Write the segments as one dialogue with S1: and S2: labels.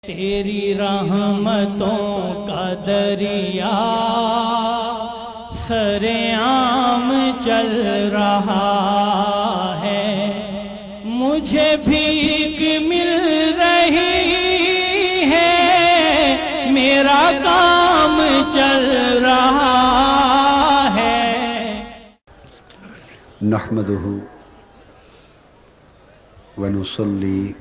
S1: تیری رحمتوں کا دریا سرعام چل رہا ہے، مجھے بھیک مل رہی ہے، میرا کام چل رہا ہے۔
S2: نحمدہ ونصلی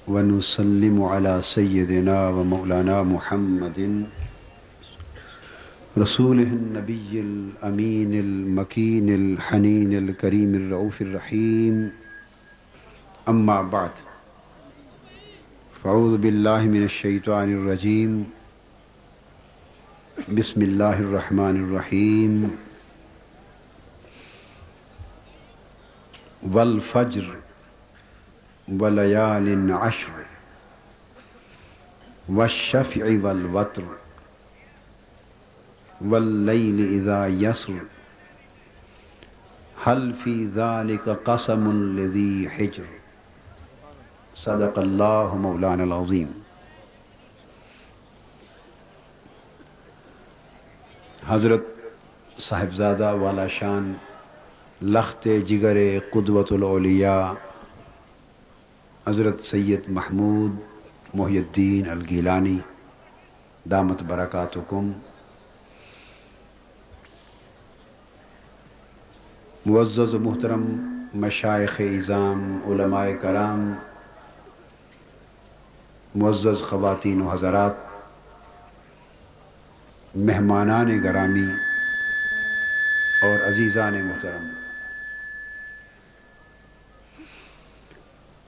S2: ونسلم علی سیدنا و مولانا محمد رسولہ النبی الامین المکین الحنین الکریم الرؤوف الرحیم، اما بعد فاعوذ باللہ من الشیطان الرجیم، بسم اللہ الرحمن الرحیم۔ والفجر ولیال عشر والشفع والوتر واللیل اذا یسر هل فی ذلک قسم لذی حجر، صدق اللہ مولانا العظیم۔ حضرت صاحبزادہ والا شان لخت جگر قدوۃ الاولیاء حضرت سید محمود محی الدین الگیلانی دامت برکاتکم، معزز و محترم مشائخ اعظام، علماء کرام، معزز خواتین و حضرات، مہمانان گرامی اور عزیزان محترم،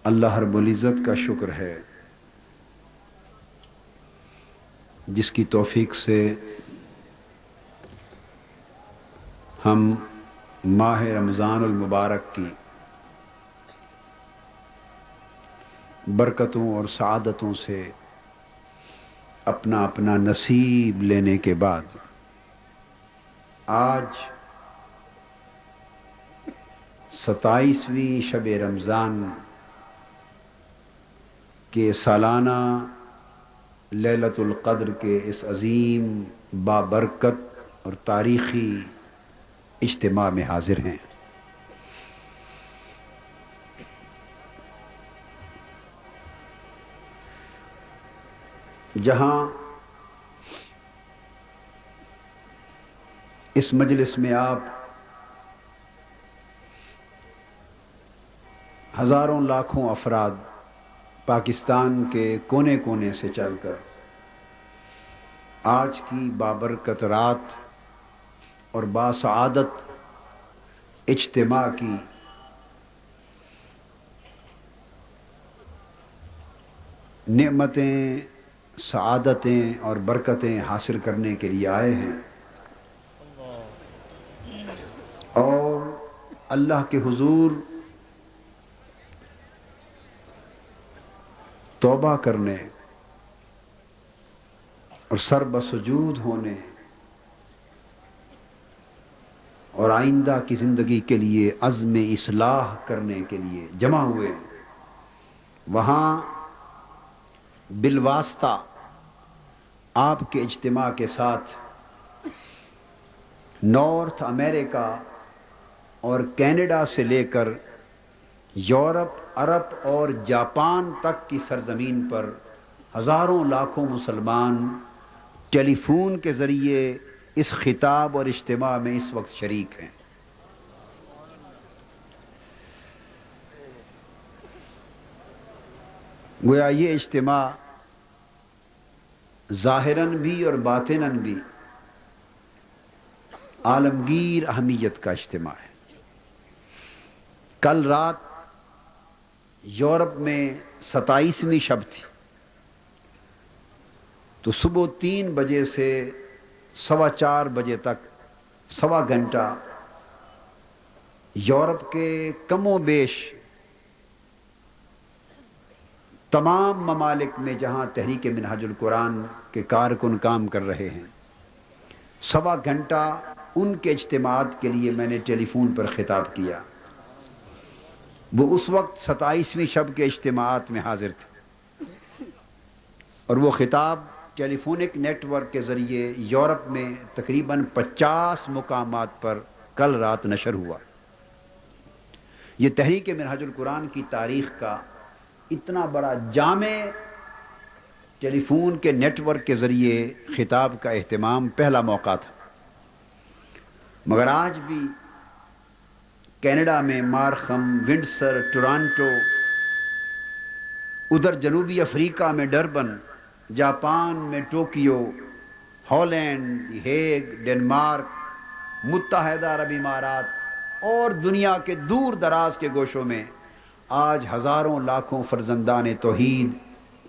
S2: اللہ رب العزت کا شکر ہے جس کی توفیق سے ہم ماہ رمضان المبارک کی برکتوں اور سعادتوں سے اپنا اپنا نصیب لینے کے بعد آج 27ویں شب رمضان کہ سالانہ لیلۃ القدر کے اس عظیم بابرکت اور تاریخی اجتماع میں حاضر ہیں۔ جہاں اس مجلس میں آپ ہزاروں لاکھوں افراد پاکستان کے کونے کونے سے چل کر آج کی بابرکت رات اور باسعادت اجتماع کی نعمتیں، سعادتیں اور برکتیں حاصل کرنے کے لیے آئے ہیں، اور اللہ کے حضور توبہ کرنے اور سر بسجود ہونے اور آئندہ کی زندگی کے لیے عزم اصلاح کرنے کے لیے جمع ہوئے۔ وہاں بالواسطہ آپ کے اجتماع کے ساتھ نارتھ امریکہ اور کینیڈا سے لے کر یورپ، عرب اور جاپان تک کی سرزمین پر ہزاروں لاکھوں مسلمان ٹیلی فون کے ذریعے اس خطاب اور اجتماع میں اس وقت شریک ہیں۔ گویا یہ اجتماع ظاہراً بھی اور باطناً بھی عالمگیر اہمیت کا اجتماع ہے۔ کل رات یورپ میں 27ویں شب تھی، تو صبح 3 بجے سے 4:15 بجے تک 1.25 گھنٹہ یورپ کے کم و بیش تمام ممالک میں جہاں تحریک منہاج القرآن کے کارکن کام کر رہے ہیں، 1.25 گھنٹہ ان کے اجتماعات کے لیے میں نے ٹیلی فون پر خطاب کیا۔ وہ اس وقت 27ویں شب کے اجتماعات میں حاضر تھے۔ اور وہ خطاب ٹیلی فونک نیٹ ورک کے ذریعے یورپ میں تقریباً 50 مقامات پر کل رات نشر ہوا۔ یہ تحریک منہاج القرآن کی تاریخ کا اتنا بڑا جامع ٹیلی فون کے نیٹ ورک کے ذریعے خطاب کا اہتمام پہلا موقع تھا۔ مگر آج بھی کینیڈا میں مارخم، ونڈسر، ٹورانٹو، ادھر جنوبی افریقہ میں ڈربن، جاپان میں ٹوکیو، ہالینڈ، ہیگ، ڈنمارک، متحدہ عرب امارات اور دنیا کے دور دراز کے گوشوں میں آج ہزاروں لاکھوں فرزندان توحید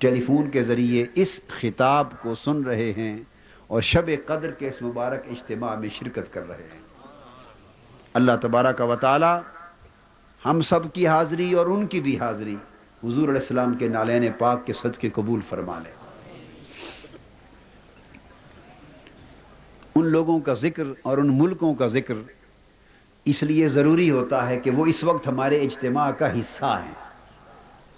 S2: ٹیلی فون کے ذریعے اس خطاب کو سن رہے ہیں اور شب قدر کے اس مبارک اجتماع میں شرکت کر رہے ہیں۔ اللہ تبارک و تعالی ہم سب کی حاضری اور ان کی بھی حاضری حضور علیہ السلام کے نالین پاک کے صدقے قبول فرما لے۔ ان لوگوں کا ذکر اور ان ملکوں کا ذکر اس لیے ضروری ہوتا ہے کہ وہ اس وقت ہمارے اجتماع کا حصہ ہیں۔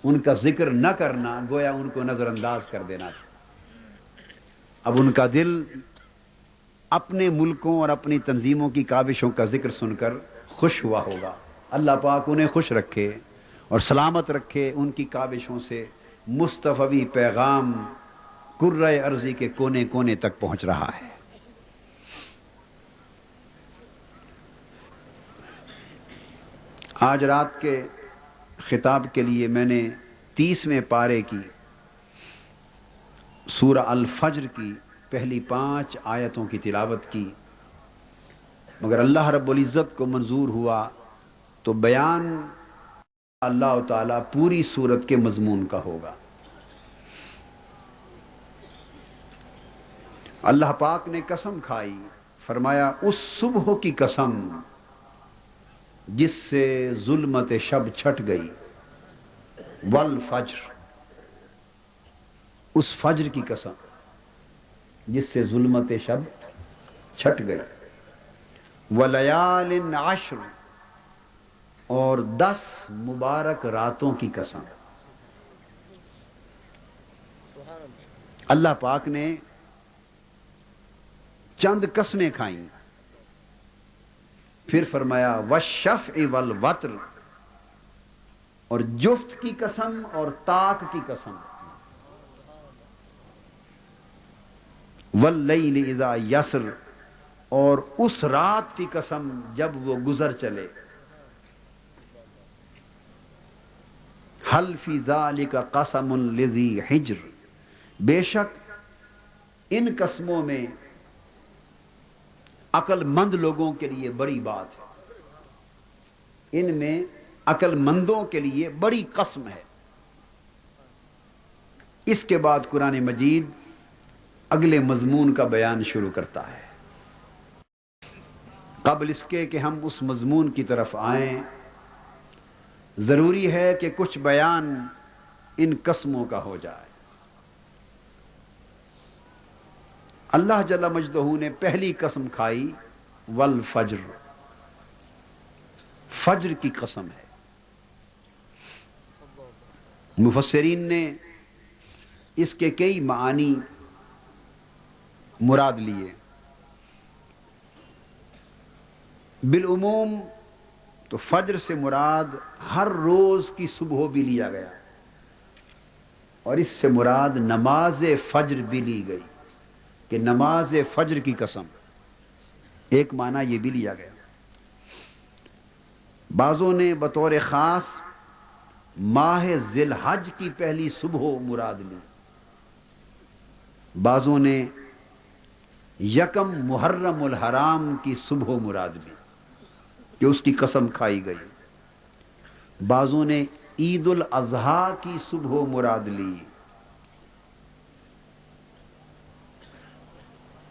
S2: ان کا ذکر نہ کرنا گویا ان کو نظر انداز کر دینا تھا۔ اب ان کا دل اپنے ملکوں اور اپنی تنظیموں کی کاوشوں کا ذکر سن کر خوش ہوا ہوگا۔ اللہ پاک انہیں خوش رکھے اور سلامت رکھے، ان کی کاوشوں سے مصطفی پیغام کرۂ ارضی کے کونے کونے تک پہنچ رہا ہے۔ آج رات کے خطاب کے لیے میں نے 30ویں پارے کی سورہ الفجر کی پہلی 5 آیتوں کی تلاوت کی، مگر اللہ رب العزت کو منظور ہوا تو بیان اللہ تعالیٰ پوری سورت کے مضمون کا ہوگا۔ اللہ پاک نے قسم کھائی، فرمایا اس صبح کی قسم جس سے ظلمت شب چھٹ گئی، والفجر، اس فجر کی قسم جس سے ظلمت شب چھٹ گئی، ولیال عشر، اور 10 مبارک راتوں کی قسم۔ اللہ پاک نے چند قسمیں کھائیں، پھر فرمایا والشفع والوتر، اور جفت کی قسم اور طاق کی قسم، واللیل اذا یسر، اور اس رات کی قسم جب وہ گزر چلے، حل فی ذالک قسم لذی حجر، بے شک ان قسموں میں عقل مند لوگوں کے لیے بڑی بات ہے، ان میں عقل مندوں کے لیے بڑی قسم ہے۔ اس کے بعد قرآن مجید اگلے مضمون کا بیان شروع کرتا ہے۔ قبل اس کے کہ ہم اس مضمون کی طرف آئیں، ضروری ہے کہ کچھ بیان ان قسموں کا ہو جائے۔ اللہ جل مجدہ نے پہلی قسم کھائی والفجر، فجر کی قسم ہے۔ مفسرین نے اس کے کئی معانی مراد لیے۔ بالعموم تو فجر سے مراد ہر روز کی صبح بھی لیا گیا، اور اس سے مراد نماز فجر بھی لی گئی کہ نماز فجر کی قسم، ایک معنی یہ بھی لیا گیا۔ بعضوں نے بطور خاص ماہ ذی الحج کی پہلی صبح مراد لی، بعضوں نے یکم محرم الحرام کی صبح مراد لی کہ اس کی قسم کھائی گئی، بعضوں نے عید الاضحیٰ کی صبح مراد لی۔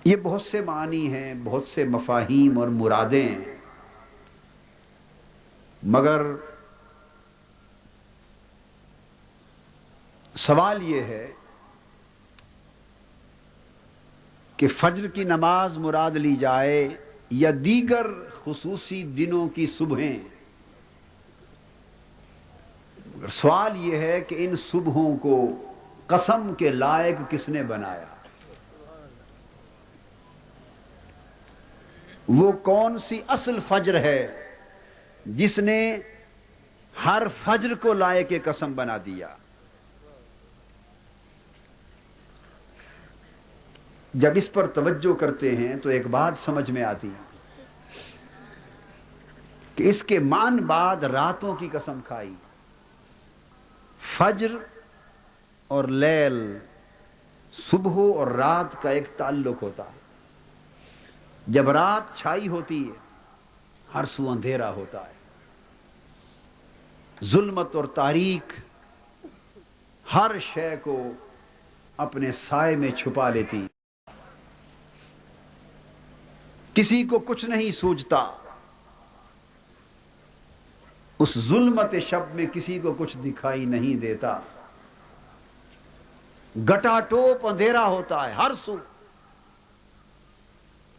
S2: یہ بہت سے معنی ہیں، بہت سے مفاہیم اور مرادیں ہیں، مگر سوال یہ ہے کہ فجر کی نماز مراد لی جائے یا دیگر خصوصی دنوں کی صبحیں۔ سوال یہ ہے کہ ان صبحوں کو قسم کے لائق کس نے بنایا؟ وہ کون سی اصل فجر ہے جس نے ہر فجر کو لائق قسم بنا دیا؟ جب اس پر توجہ کرتے ہیں تو ایک بات سمجھ میں آتی کہ اس کے مان بعد راتوں کی قسم کھائی. فجر اور لیل، صبح اور رات کا ایک تعلق ہوتا ہے. جب رات چھائی ہوتی ہے ہر سو اندھیرا ہوتا ہے، ظلمت اور تاریک ہر شے کو اپنے سائے میں چھپا لیتی. کسی کو کچھ نہیں سوجتا، اس ظلمت شب میں کسی کو کچھ دکھائی نہیں دیتا. گٹا ٹوپ اندھیرا ہوتا ہے ہر سو.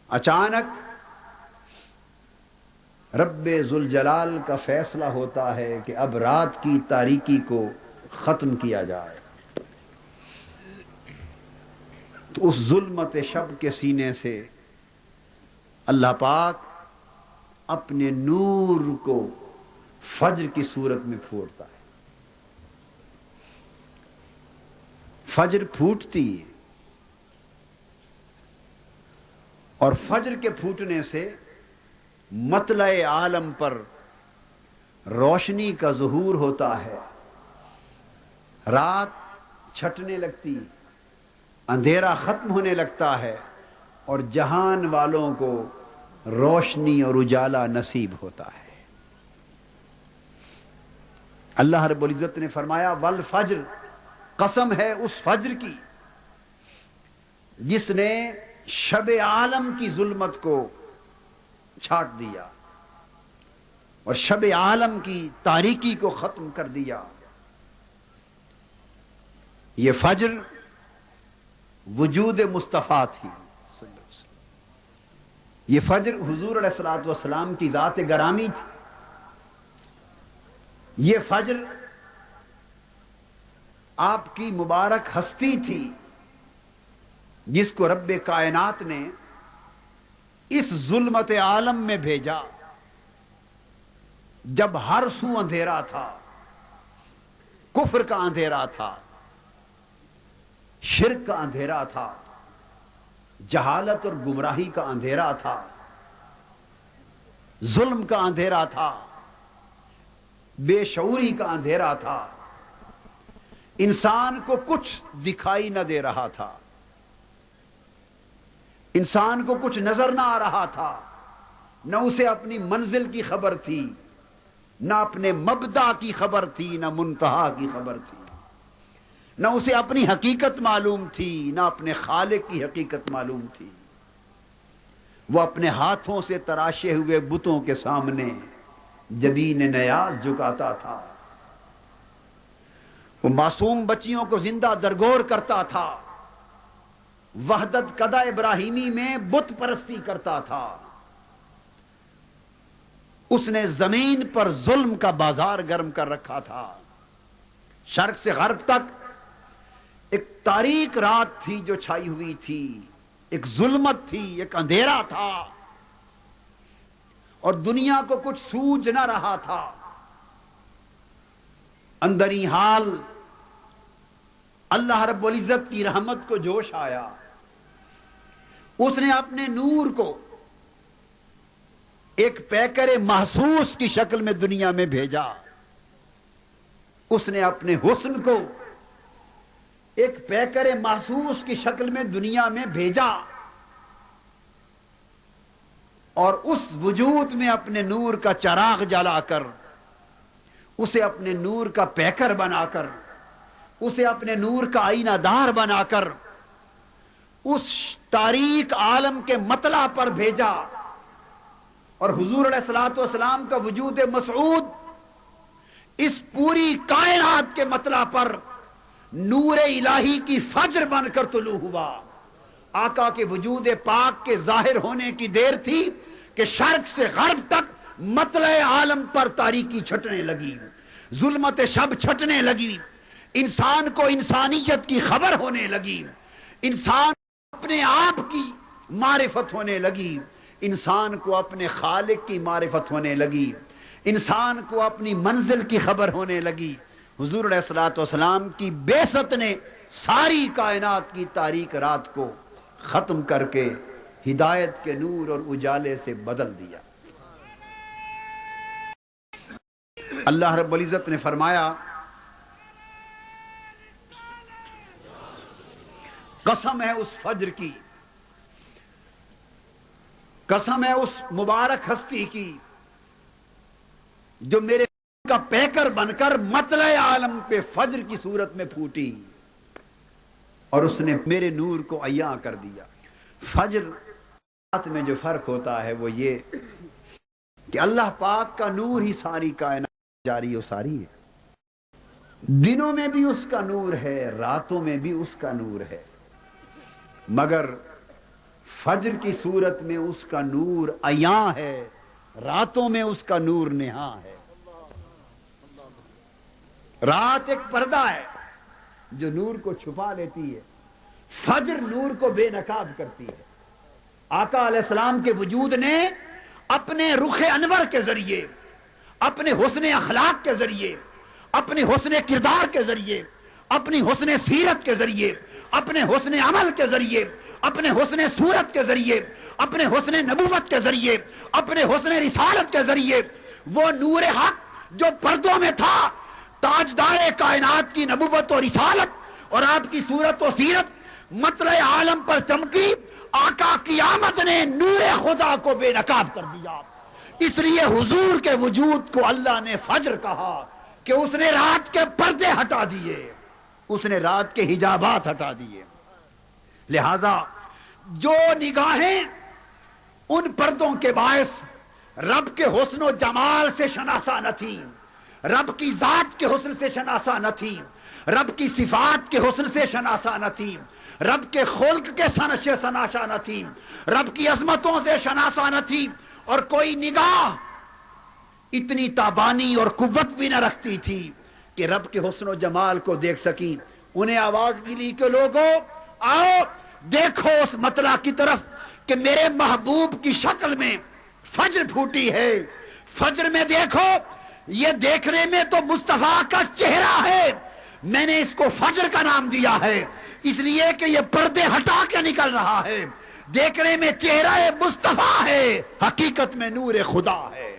S2: اچانک رب ذوالجلال کا فیصلہ ہوتا ہے کہ اب رات کی تاریکی کو ختم کیا جائے. تو اس ظلمت شب کے سینے سے اللہ پاک اپنے نور کو فجر کی صورت میں پھوڑتا ہے. فجر پھوٹتی ہے اور فجر کے پھوٹنے سے مطلع عالم پر روشنی کا ظہور ہوتا ہے. رات چھٹنے لگتی، اندھیرا ختم ہونے لگتا ہے اور جہان والوں کو روشنی اور اجالا نصیب ہوتا ہے. اللہ رب العزت نے فرمایا والفجر، قسم ہے اس فجر کی جس نے شب عالم کی ظلمت کو چھاٹ دیا اور شب عالم کی تاریکی کو ختم کر دیا. یہ فجر وجود مصطفیٰ تھی. یہ فجر حضور علیہ الصلوۃ والسلام کی ذات گرامی تھی. یہ فجر آپ کی مبارک ہستی تھی جس کو رب کائنات نے اس ظلمت عالم میں بھیجا جب ہر سو اندھیرا تھا، کفر کا اندھیرا تھا، شرک کا اندھیرا تھا، جہالت اور گمراہی کا اندھیرا تھا، ظلم کا اندھیرا تھا، بے شعوری کا اندھیرا تھا. انسان کو کچھ دکھائی نہ دے رہا تھا، انسان کو کچھ نظر نہ آ رہا تھا. نہ اسے اپنی منزل کی خبر تھی، نہ اپنے مبدا کی خبر تھی، نہ منتہا کی خبر تھی. نہ اسے اپنی حقیقت معلوم تھی، نہ اپنے خالق کی حقیقت معلوم تھی. وہ اپنے ہاتھوں سے تراشے ہوئے بتوں کے سامنے جبین نیاز جھکاتا تھا. وہ معصوم بچیوں کو زندہ درگور کرتا تھا، وحدت قدہ ابراہیمی میں بت پرستی کرتا تھا. اس نے زمین پر ظلم کا بازار گرم کر رکھا تھا. شرق سے غرب تک ایک تاریک رات تھی جو چھائی ہوئی تھی، ایک ظلمت تھی، ایک اندھیرا تھا اور دنیا کو کچھ سوج نہ رہا تھا. اندری حال اللہ رب العزت کی رحمت کو جوش آیا. اس نے اپنے نور کو ایک پیکر محسوس کی شکل میں دنیا میں بھیجا. اس نے اپنے حسن کو ایک پیکر محسوس کی شکل میں دنیا میں بھیجا اور اس وجود میں اپنے نور کا چراغ جلا کر، اسے اپنے نور کا پیکر بنا کر، اسے اپنے نور کا آئینہ دار بنا کر اس تاریک عالم کے مطلع پر بھیجا. اور حضور علیہ الصلوۃ والسلام کا وجود مسعود اس پوری کائنات کے مطلع پر نور الہی کی فجر بن کر طلوع ہوا. آقا کے وجود پاک کے ظاہر ہونے کی دیر تھی کہ شرق سے غرب تک مطلع عالم پر تاریکی چھٹنے لگی، ظلمت شب چھٹنے لگی. انسان کو انسانیت کی خبر ہونے لگی، انسان اپنے آپ کی معرفت ہونے لگی، انسان کو اپنے خالق کی معرفت ہونے لگی، انسان کو اپنی منزل کی خبر ہونے لگی۔ حضور علیہ الصلوۃ والسلام کی بعثت نے ساری کائنات کی تاریک رات کو ختم کر کے ہدایت کے نور اور اجالے سے بدل دیا۔ اللہ رب العزت نے فرمایا قسم ہے اس فجر کی، قسم ہے اس مبارک ہستی کی جو میرے کا پیکر بن کر مطلع عالم پہ فجر کی صورت میں پھوٹی اور اس نے میرے نور کو عیاں کر دیا۔ فجر رات میں جو فرق ہوتا ہے وہ یہ کہ اللہ پاک کا نور ہی ساری کائنات جاری و ساری ہے، دنوں میں بھی اس کا نور ہے، راتوں میں بھی اس کا نور ہے، مگر فجر کی صورت میں اس کا نور عیاں ہے، راتوں میں اس کا نور نہاں ہے۔ رات ایک پردہ ہے جو نور کو چھپا لیتی ہے، فجر نور کو بے نقاب کرتی ہے۔ آقا علیہ السلام کے وجود نے اپنے رخ انور کے ذریعے، اپنے حسن اخلاق کے ذریعے، اپنے حسن کردار کے ذریعے، اپنی حسن سیرت کے ذریعے، اپنے حسن عمل کے ذریعے، اپنے حسن صورت کے ذریعے، اپنے حسن نبوت کے ذریعے، اپنے حسن رسالت کے ذریعے وہ نور حق جو پردوں میں تھا، تاجدار کائنات کی نبوت و رسالت اور آپ کی صورت و سیرت مطلع عالم پر چمکی۔ آقا کی آمد نے نور خدا کو بے نقاب کر دیا، اس لیے حضور کے وجود کو اللہ نے فجر کہا کہ اس نے رات کے پردے ہٹا دیے، اس نے رات کے حجابات ہٹا دیے۔ لہذا جو نگاہیں ان پردوں کے باعث رب کے حسن و جمال سے شناسا نہ تھیں، رب کی ذات کے حسن سے شناسا نہ تھیں، رب کی صفات کے حسن سے شناسا نہ تھیں، رب کے خلق کے سن سے شناسا نہ تھیں، رب کی عظمتوں سے شناسا نہ تھیں، اور کوئی نگاہ اتنی تابانی اور قوت بھی نہ رکھتی تھی کہ رب کے حسن و جمال کو دیکھ سکی۔ انہیں آواز ملی کہ لوگوں آؤ دیکھو اس مطلع کی طرف کہ میرے محبوب کی شکل میں فجر پھوٹی ہے، فجر میں دیکھو، یہ دیکھنے میں تو مصطفیٰ کا چہرہ ہے، میں نے اس کو فجر کا نام دیا ہے اس لیے کہ یہ پردے ہٹا کے نکل رہا ہے، دیکھنے میں چہرہ مصطفیٰ ہے، حقیقت میں نور خدا ہے،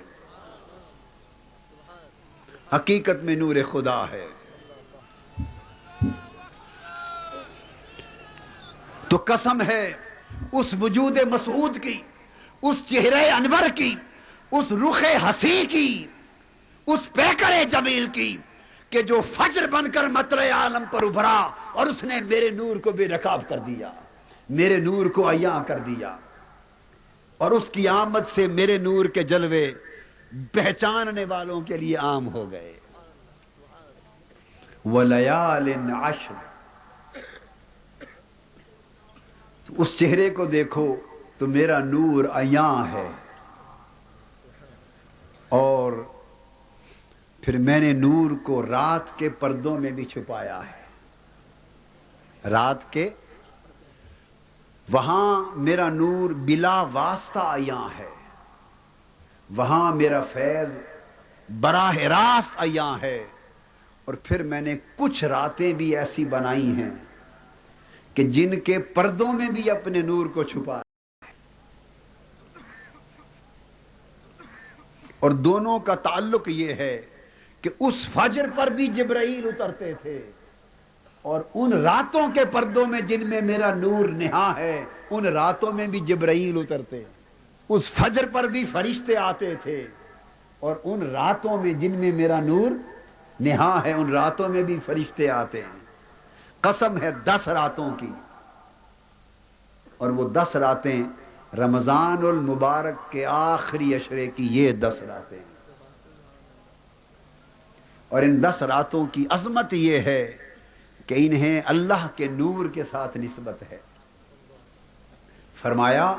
S2: حقیقت میں نور خدا ہے۔ تو قسم ہے اس وجود مسعود کی، اس چہرہ انور کی، اس رخ حسی کی، اس پیکر جمیل کی کہ جو فجر بن کر مطلع عالم پر ابھرا اور اس نے میرے نور کو بے نقاب کر دیا، میرے نور کو عیاں کر دیا، اور اس کی آمد سے میرے نور کے جلوے پہچاننے والوں کے لیے عام ہو گئے۔ وَلَيَالٍ عَشْرٍ، تو اس چہرے کو دیکھو تو میرا نور عیاں ہے، اور پھر میں نے نور کو رات کے پردوں میں بھی چھپایا ہے، رات کے وہاں میرا نور بلا واسطہ عیاں ہے، وہاں میرا فیض براہ راست عیاں ہے، اور پھر میں نے کچھ راتیں بھی ایسی بنائی ہیں کہ جن کے پردوں میں بھی اپنے نور کو چھپا، اور دونوں کا تعلق یہ ہے کہ اس فجر پر بھی جبرائیل اترتے تھے، اور ان راتوں کے پردوں میں جن میں میرا نور نہاں ہے ان راتوں میں بھی جبرائیل اترتے، اس فجر پر بھی فرشتے آتے تھے، اور ان راتوں میں جن میں میرا نور نہاں ہے ان راتوں میں بھی فرشتے آتے ہیں۔ قسم ہے 10 راتوں کی، اور وہ 10 راتیں رمضان المبارک کے آخری عشرے کی، یہ 10 راتیں، اور ان 10 راتوں کی عظمت یہ ہے کہ انہیں اللہ کے نور کے ساتھ نسبت ہے۔ فرمایا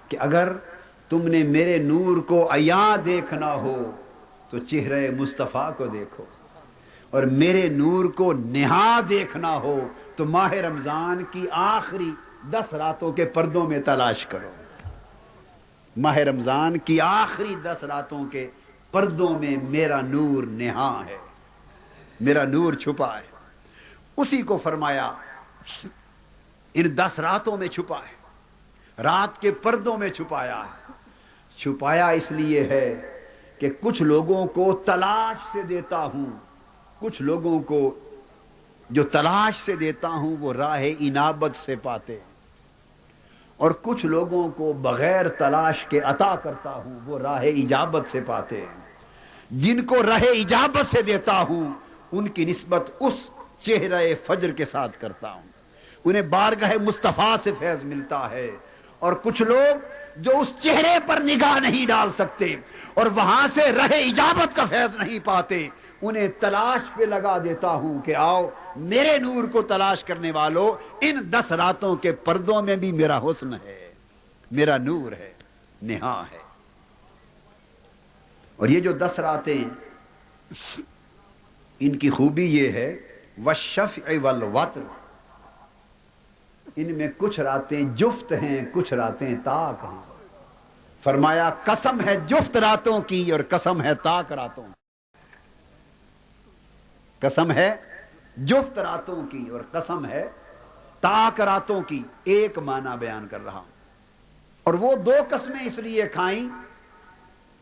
S2: کہ اگر تم نے میرے نور کو عیاں دیکھنا ہو تو چہرہ مصطفیٰ کو دیکھو، اور میرے نور کو نہا دیکھنا ہو تو ماہ رمضان کی آخری 10 راتوں کے پردوں میں تلاش کرو. ماہ رمضان کی آخری 10 راتوں کے پردوں میں میرا نور نہا ہے، میرا نور چھپا ہے. اسی کو فرمایا ان 10 راتوں میں چھپا ہے، رات کے پردوں میں چھپایا ہے. چھپایا اس لیے ہے کہ کچھ لوگوں کو تلاش سے دیتا ہوں، کچھ لوگوں کو جو تلاش سے دیتا ہوں وہ راہ انابت سے پاتے ہیں، اور کچھ لوگوں کو بغیر تلاش کے عطا کرتا ہوں وہ راہ اجابت سے پاتے ہیں. جن کو راہ اجابت سے دیتا ہوں ان کی نسبت اس چہرہ فجر کے ساتھ کرتا ہوں، انہیں بارگاہ مصطفیٰ سے فیض ملتا ہے. اور کچھ لوگ جو اس چہرے پر نگاہ نہیں ڈال سکتے اور وہاں سے راہ اجابت کا فیض نہیں پاتے، انہیں تلاش پہ لگا دیتا ہوں کہ آؤ میرے نور کو تلاش کرنے والوں، ان 10 راتوں کے پردوں میں بھی میرا حسن ہے، میرا نور ہے، نہا ہے. اور یہ جو 10 راتیں ان کی خوبی یہ ہے والشفع والوتر، ان میں کچھ راتیں جفت ہیں، کچھ راتیں طاق ہیں. فرمایا قسم ہے جفت راتوں کی اور قسم ہے طاق راتوں کی. قسم ہے جفت راتوں کی اور قسم ہے طاق راتوں کی. ایک معنی بیان کر رہا ہوں. اور وہ 2 قسمیں اس لیے کھائیں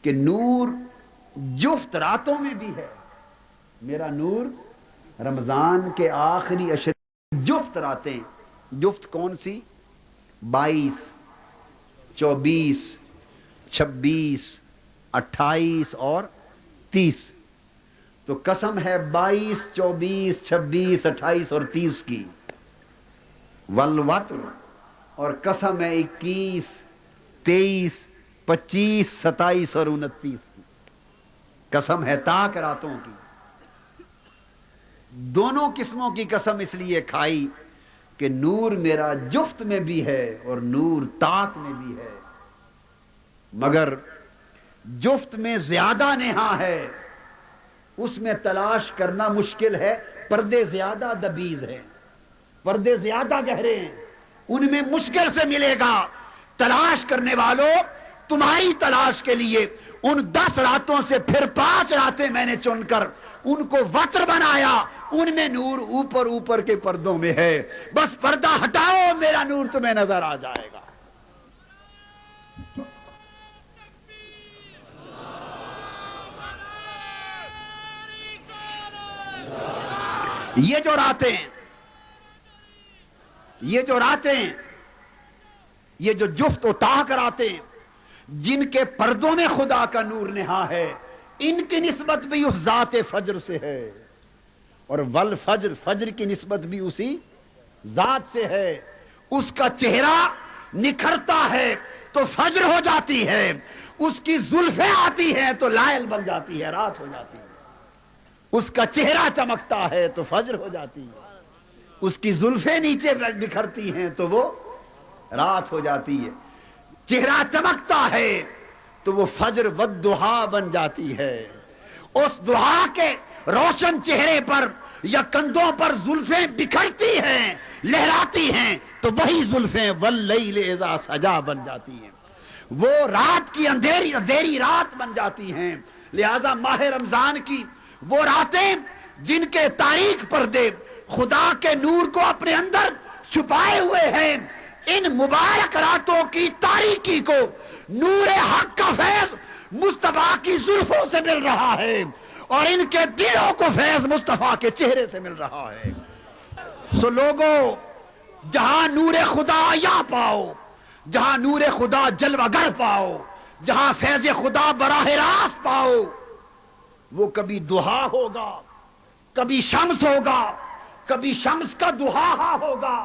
S2: کہ نور جفت راتوں میں بھی ہے. میرا نور رمضان کے آخری جفت راتیں، جفت کون سی؟ 22 24 26 28 اور 30. تو قسم ہے 22 24 26 28 اور 30 کی. والوتر، اور قسم ہے 21 23 25 27 اور 29 کی. قسم ہے طاق راتوں کی. دونوں قسموں کی قسم اس لیے کھائی کہ نور میرا جفت میں بھی ہے اور نور طاق میں بھی ہے، مگر جفت میں زیادہ نہا ہے، اس میں تلاش کرنا مشکل ہے. پردے زیادہ دبیز ہیں، پردے زیادہ گہرے ہیں، ان میں مشکل سے ملے گا. تلاش کرنے والوں، تمہاری تلاش کے لیے ان 10 راتوں سے پھر 5 راتیں میں نے چن کر ان کو وتر بنایا. ان میں نور اوپر اوپر کے پردوں میں ہے. بس پردہ ہٹاؤ، میرا نور تمہیں نظر آ جائے گا. یہ جو راتیں یہ جو جفت و طاق راتیں جن کے پردوں میں خدا کا نور نہا ہے، ان کی نسبت بھی اس ذات فجر سے ہے. اور والفجر، فجر کی نسبت بھی اسی ذات سے ہے. اس کا چہرہ نکھرتا ہے تو فجر ہو جاتی ہے، اس کی زلفیں آتی ہیں تو لائل بن جاتی ہے، رات ہو جاتی ہے. اس کا چہرہ چمکتا ہے تو فجر ہو جاتی ہے، اس کی زلفیں نیچے بکھرتی ہیں تو وہ رات ہو جاتی ہے. چہرہ چمکتا ہے تو وہ فجر والضحیٰ بن جاتی ہے. اس ضحیٰ کے روشن چہرے پر یا کندھوں پر زلفیں بکھرتی ہیں، لہراتی ہیں تو وہی زلفیں واللیل اذا سجا بن جاتی ہیں، وہ رات کی اندھیری رات بن جاتی ہیں. لہذا ماہ رمضان کی وہ راتیں جن کے تاریک پردے خدا کے نور کو اپنے اندر چھپائے ہوئے ہیں، ان مبارک راتوں کی تاریکی کو نور حق کا فیض مصطفیٰ کی زلفوں سے مل رہا ہے اور ان کے دلوں کو فیض مصطفیٰ کے چہرے سے مل رہا ہے. سو لوگوں، جہاں نور خدا عیاں پاؤ، جہاں نور خدا جلوہ گر پاؤ، جہاں فیض خدا براہ راست پاؤ، وہ کبھی دہا ہوگا، کبھی شمس ہوگا، کبھی شمس کا دہا ہوگا.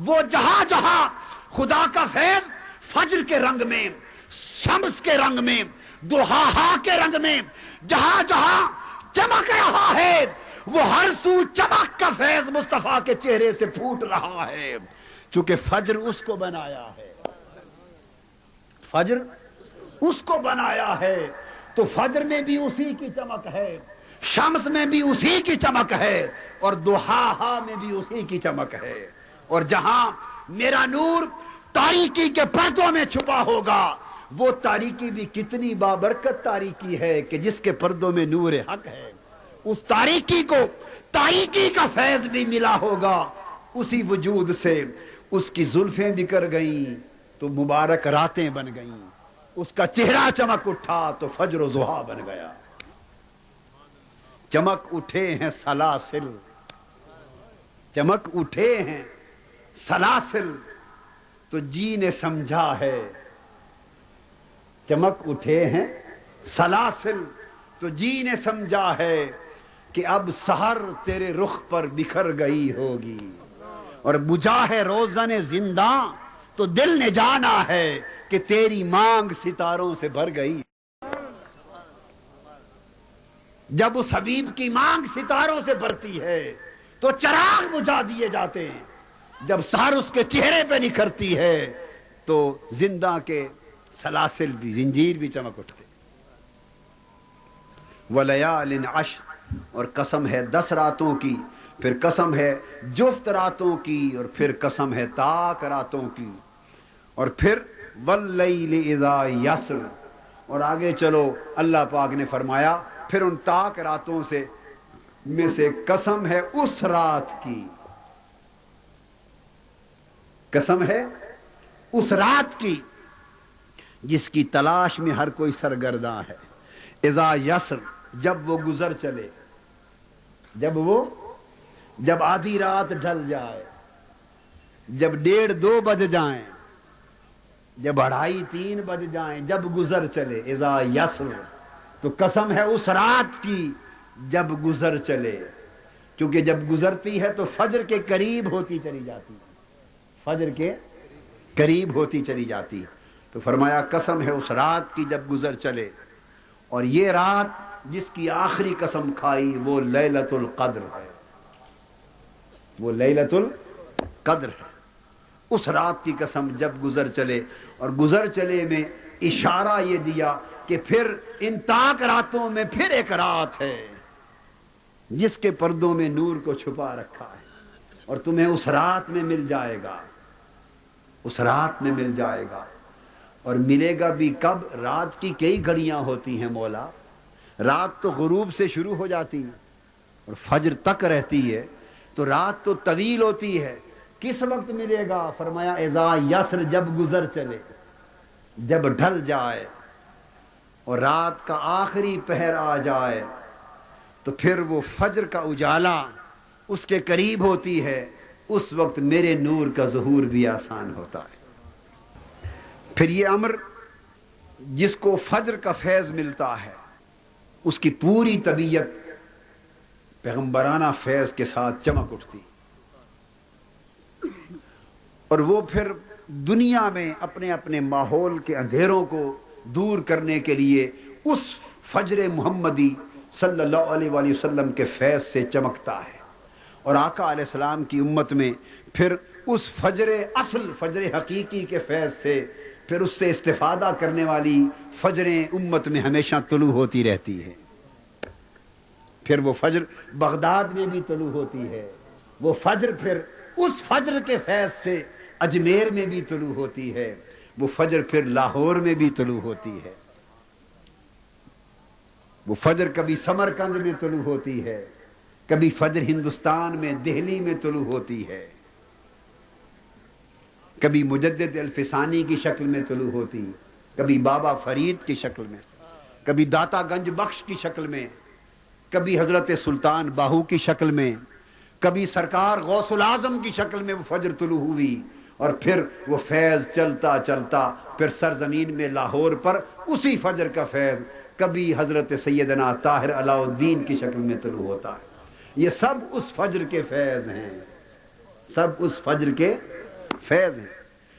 S2: وہ جہاں جہاں خدا کا فیض فجر کے رنگ میں، شمس کے رنگ میں، دہا کے رنگ میں جہاں جہاں چمک رہا ہے، وہ ہر سو چمک کا فیض مصطفیٰ کے چہرے سے پھوٹ رہا ہے. چونکہ فجر اس کو بنایا ہے، فجر اس کو بنایا ہے تو فجر میں بھی اسی کی چمک ہے. شمس میں بھی اسی کی چمک ہے اور دہا میں بھی اسی کی چمک ہے. اور جہاں میرا نور تاریکی کے پردوں میں چھپا ہوگا وہ تاریکی بھی کتنی بابرکت تاریکی ہے کہ جس کے پردوں میں نور حق ہے. اس تاریکی کو تاریکی کا فیض بھی ملا ہوگا اسی وجود سے. اس کی زلفیں بکھر گئیں تو مبارک راتیں بن گئیں. اس کا چہرہ چمک اٹھا تو فجر و ضحیٰ بن گیا. چمک اٹھے ہیں سلاسل، چمک اٹھے ہیں سلاسل تو جی نے سمجھا ہے. چمک اٹھے ہیں سلاسل تو جی نے سمجھا ہے کہ اب سحر تیرے رخ پر بکھر گئی ہوگی. اور بجھا ہے روزن زنداں تو دل نے جانا ہے کہ تیری مانگ ستاروں سے بھر گئی. جب اس حبیب کی مانگ ستاروں سے بھرتی ہے تو چراغ بجھا دیے جاتے ہیں. جب سحر اس کے چہرے پہ نکھرتی ہے تو زندہ کے سلاسل بھی، زنجیر بھی چمک اٹھتے. وَلَيَالٍ عَشْرٍ، اور قسم ہے 10 راتوں کی، پھر قسم ہے جفت راتوں کی، اور پھر قسم ہے تاک راتوں کی، اور پھر وَاللَّيْلِ إِذَا يَسْرٍ. اور آگے چلو اللہ پاک نے فرمایا پھر ان تاک راتوں سے میں سے قسم ہے اس رات کی، قسم ہے اس رات کی جس کی تلاش میں ہر کوئی سرگرداں ہے. اذا یسر، جب وہ گزر چلے، جب آدھی رات ڈھل جائے، جب 1:30-2 بج جائیں، جب 2:30-3 بج جائیں، جب گزر چلے. اذا یسر، تو قسم ہے اس رات کی جب گزر چلے. کیونکہ جب گزرتی ہے تو فجر کے قریب ہوتی چلی جاتی، فجر کے قریب ہوتی چلی جاتی. تو فرمایا قسم ہے اس رات کی جب گزر چلے. اور یہ رات جس کی آخری قسم کھائی وہ لیلۃ القدر ہے، وہ لیلۃ القدر ہے. اس رات کی قسم جب گزر چلے. اور گزر چلے میں اشارہ یہ دیا کہ پھر ان تاک راتوں میں پھر ایک رات ہے جس کے پردوں میں نور کو چھپا رکھا ہے، اور تمہیں اس رات میں مل جائے گا، اس رات میں مل جائے گا. اور ملے گا بھی کب؟ رات کی کئی گھڑیاں ہوتی ہیں مولا. رات تو غروب سے شروع ہو جاتی ہے اور فجر تک رہتی ہے، تو رات تو طویل ہوتی ہے. کس وقت ملے گا؟ فرمایا اذا یسر، جب گزر چلے، جب ڈھل جائے اور رات کا آخری پہر آ جائے تو پھر وہ فجر کا اجالا اس کے قریب ہوتی ہے. اس وقت میرے نور کا ظہور بھی آسان ہوتا ہے. پھر یہ امر جس کو فجر کا فیض ملتا ہے اس کی پوری طبیعت پیغمبرانہ فیض کے ساتھ چمک اٹھتی، اور وہ پھر دنیا میں اپنے اپنے ماحول کے اندھیروں کو دور کرنے کے لیے اس فجر محمدی صلی اللہ علیہ وآلہ وسلم کے فیض سے چمکتا ہے. اور آقا علیہ السلام کی امت میں پھر اس فجر اصل، فجر حقیقی کے فیض سے پھر اس سے استفادہ کرنے والی فجریں امت میں ہمیشہ طلوع ہوتی رہتی ہے. پھر وہ فجر بغداد میں بھی طلوع ہوتی ہے، وہ فجر پھر اس فجر کے فیض سے اجمیر میں بھی طلوع ہوتی ہے، وہ فجر پھر لاہور میں بھی طلوع ہوتی ہے، وہ فجر کبھی سمرقند میں طلوع ہوتی ہے، کبھی فجر ہندوستان میں دہلی میں طلوع ہوتی ہے، کبھی مجدد الفسانی کی شکل میں طلوع ہوتی، کبھی بابا فرید کی شکل میں، کبھی داتا گنج بخش کی شکل میں، کبھی حضرت سلطان باہو کی شکل میں، کبھی سرکار غوث العظم کی شکل میں وہ فجر طلوع ہوئی. اور پھر وہ فیض چلتا چلتا پھر سرزمین میں لاہور پر اسی فجر کا فیض کبھی حضرت سیدنا طاہر علاء الدین کی شکل میں طلوع ہوتا ہے. یہ سب اس فجر کے فیض ہیں، سب اس فجر کے فیض ہیں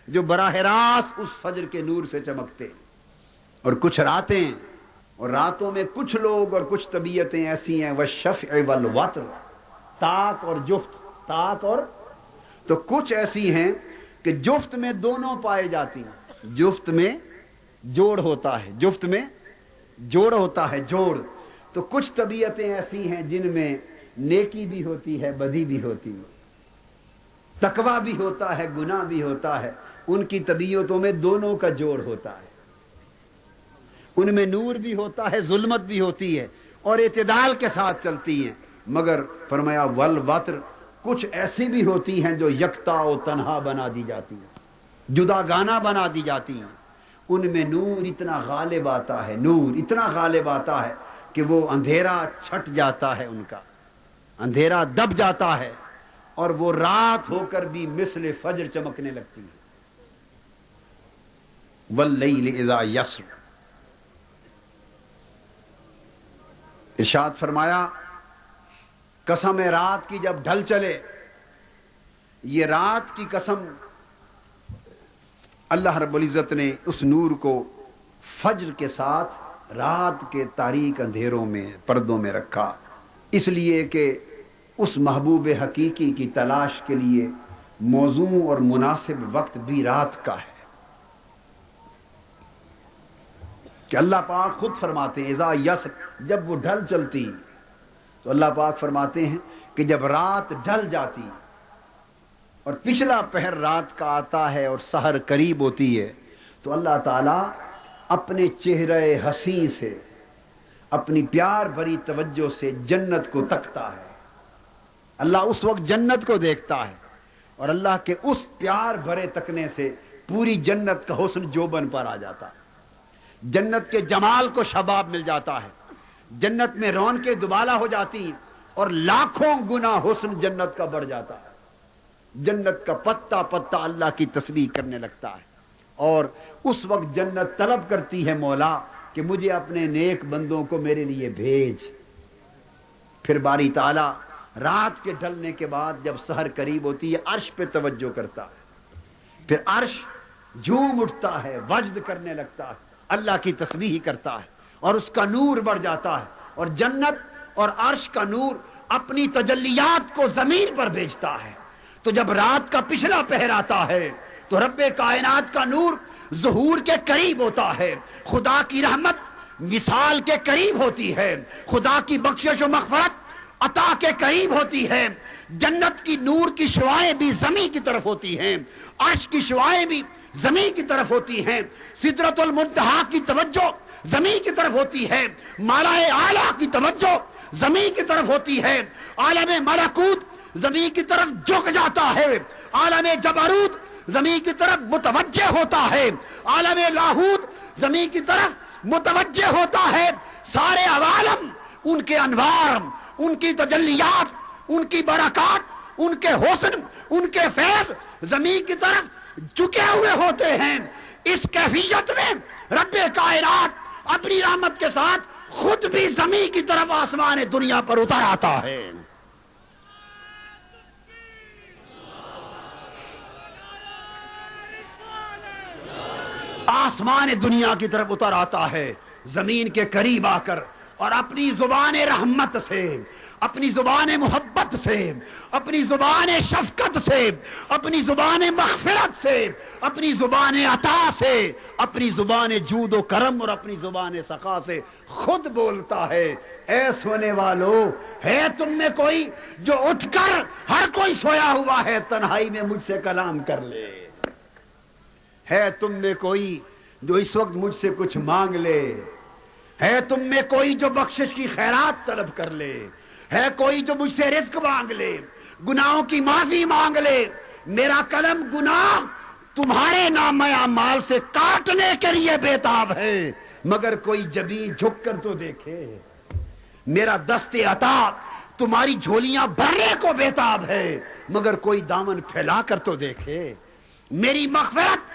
S2: جو براہ راست اس فجر کے نور سے چمکتے. اور کچھ راتیں، اور راتوں میں کچھ لوگ اور کچھ طبیعتیں ایسی ہیں والشفع والوتر، تاک اور جفت، تاک اور، تو کچھ ایسی ہیں کہ جفت میں دونوں پائے جاتی ہیں. جفت میں جوڑ ہوتا ہے، جفت میں جوڑ ہوتا ہے، جوڑ. تو کچھ طبیعتیں ایسی ہیں جن میں نیکی بھی ہوتی ہے، بدی بھی ہوتی ہے، تقویٰ بھی ہوتا ہے، گناہ بھی ہوتا ہے. ان کی طبیعتوں میں دونوں کا جوڑ ہوتا ہے. ان میں نور بھی ہوتا ہے، ظلمت بھی ہوتی ہے، اور اعتدال کے ساتھ چلتی ہیں. مگر فرمایا والوتر، کچھ ایسی بھی ہوتی ہیں جو یکتا و تنہا بنا دی جاتی ہیں، جدا گانا بنا دی جاتی ہیں. ان میں نور اتنا غالب آتا ہے، نور اتنا غالب آتا ہے کہ وہ اندھیرا چھٹ جاتا ہے، ان کا اندھیرا دب جاتا ہے، اور وہ رات ہو کر بھی مثل فجر چمکنے لگتی ہے. واللیل اذا یسر، ارشاد فرمایا قسم رات کی جب ڈھل چلے. یہ رات کی قسم اللہ رب العزت نے اس نور کو فجر کے ساتھ رات کے تاریک اندھیروں میں، پردوں میں رکھا، اس لیے کہ اس محبوب حقیقی کی تلاش کے لیے موزوں اور مناسب وقت بھی رات کا ہے. کہ اللہ پاک خود فرماتے ہیں اذا یسر، جب وہ ڈھل چلتی، تو اللہ پاک فرماتے ہیں کہ جب رات ڈھل جاتی اور پچھلا پہر رات کا آتا ہے اور سحر قریب ہوتی ہے، تو اللہ تعالیٰ اپنے چہرہ حسین سے، اپنی پیار بھری توجہ سے جنت کو تکتا ہے. اللہ اس وقت جنت کو دیکھتا ہے، اور اللہ کے اس پیار بھرے تکنے سے پوری جنت کا حسن جوبن پر آ جاتا ہے. جنت کے جمال کو شباب مل جاتا ہے، جنت میں رونقیں دوبالا ہو جاتی ہیں، اور لاکھوں گنا حسن جنت کا بڑھ جاتا ہے. جنت کا پتا پتا اللہ کی تسبیح کرنے لگتا ہے، اور اس وقت جنت طلب کرتی ہے مولا کہ مجھے اپنے نیک بندوں کو میرے لیے بھیج. پھر باری تعالیٰ رات کے ڈھلنے کے بعد جب سحر قریب ہوتی ہے عرش پہ توجہ کرتا ہے، پھر عرش جھوم اٹھتا ہے، وجد کرنے لگتا ہے، اللہ کی تسبیح کرتا ہے، اور اس کا نور بڑھ جاتا ہے. اور جنت اور عرش کا نور اپنی تجلیات کو زمین پر بھیجتا ہے. تو جب رات کا پچھلا پہر آتا ہے تو رب کائنات کا نور ظہور کے قریب ہوتا ہے، خدا کی رحمت مثال کے قریب ہوتی ہے، خدا کی بخشش و مغفرت عطا کے قریب ہوتی ہے. جنت کی نور کی شعاعیں بھی زمین کی طرف ہوتی ہیں، عرش کی شعاعیں بھی زمین کی طرف ہوتی ہیں، سدرۃ المنتہا کی توجہ زمین کی طرف ہوتی ہے، مالا اعلیٰ کی توجہ زمین کی طرف ہوتی ہے، عالم ملکوت زمین کی طرف جھک جاتا ہے، عالم جبروت زمین کی طرف متوجہ ہوتا ہے، عالم لاہوت زمین کی طرف متوجہ ہوتا ہے. سارے عوالم ان کے انوار، ان کی تجلیات، ان کی برکات، ان کے حسن، ان کے فیض زمین کی طرف جھکے ہوئے ہوتے ہیں. اس کیفیت میں رب کائنات اپنی رحمت کے ساتھ خود بھی زمین کی طرف آسمان دنیا پر اتر آتا ہے. آسمان دنیا کی طرف اتر آتا ہے، زمین کے قریب آ کر، اور اپنی زبان رحمت سے، اپنی زبان محبت سے، اپنی زبان شفقت سے، اپنی زبان مغفرت سے، اپنی زبان عطا سے، اپنی زبان جود و کرم اور اپنی زبان سخا سے خود بولتا ہے اے سونے والو، ہے تم میں کوئی جو اٹھ کر، ہر کوئی سویا ہوا ہے تنہائی میں مجھ سے کلام کر لے. ہے تم میں کوئی جو اس وقت مجھ سے کچھ مانگ لے، ہے تم میں کوئی جو بخشش کی خیرات طلب کر لے، ہے کوئی جو مجھ سے رزق مانگ لے، گناہوں کی معافی مانگ لے. میرا قلم گناہ تمہارے نام اعمال سے کاٹنے کے لیے بےتاب ہے، مگر کوئی جبیں جھک کر تو دیکھے. میرا دست عطا تمہاری جھولیاں بھرنے کو بےتاب ہے، مگر کوئی دامن پھیلا کر تو دیکھے. میری مغفرت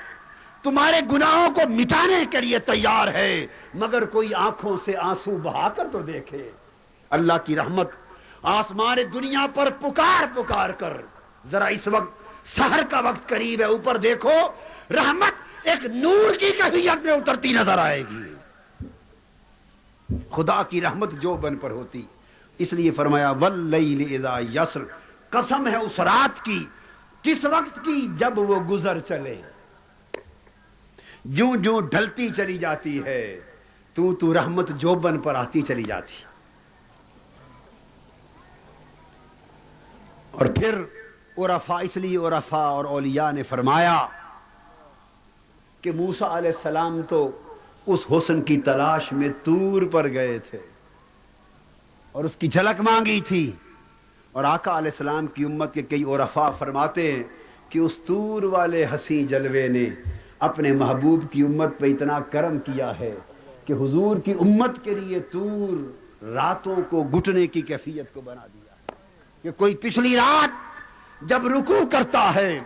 S2: تمہارے گناہوں کو مٹانے کے لیے تیار ہے، مگر کوئی آنکھوں سے آنسو بہا کر تو دیکھے. اللہ کی رحمت آسمان دنیا پر پکار پکار کر، ذرا اس وقت سحر کا وقت قریب ہے، اوپر دیکھو، رحمت ایک نور کی کیفیت میں اترتی نظر آئے گی. خدا کی رحمت جو بن پر ہوتی، اس لیے فرمایا واللیل اذا یسر، قسم ہے اس رات کی، کس وقت کی؟ جب وہ گزر چلے. جوں جوں ڈھلتی چلی جاتی ہے تو رحمت جوبن پر آتی چلی جاتی. اور پھر عرفاء، اس لیے عرفاء اور اولیاء نے فرمایا کہ موسیٰ علیہ السلام تو اس حسن کی تلاش میں طور پر گئے تھے اور اس کی جھلک مانگی تھی، اور آقا علیہ السلام کی امت کے کئی عرفاء فرماتے ہیں کہ اس طور والے حسین جلوے نے اپنے محبوب کی امت پہ اتنا کرم کیا ہے کہ حضور کی امت کے لیے طور راتوں کو گھٹنے کی کیفیت کو بنا دیا کہ کوئی پچھلی رات جب رکوع کرتا ہے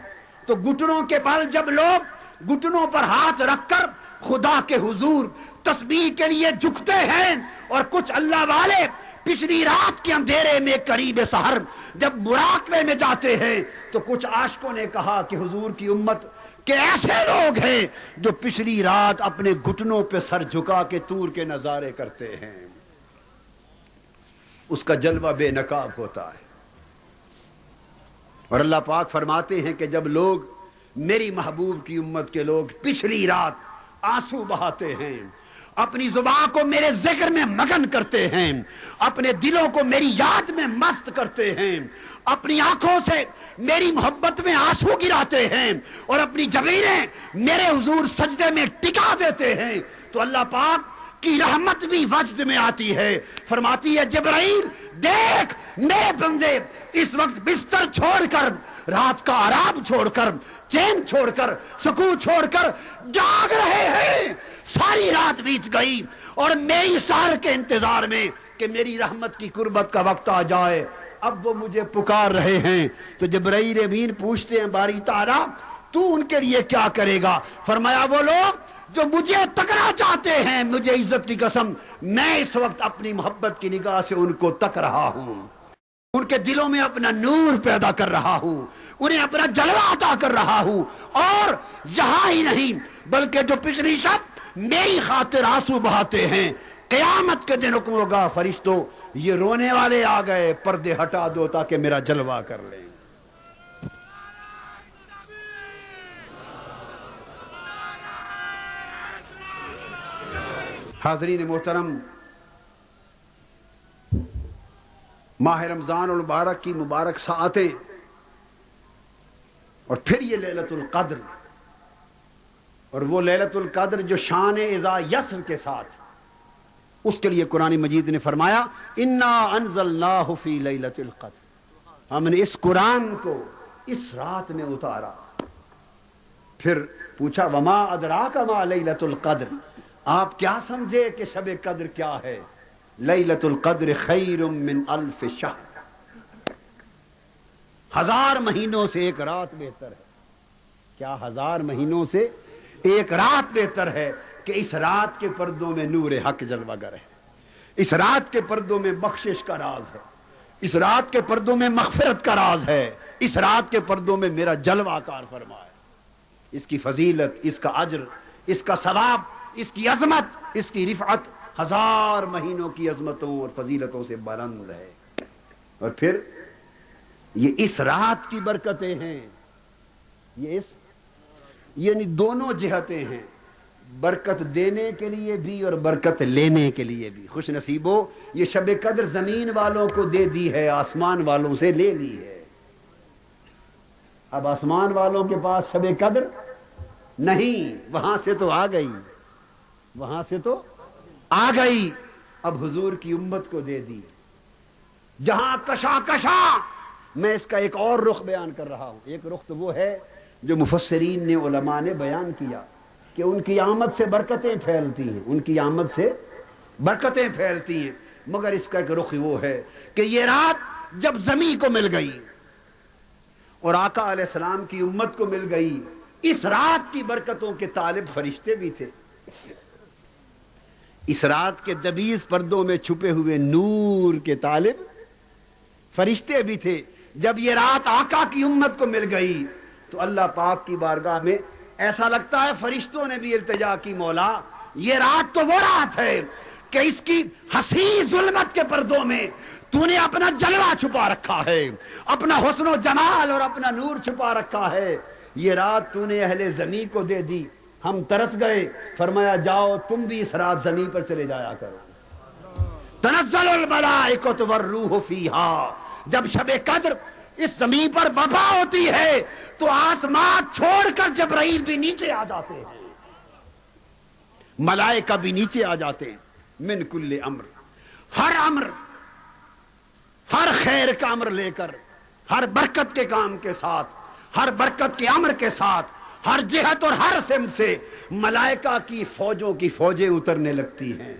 S2: تو گھٹنوں کے بل جب لوگ گھٹنوں پر ہاتھ رکھ کر خدا کے حضور تسبیح کے لیے جھکتے ہیں، اور کچھ اللہ والے پچھلی رات کے اندھیرے میں قریب سحر جب مراقبے میں جاتے ہیں، تو کچھ عاشقوں نے کہا کہ حضور کی امت کہ ایسے لوگ ہیں جو پچھلی رات اپنے گھٹنوں پہ سر جھکا کے طور کے نظارے کرتے ہیں، اس کا جلوہ بے نقاب ہوتا ہے۔ اور اللہ پاک فرماتے ہیں کہ جب لوگ میری محبوب کی امت کے لوگ پچھلی رات آنسو بہاتے ہیں، اپنی زبان کو میرے ذکر میں مگن کرتے ہیں، اپنے دلوں کو میری یاد میں مست کرتے ہیں، اپنی آنکھوں سے میری محبت میں آنسو گراتے ہیں، اور اپنی جبینیں میرے حضور سجدے میں ٹکا دیتے ہیں، تو اللہ پاک کی رحمت بھی وجد میں آتی ہے، فرماتی ہے جبرائیل دیکھ میرے بندے اس وقت بستر چھوڑ کر، رات کا آرام چھوڑ کر، چین چھوڑ کر، سکون چھوڑ کر جاگ رہے ہیں، ساری رات بیت گئی اور میری سحر کے انتظار میں کہ میری رحمت کی قربت کا وقت آ جائے، اب وہ مجھے پکار رہے ہیں۔ تو جبرائیل امین پوچھتے ہیں باری تعالیٰ تو ان کے لیے کیا کرے گا؟ فرمایا وہ لوگ جو مجھے تکنا چاہتے ہیں، مجھے عزت کی قسم میں اس وقت اپنی محبت کی نگاہ سے ان کو تک رہا ہوں، ان کے دلوں میں اپنا نور پیدا کر رہا ہوں، انہیں اپنا جلوہ عطا کر رہا ہوں، اور یہاں ہی نہیں بلکہ جو پچھلی شب میری خاطر آنسو بہاتے ہیں، قیامت کے دن حکم ہوگا فرشتوں یہ رونے والے آ گئے، پردے ہٹا دو تاکہ میرا جلوہ کر لیں۔ حاضرین محترم، ماہ رمضان المبارک کی مبارک ساعتیں اور پھر یہ لیلۃ القدر، اور وہ لیلۃ القدر جو شان اذا یسر کے ساتھ، اس کے لیے قرآن مجید نے فرمایا انا انزلناہ فی لیلۃ القدر، ہم نے اس قرآن کو اس رات میں اتارا۔ پھر پوچھا وما ادراک ما لیلۃ القدر، آپ کیا سمجھے کہ شب قدر کیا ہے؟ لیلۃ القدر خیر من الف شہر، 1000 مہینوں سے ایک رات بہتر ہے۔ کیا 1000 مہینوں سے ایک رات بہتر ہے کہ اس رات کے پردوں میں نور حق جلوہ گر ہے، اس رات کے پردوں میں بخشش کا راز ہے، اس رات کے پردوں میں مغفرت کا راز ہے، اس رات کے پردوں میں میرا جلوہ کار فرما ہے۔ اس کی فضیلت، اس کا اجر، اس کا ثواب، اس کی عظمت، اس کی رفعت 1000 مہینوں کی عظمتوں اور فضیلتوں سے بلند ہے۔ اور پھر یہ اس رات کی برکتیں ہیں، یہ یعنی دونوں جہتیں ہیں، برکت دینے کے لیے بھی اور برکت لینے کے لیے بھی۔ خوش نصیبو یہ شب قدر زمین والوں کو دے دی ہے، آسمان والوں سے لے لی ہے۔ اب آسمان والوں کے پاس شب قدر نہیں، وہاں سے تو آ گئی، وہاں سے تو آ گئی، اب حضور کی امت کو دے دی۔ جہاں کشا کشا، میں اس کا ایک اور رخ بیان کر رہا ہوں۔ ایک رخ تو وہ ہے جو مفسرین نے، علماء نے بیان کیا کہ ان کی آمد سے برکتیں پھیلتی ہیں، ان کی آمد سے برکتیں پھیلتی ہیں، مگر اس کا ایک رخ وہ ہے کہ یہ رات جب زمین کو مل گئی اور آقا علیہ السلام کی امت کو مل گئی، اس رات کی برکتوں کے طالب فرشتے بھی تھے، اس رات کے دبیز پردوں میں چھپے ہوئے نور کے طالب فرشتے بھی تھے۔ جب یہ رات آقا کی امت کو مل گئی تو اللہ پاک کی بارگاہ میں ایسا لگتا ہے فرشتوں نے بھی التجا کی، مولا یہ رات تو وہ رات ہے کہ اس کی حسین ظلمت کے پردوں میں تو نے اپنا جلوہ چھپا رکھا ہے، اپنا حسن و جمال اور اپنا نور چھپا رکھا ہے، یہ رات تو نے اہل زمین کو دے دی۔ ہم ترس گئے، فرمایا جاؤ تم بھی اس رات زمین پر چلے جایا کرو۔ تنزل الملائکۃ والروح فیہا، جب شب قدر اس زمین پر وبا ہوتی ہے تو آسمان چھوڑ کر جبرائیل بھی نیچے آ جاتے ہیں، ملائکہ بھی نیچے آ جاتے ہیں، من کل امر، ہر امر، ہر خیر کا امر لے کر، ہر برکت کے کام کے ساتھ، ہر برکت کے امر کے ساتھ، ہر جہت اور ہر سمت سے ملائکہ کی فوجوں کی فوجیں اترنے لگتی ہیں،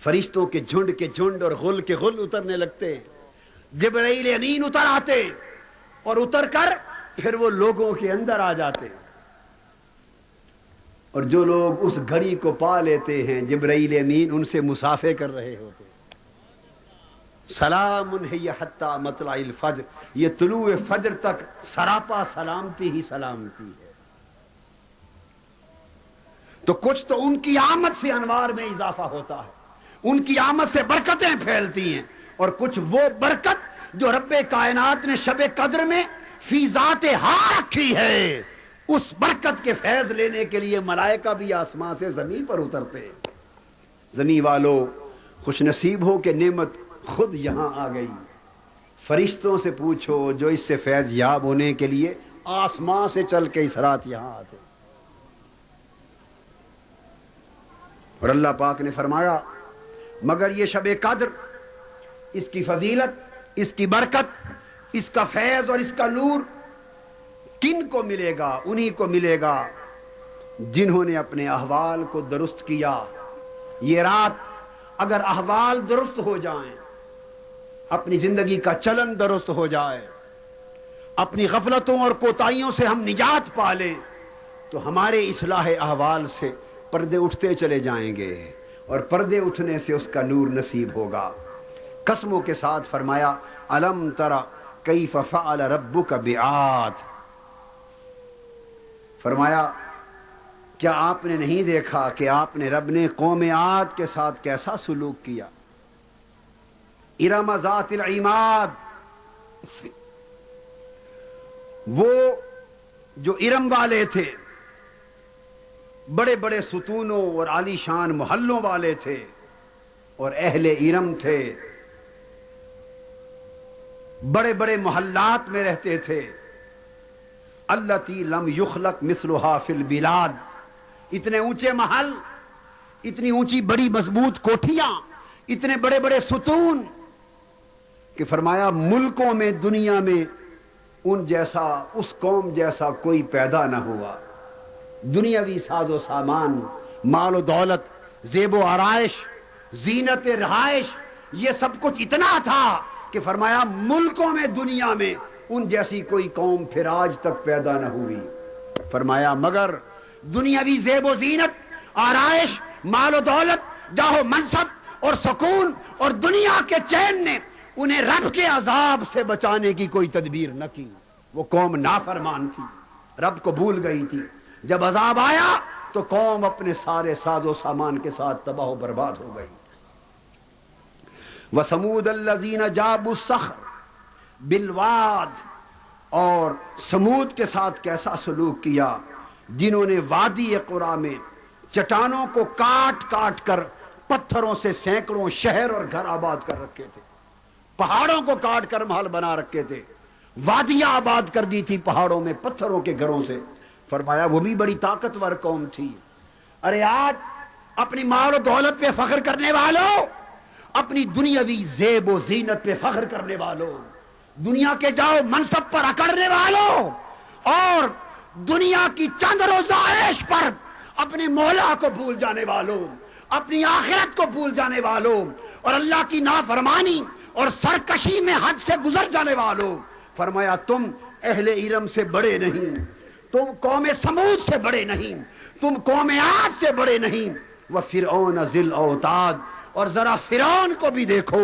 S2: فرشتوں کے جھنڈ اور غل کے غل اترنے لگتے ہیں، جبرائیل امین اتر آتے اور اتر کر پھر وہ لوگوں کے اندر آ جاتے، اور جو لوگ اس گھڑی کو پا لیتے ہیں جبرائیل امین ان سے مصافحے کر رہے ہوتے ہیں، سلام ہی حتی مطلع الفجر، یہ طلوع فجر تک سراپا سلامتی ہی سلامتی ہے۔ تو کچھ تو ان کی آمد سے انوار میں اضافہ ہوتا ہے، ان کی آمد سے برکتیں پھیلتی ہیں، اور کچھ وہ برکت جو رب کائنات نے شب قدر میں فی ذات ہاں رکھی ہے، اس برکت کے فیض لینے کے لیے ملائکہ بھی آسمان سے زمین پر اترتے ہیں۔ زمین والو خوش نصیب ہو کہ نعمت خود یہاں آ گئی، فرشتوں سے پوچھو جو اس سے فیض یاب ہونے کے لیے آسمان سے چل کے اس رات یہاں آتے۔ اور اللہ پاک نے فرمایا مگر یہ شب قدر، اس کی فضیلت، اس کی برکت، اس کا فیض اور اس کا نور کن کو ملے گا؟ انہی کو ملے گا جنہوں نے اپنے احوال کو درست کیا۔ یہ رات اگر احوال درست ہو جائیں، اپنی زندگی کا چلن درست ہو جائے، اپنی غفلتوں اور کوتاہیوں سے ہم نجات پا لیں، تو ہمارے اصلاح احوال سے پردے اٹھتے چلے جائیں گے، اور پردے اٹھنے سے اس کا نور نصیب ہوگا۔ قسموں کے ساتھ فرمایا الم تری کیف فعل ربک بعاد، فرمایا کیا آپ نے نہیں دیکھا کہ آپ نے رب نے قوم عاد کے ساتھ کیسا سلوک کیا؟ ارم ذات العماد، وہ جو ارم والے تھے، بڑے بڑے ستونوں اور عالی شان محلوں والے تھے، اور اہل ارم تھے، بڑے بڑے محلات میں رہتے تھے، التی لم یخلق مثلها فی البلاد، اتنے اونچے محل، اتنی اونچی بڑی مضبوط کوٹھیاں، اتنے بڑے بڑے ستون کہ فرمایا ملکوں میں، دنیا میں ان جیسا، اس قوم جیسا کوئی پیدا نہ ہوا۔ دنیاوی ساز و سامان، مال و دولت، زیب و آرائش، زینت رہائش، یہ سب کچھ اتنا تھا کہ فرمایا ملکوں میں، دنیا میں ان جیسی کوئی قوم پھر آج تک پیدا نہ ہوئی۔ فرمایا مگر دنیاوی زیب و زینت، آرائش، مال و دولت، جاہ و منصب اور سکون اور دنیا کے چین نے انہیں رب کے عذاب سے بچانے کی کوئی تدبیر نہ کی۔ وہ قوم نافرمان تھی، رب کو بھول گئی تھی، جب عذاب آیا تو قوم اپنے سارے ساز و سامان کے ساتھ تباہ و برباد ہو گئی۔ وَثَمُودَ الَّذِينَ جَابُوا الصَّخْرَ بِالْوَادِ، اور سمود کے ساتھ کیسا سلوک کیا جنہوں نے وادی قرا میں چٹانوں کو کاٹ کاٹ کر پتھروں سے سینکڑوں شہر اور گھر آباد کر رکھے تھے، پہاڑوں کو کاٹ کر محل بنا رکھے تھے، وادیاں آباد کر دی تھی پہاڑوں میں پتھروں کے گھروں سے۔ فرمایا وہ بھی بڑی طاقتور قوم تھی۔ ارے آج اپنی مال و دولت پہ فخر کرنے والوں، اپنی دنیاوی زیب و زینت پہ فخر کرنے والوں، دنیا کے جاؤ منصب پر اکڑنے والوں، اور دنیا کی چند روزہ عیش پر اپنے مولا کو بھول جانے والوں، اپنی آخرت کو بھول جانے والوں، اور اللہ کی نافرمانی اور سرکشی میں حد سے گزر جانے والوں، فرمایا تم اہل ارم سے بڑے نہیں، تم قوم سمود سے بڑے نہیں، تم قوم عاد سے بڑے نہیں۔ وَفِرْعَوْنَ ذِي الْأَوْتَادِ، اور ذرا فرعون کو بھی دیکھو،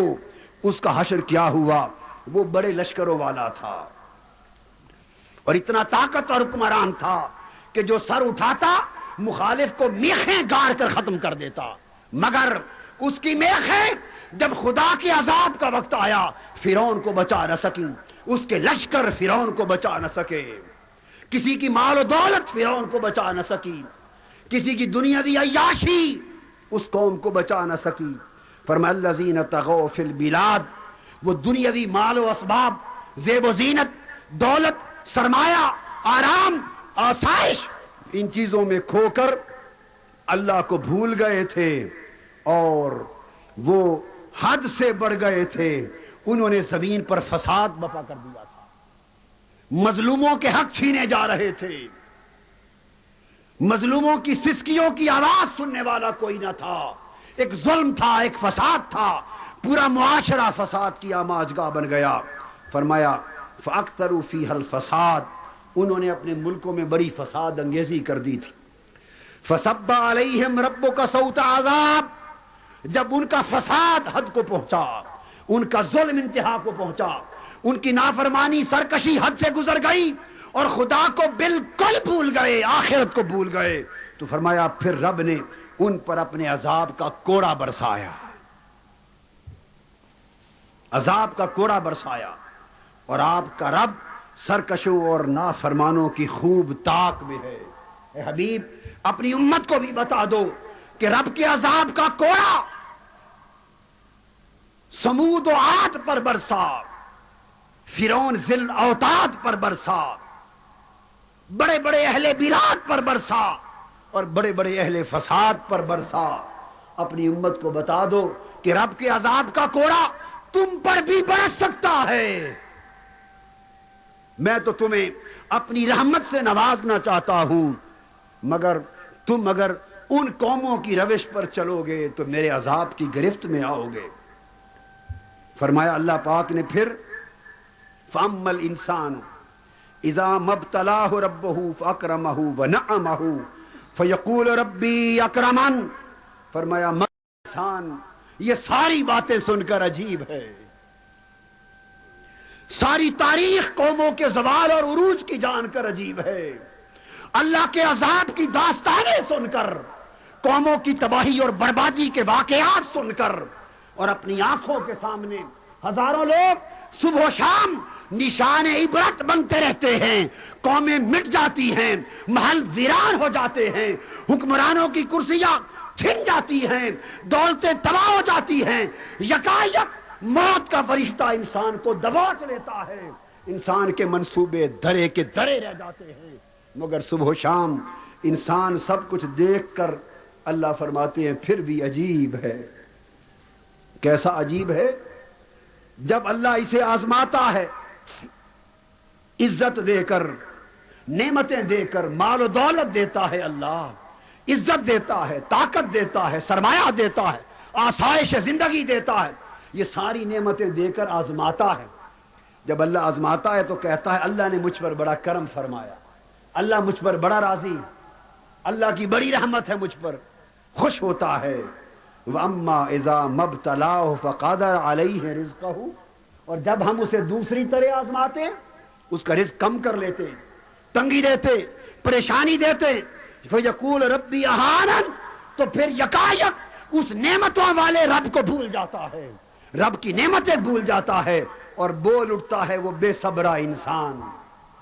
S2: اس کا حشر کیا ہوا، وہ بڑے لشکروں والا تھا، اور اتنا طاقت اور حکمران تھا کہ جو سر اٹھاتا مخالف کو میخیں گاڑ کر ختم کر دیتا، مگر اس کی میخیں جب خدا کے عذاب کا وقت آیا فرعون کو بچا نہ سکی، اس کے لشکر فرعون کو بچا نہ سکے، کسی کی مال و دولت فرعون کو بچا نہ سکی، کسی کی دنیاوی عیاشی اس قوم کو بچا نہ سکی۔ فرمایا الذین طغوا فی البلاد، وہ دنیاوی مال و اسباب زیب و زینت، دولت، سرمایہ، آرام، آسائش، ان چیزوں میں کھو کر اللہ کو بھول گئے تھے اور وہ حد سے بڑھ گئے تھے. انہوں نے زمین پر فساد بپا کر دیا تھا، مظلوموں کے حق چھینے جا رہے تھے، مظلوموں کی سسکیوں کی آواز سننے والا کوئی نہ تھا. ایک ظلم تھا، ایک فساد تھا، پورا معاشرہ فساد کی آماجگاہ بن گیا. فرمایا فَأَكْثَرُوا فِيهَا الْفَسَادَ، انہوں نے اپنے ملکوں میں بڑی فساد انگیزی کر دی تھی. فَصَبَّ عَلَيْهِمْ رَبُّكَ صَوْتَ عَذَابٍ، جب ان کا فساد حد کو پہنچا، ان کا ظلم انتہا کو پہنچا، ان کی نافرمانی سرکشی حد سے گزر گئی اور خدا کو بالکل بھول گئے، آخرت کو بھول گئے، تو فرمایا پھر رب نے ان پر اپنے عذاب کا کوڑا برسایا، عذاب کا کوڑا برسایا. اور آپ کا رب سرکشوں اور نافرمانوں کی خوب طاق میں ہے. اے حبیب اپنی امت کو بھی بتا دو کہ رب کے عذاب کا کوڑا سمود و عاد پر برسا، فرعون ذی الاوتاد پر برسا، بڑے بڑے اہل بلاد پر برسا اور بڑے بڑے اہل فساد پر برسا. اپنی امت کو بتا دو کہ رب کے عذاب کا کوڑا تم پر بھی برس سکتا ہے. میں تو تمہیں اپنی رحمت سے نوازنا چاہتا ہوں، مگر تم اگر ان قوموں کی روش پر چلو گے تو میرے عذاب کی گرفت میں آؤ گے. فرمایا اللہ پاک نے پھر فَأَمَّا الْإِنسَانُ إِذَا مَا ابْتَلَاهُ رَبُّهُ فَأَكْرَمَهُ وَنَعَمَهُ فَيَقُولُ رَبِّي أَكْرَمَنِ. فرمایا مگر انسان، یہ ساری باتیں سن کر عجیب ہے، ساری تاریخ قوموں کے زوال اور عروج کی جان کر عجیب ہے، اللہ کے عذاب کی داستانیں سن کر، قوموں کی تباہی اور بربادی کے واقعات سن کر، اور اپنی آنکھوں کے سامنے ہزاروں لوگ صبح و شام نشان عبرت بنتے رہتے ہیں، قومیں مٹ جاتی ہیں، محل ویران ہو جاتے ہیں، حکمرانوں کی کرسیاں چھن جاتی ہیں، دولتیں تباہ ہو جاتی ہیں، یکایک موت کا فرشتہ انسان کو دبوچ لیتا ہے، انسان کے منصوبے دھرے کے دھرے رہ جاتے ہیں. مگر صبح و شام انسان سب کچھ دیکھ کر اللہ فرماتے ہیں پھر بھی عجیب ہے. کیسا عجیب ہے؟ جب اللہ اسے آزماتا ہے، عزت دے کر، نعمتیں دے کر، مال و دولت دیتا ہے، اللہ عزت دیتا ہے، طاقت دیتا ہے، سرمایہ دیتا ہے، آسائش زندگی دیتا ہے، یہ ساری نعمتیں دے کر آزماتا ہے. جب اللہ آزماتا ہے تو کہتا ہے اللہ نے مجھ پر بڑا کرم فرمایا، اللہ مجھ پر بڑا راضی، اللہ کی بڑی رحمت ہے مجھ پر، خوش ہوتا ہے. وَأَمَّا إِذَا مَبْتَلَاهُ فَقَدَرَ عَلَيْهِ رِزْقَهُ، اور جب ہم اسے دوسری طرح آزماتے اس کا رزق کم کر لیتے، تنگی دیتے، پریشانی دیتے، فَيَقُولُ رَبِّي أَهَانَنِ، تو پھر یکایک اس نعمتوں والے رب کو بھول جاتا ہے، رب کی نعمتیں بھول جاتا ہے اور بول اٹھتا ہے وہ بے صبرہ انسان،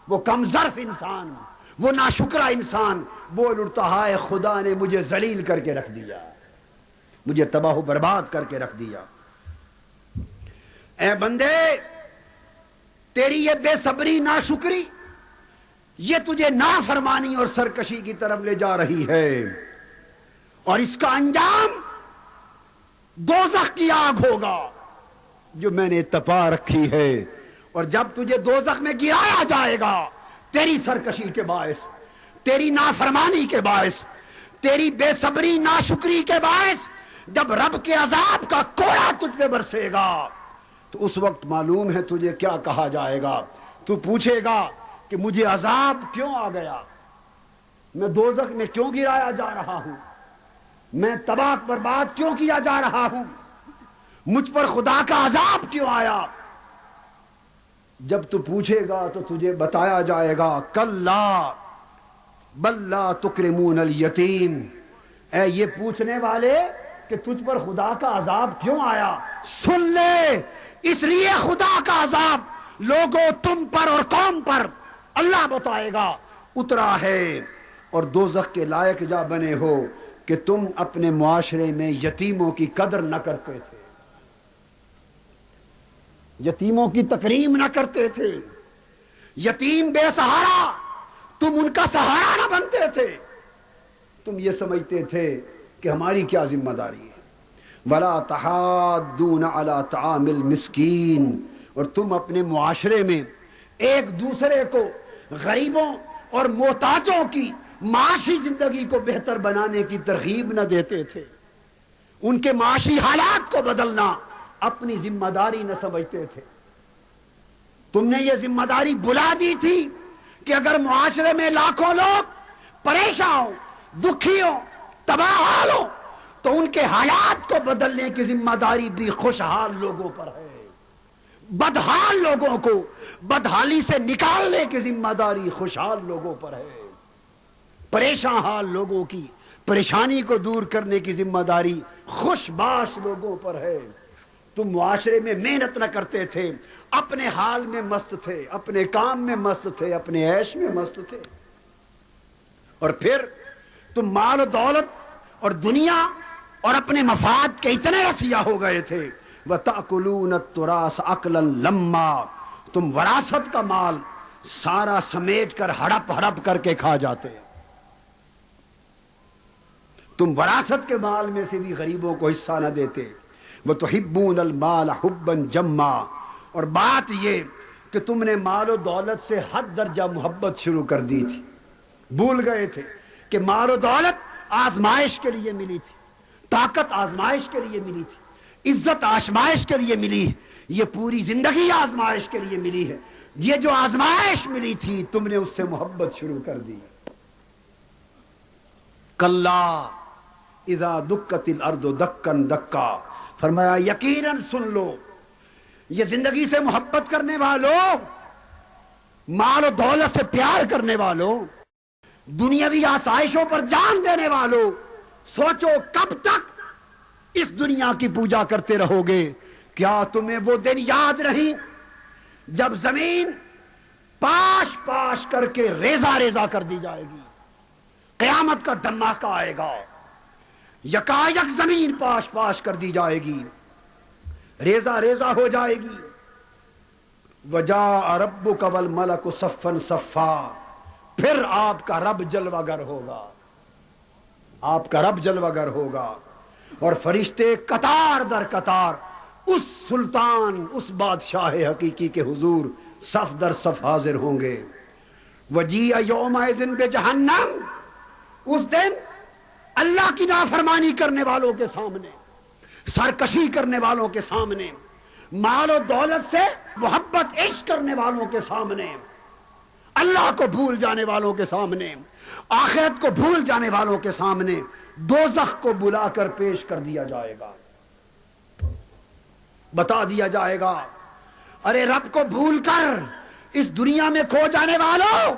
S2: وہ کم ظرف انسان، وہ ناشکرہ انسان، بول اٹھتا ہے خدا نے مجھے ذلیل کر کے رکھ دیا، مجھے تباہ و برباد کر کے رکھ دیا. اے بندے تیری یہ بے صبری ناشکری یہ تجھے نافرمانی اور سرکشی کی طرف لے جا رہی ہے، اور اس کا انجام دوزخ کی آگ ہوگا جو میں نے تپا رکھی ہے. اور جب تجھے دوزخ میں گرایا جائے گا تیری سرکشی کے باعث، تیری نافرمانی کے باعث، تیری بے صبری ناشکری کے باعث، جب رب کے عذاب کا کوڑا تجھ پہ برسے گا تو اس وقت معلوم ہے تجھے کیا کہا جائے گا. تو پوچھے گا کہ مجھے عذاب کیوں آ گیا، میں دوزخ میں کیوں گرایا جا رہا ہوں، میں تباہ برباد کیوں کیا جا رہا ہوں، مجھ پر خدا کا عذاب کیوں آیا. جب تو پوچھے گا تو تجھے بتایا جائے گا کلا بل لا تکرمون الیتیم، اے یہ پوچھنے والے کہ تجھ پر خدا کا عذاب کیوں آیا، سن لے، اس لیے خدا کا عذاب لوگوں تم پر اور قوم پر اللہ بتائے گا اترا ہے، اور دوزخ کے لائق جا بنے ہو کہ تم اپنے معاشرے میں یتیموں کی قدر نہ کرتے تھے. یتیموں کی تکریم نہ کرتے تھے، یتیم بے سہارا تم ان کا سہارا نہ بنتے تھے، تم یہ سمجھتے تھے کہ ہماری کیا ذمہ داری ہے۔ وَلَا تَحَاضُّونَ عَلَىٰ طَعَامِ الْمِسْكِينِ، اور تم اپنے معاشرے میں ایک دوسرے کو غریبوں اور محتاجوں کی معاشی زندگی کو بہتر بنانے کی ترغیب نہ دیتے تھے، ان کے معاشی حالات کو بدلنا اپنی ذمہ داری نہ سمجھتے تھے۔ تم نے یہ ذمہ داری بلا دی تھی کہ اگر معاشرے میں لاکھوں لوگ پریشان ہوں، دکھی ہوں، تباہ حال ہوں، تو ان کے حالات کو بدلنے کی ذمہ داری بھی خوشحال لوگوں پر ہے، بدحال لوگوں کو بدحالی سے نکالنے کی ذمہ داری خوشحال لوگوں پر ہے، پریشان حال لوگوں کی پریشانی کو دور کرنے کی ذمہ داری خوش باش لوگوں پر ہے۔ تم معاشرے میں محنت نہ کرتے تھے، اپنے حال میں مست تھے، اپنے کام میں مست تھے، اپنے عیش میں مست تھے، اور پھر تم مال و دولت اور دنیا اور اپنے مفاد کے اتنے رسیہ ہو گئے تھے۔ وَتَأْكُلُونَ التُّرَاثَ أَكْلًا لَمًّا، تم وراثت کا مال سارا سمیٹ کر ہڑپ ہڑپ کر کے کھا جاتے، تم وراثت کے مال میں سے بھی غریبوں کو حصہ نہ دیتے۔ وَتُحِبُّونَ الْمَالَ حُبًّا جَمًّا، اور بات یہ کہ تم نے مال و دولت سے حد درجہ محبت شروع کر دی تھی، بھول گئے تھے کہ مال و دولت آزمائش کے لیے ملی تھی، طاقت آزمائش کے لیے ملی تھی، عزت آزمائش کے لیے ملی ہے، یہ پوری زندگی آزمائش کے لیے ملی ہے۔ یہ جو آزمائش ملی تھی تم نے اس سے محبت شروع کر دی۔ کلا اذا دکت الارض دکن دکا، فرمایا یقیناً سن لو، یہ زندگی سے محبت کرنے والوں، مال و دولت سے پیار کرنے والوں، دنیاوی آسائشوں پر جان دینے والوں، سوچو کب تک اس دنیا کی پوجا کرتے رہو گے؟ کیا تمہیں وہ دن یاد نہیں جب زمین پاش پاش کر کے ریزہ ریزہ کر دی جائے گی، قیامت کا دھماکہ آئے گا، یکایک زمین پاش پاش کر دی جائے گی، ریزہ ریزہ ہو جائے گی۔ وَجَاءَ رَبُّكَ وَالْمَلَكُ صَفًّا صَفًّا، پھر آپ کا رب جلوہ گر ہوگا، آپ کا رب جلوہ گر ہوگا، اور فرشتے قطار در قطار اس سلطان، اس بادشاہ حقیقی کے حضور صف در صف حاضر ہوں گے۔ وَجِیعَ یَوْمَئِذٍ بِجَہَنَّمَ، اس دن اللہ کی نافرمانی کرنے والوں کے سامنے، سرکشی کرنے والوں کے سامنے، مال و دولت سے محبت عشق کرنے والوں کے سامنے، اللہ کو بھول جانے والوں کے سامنے، آخرت کو بھول جانے والوں کے سامنے دوزخ کو بلا کر پیش کر دیا جائے گا، بتا دیا جائے گا ارے رب کو بھول کر اس دنیا میں کھو جانے والوں،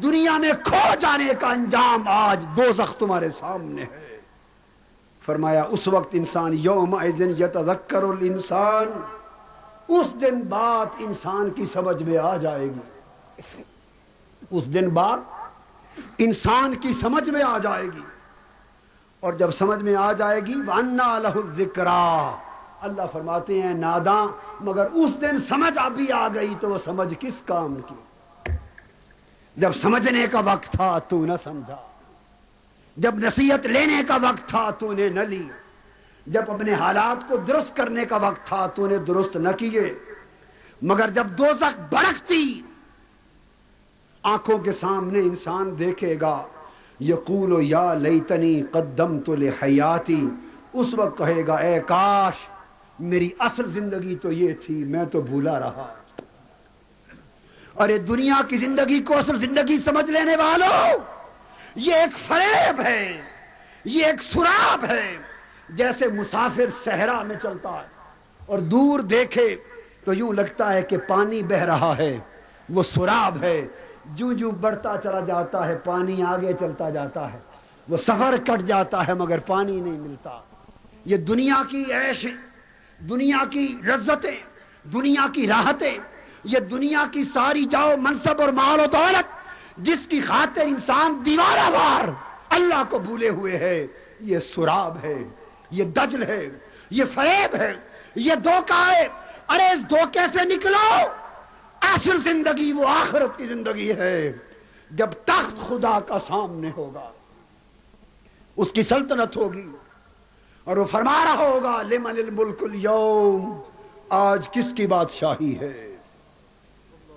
S2: دنیا میں کھو جانے کا انجام آج دوزخ تمہارے سامنے ہے۔ فرمایا اس وقت انسان یومئذ یتذکر الانسان، اس دن بات انسان کی سمجھ میں آ جائے گی، اس دن بات انسان کی سمجھ میں آ جائے گی، اور جب سمجھ میں آ جائے گی وَأَنَّا لَهُ الذِّكْرَىٰ، اللہ فرماتے ہیں ناداں مگر اس دن سمجھ ابھی آ گئی تو وہ سمجھ کس کام کی؟ جب سمجھنے کا وقت تھا تو نہ سمجھا، جب نصیحت لینے کا وقت تھا تو نے نہ لی، جب اپنے حالات کو درست کرنے کا وقت تھا تو نے درست نہ کیے، مگر جب دوزخ بھڑکتی آنکھوں کے سامنے انسان دیکھے گا، یقول یا لیتنی قدمت لحیاتی، اس وقت کہے گا اے کاش میری اصل زندگی تو یہ تھی، میں تو بھولا رہا۔ ارے دنیا کی زندگی کو اصل زندگی سمجھ لینے والوں، یہ ایک فریب ہے، یہ ایک سراب ہے، جیسے مسافر صحرا میں چلتا ہے اور دور دیکھے تو یوں لگتا ہے کہ پانی بہ رہا ہے، وہ سراب ہے، جو جو بڑھتا چلا جاتا ہے پانی آگے چلتا جاتا ہے، وہ سفر کٹ جاتا ہے مگر پانی نہیں ملتا۔ یہ دنیا کی عیش، دنیا کی لذتیں، دنیا کی راحتیں، یہ دنیا کی ساری جاؤ منصب اور مال و دولت جس کی خاطر انسان دیوارہ وار اللہ کو بھولے ہوئے ہے، یہ سراب ہے، یہ دجل ہے، یہ فریب ہے، یہ دھوکہ ہے۔
S3: ارے اس دھوکے سے نکلو، اصل زندگی وہ آخرت کی زندگی ہے جب تخت خدا کا سامنے ہوگا، اس کی سلطنت ہوگی اور وہ فرما رہا ہوگا لمن الملک اليوم، آج کس کی بادشاہی ہے۔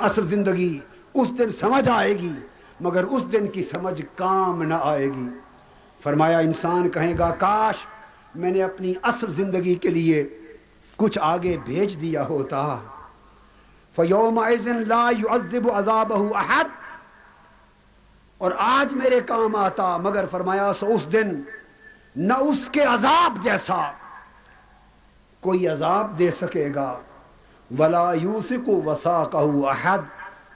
S3: اصل زندگی اس دن سمجھ آئے گی، مگر اس دن کی سمجھ کام نہ آئے گی۔ فرمایا انسان کہے گا کاش میں نے اپنی اصل زندگی کے لیے کچھ آگے بھیج دیا ہوتا۔ فَيَوْمَئِذٍ لَا يُعَذِّبُ عَذَابَهُ أَحَدٌ، اور آج میرے کام آتا، مگر فرمایا سو اس دن نہ اس کے عذاب جیسا کوئی عذاب دے سکے گا، وَلَا يُوثِقُ وَثَاقَهُ أَحَدٌ،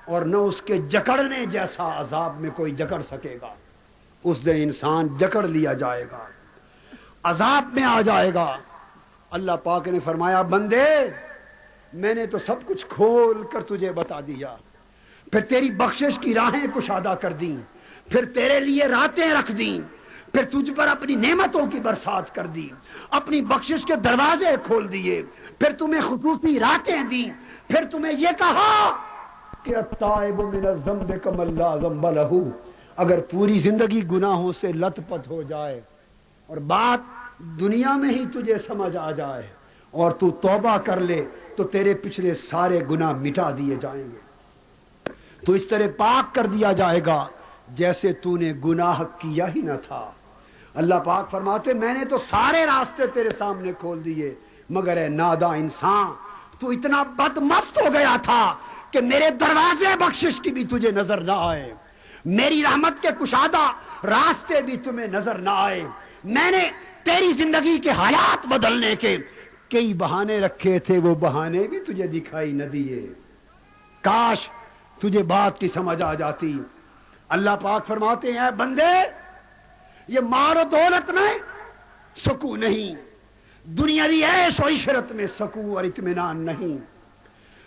S3: اور نہ اس کے جکڑنے جیسا عذاب میں کوئی جکڑ سکے گا۔ اس دن انسان جکڑ لیا جائے گا، عذاب میں آ جائے گا۔ اللہ پاک نے فرمایا بندے میں نے تو سب کچھ کھول کر تجھے بتا دیا، پھر تیری بخشش کی راہیں کشادہ کر دیں، پھر تیرے لیے راتیں رکھ دیں، پھر تجھ پر اپنی نعمتوں کی برسات کر دی، اپنی بخشش کے دروازے کھول دیے، پھر تمہیں خصوصی راتیں دیں، پھر تمہیں یہ کہا کہ التائب من الذنب کمن لا ذنب لہ، اگر پوری زندگی گناہوں سے لت پت ہو جائے اور بات دنیا میں ہی تجھے سمجھ آ جائے اور تو توبہ کر لے تو تیرے پچھلے سارے گناہ مٹا دیے جائیں گے، تو اس طرح پاک کر دیا جائے گا جیسے تو نے گناہ کیا ہی نہ تھا۔ اللہ پاک فرماتے میں نے تو سارے راستے تیرے سامنے کھول دیے، مگر اے ناداں انسان تو اتنا بدمست ہو گیا تھا کہ میرے دروازے بخشش کی بھی تجھے نظر نہ آئے، میری رحمت کے کشادہ راستے بھی تمہیں نظر نہ آئے۔ میں نے تیری زندگی کے حالات بدلنے کے کئی بہانے رکھے تھے، وہ بہانے بھی تجھے دکھائی نہ دیے۔ کاش تجھے بات کی سمجھ آ جاتی۔ اللہ پاک فرماتے ہیں بندے یہ مال و دولت میں سکون نہیں، دنیاوی عیش و عشرت میں سکون اور اطمینان نہیں،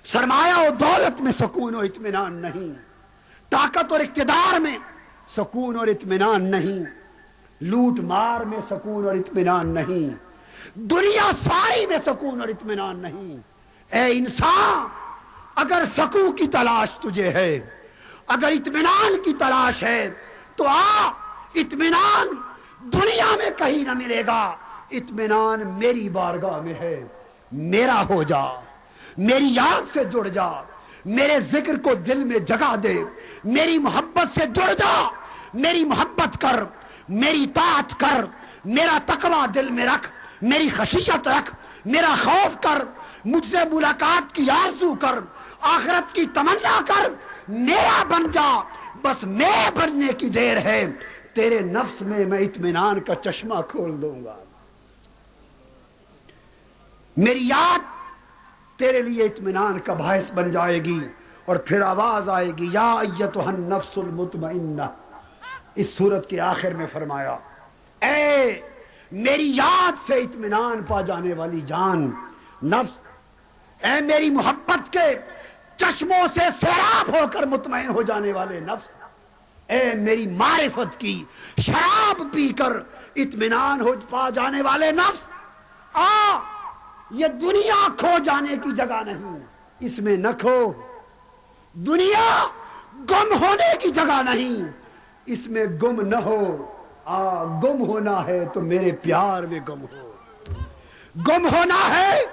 S3: سرمایہ و دولت میں سکون و اطمینان نہیں، طاقت اور اقتدار میں سکون اور اطمینان نہیں، لوٹ مار میں سکون اور اطمینان نہیں، دنیا ساری میں سکون اور اطمینان نہیں۔ اے انسان اگر سکون کی تلاش تجھے ہے، اگر اطمینان کی تلاش ہے تو آ، اطمینان دنیا میں کہیں نہ ملے گا، اطمینان میری بارگاہ میں ہے۔ میرا ہو جا، میری یاد سے جڑ جا، میرے ذکر کو دل میں جگہ دے، میری محبت سے جڑ جا، میری محبت کر، میری اطاعت کر، میرا تقوی دل میں رکھ، میری خشیت رکھ، میرا خوف کر، مجھ سے ملاقات کی آرزو کر، آخرت کی تمنا کر، میرا بن جا، بس میں بننے کی دیر ہے، تیرے نفس میں میں اطمینان کا چشمہ کھول دوں گا۔ میری یاد تیرے لیے اطمینان کا باعث بن جائے گی، اور پھر آواز آئے گی یا ایتھا النفس المطمئنہ۔ اس سورت کے آخر میں فرمایا اے میری یاد سے اطمینان پا جانے والی جان نفس، اے میری محبت کے چشموں سے سیراب ہو کر مطمئن ہو جانے والے نفس، اے میری معرفت کی شراب پی کر اطمینان ہو پا جانے والے نفس، آ، یہ دنیا کھو جانے کی جگہ نہیں، اس میں نہ کھو۔ دنیا گم ہونے کی جگہ نہیں، اس میں گم نہ ہو۔ گم ہونا ہے تو میرے پیار میں گم ہو، گم ہونا ہے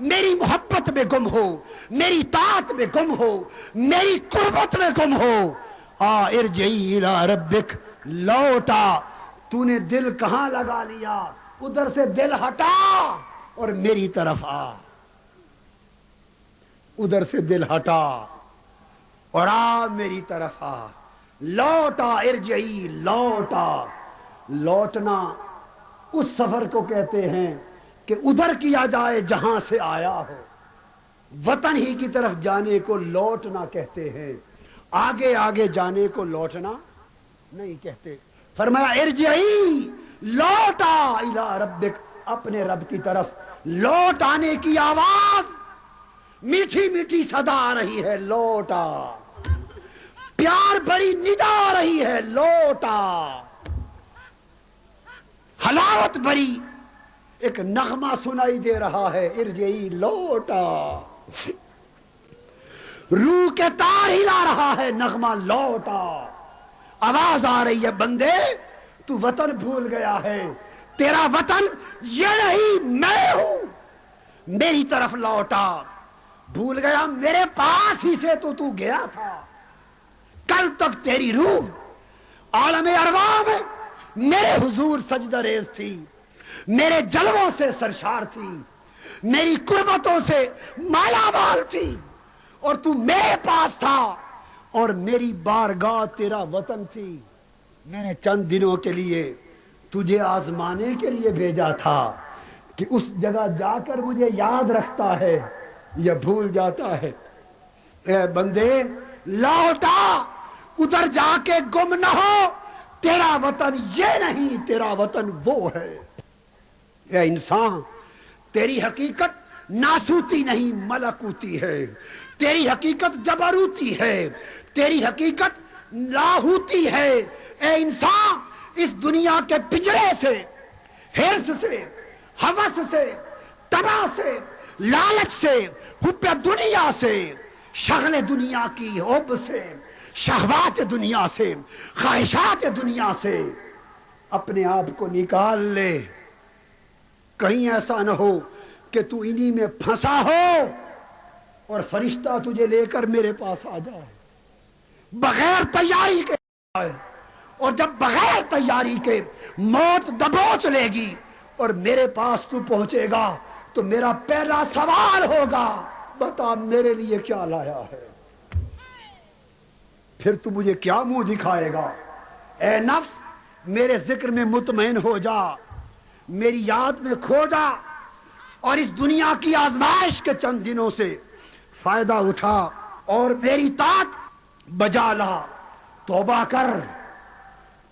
S3: میری محبت میں گم ہو، میری طاعت میں گم ہو، میری قربت میں گم ہو۔ ارجعی الی ربک، لوٹا، تو نے دل کہاں لگا لیا، ادھر سے دل ہٹا اور میری طرف آ، ادھر سے دل ہٹا اور آ میری طرف آ، لوٹا، ارجعی، لوٹا۔ لوٹنا اس سفر کو کہتے ہیں کہ ادھر کیا جائے جہاں سے آیا ہو، وطن ہی کی طرف جانے کو لوٹنا کہتے ہیں، آگے آگے جانے کو لوٹنا نہیں کہتے۔ فرمایا ارجعی، لوٹا، الی ربک، اپنے رب کی طرف لوٹ آنے کی آواز، میٹھی میٹھی صدا آ رہی ہے، لوٹا، پیار بڑی ندا آ رہی ہے، لوٹا، حلاوت بری ایک نغمہ سنائی دے رہا ہے، ارجعی، لوٹا۔ روح کے تار ہلا رہا ہے نغمہ لوٹا، آواز آ رہی ہے بندے تو وطن بھول گیا ہے، تیرا وطن یہ نہیں میں ہوں، میری طرف لوٹا، بھول گیا میرے پاس ہی سے تو گیا تھا، کل تک تیری روح عالم ارواح میں میرے حضور سجدہ ریز تھی، میرے جلووں سے سرشار تھی، میری قربتوں سے مالا مال تھی، اور تو میرے پاس تھا اور میری بارگاہ تیرا وطن تھی۔ میں نے چند دنوں کے لیے تجھے آزمانے کے لیے بھیجا تھا کہ اس جگہ جا کر مجھے یاد رکھتا ہے یا بھول جاتا ہے۔ اے بندے لوٹا، ادھر جا کے گم نہ ہو، تیرا وطن یہ نہیں، تیرا وطن وہ ہے۔ اے انسان، تیری حقیقت ناسوتی نہیں ملکوتی ہے، تیری حقیقت جبروتی ہے، تیری حقیقت لاہوتی ہے۔ اے انسان، اس دنیا کے پنجرے سے، حرص سے، ہوس سے، تباہ سے، لالچ سے، حب دنیا سے، شغل دنیا کی حب سے، شہوات دنیا سے، خواہشات دنیا سے اپنے آپ کو نکال لے، کہیں ایسا نہ ہو کہ تو انہی میں پھنسا ہو اور فرشتہ تجھے لے کر میرے پاس آ جائے بغیر تیاری کے آئے، اور جب بغیر تیاری کے موت دبوچ لے گی اور میرے پاس تو پہنچے گا تو میرا پہلا سوال ہوگا، بتا میرے لیے کیا لایا ہے؟ پھر تو مجھے کیا منہ دکھائے گا؟ اے نفس، میرے ذکر میں مطمئن ہو جا، میری یاد میں کھو جا، اور اس دنیا کی آزمائش کے چند دنوں سے فائدہ اٹھا اور میری طاعت بجا لا، توبہ کر،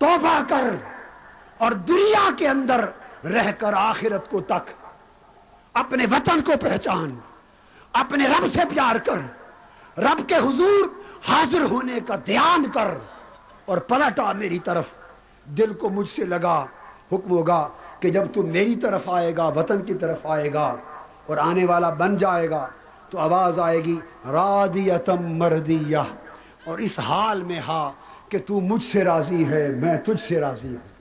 S3: توبہ کر، اور دنیا کے اندر رہ کر آخرت کو تک، اپنے وطن کو پہچان، اپنے رب سے پیار کر، رب کے حضور حاضر ہونے کا دھیان کر، اور پلٹا میری طرف، دل کو مجھ سے لگا۔ حکم ہوگا کہ جب تو میری طرف آئے گا، وطن کی طرف آئے گا اور آنے والا بن جائے گا تو آواز آئے گی راضیتم مردیہ، اور اس حال میں ہاں کہ تو مجھ سے راضی ہے، میں تجھ سے راضی ہوں۔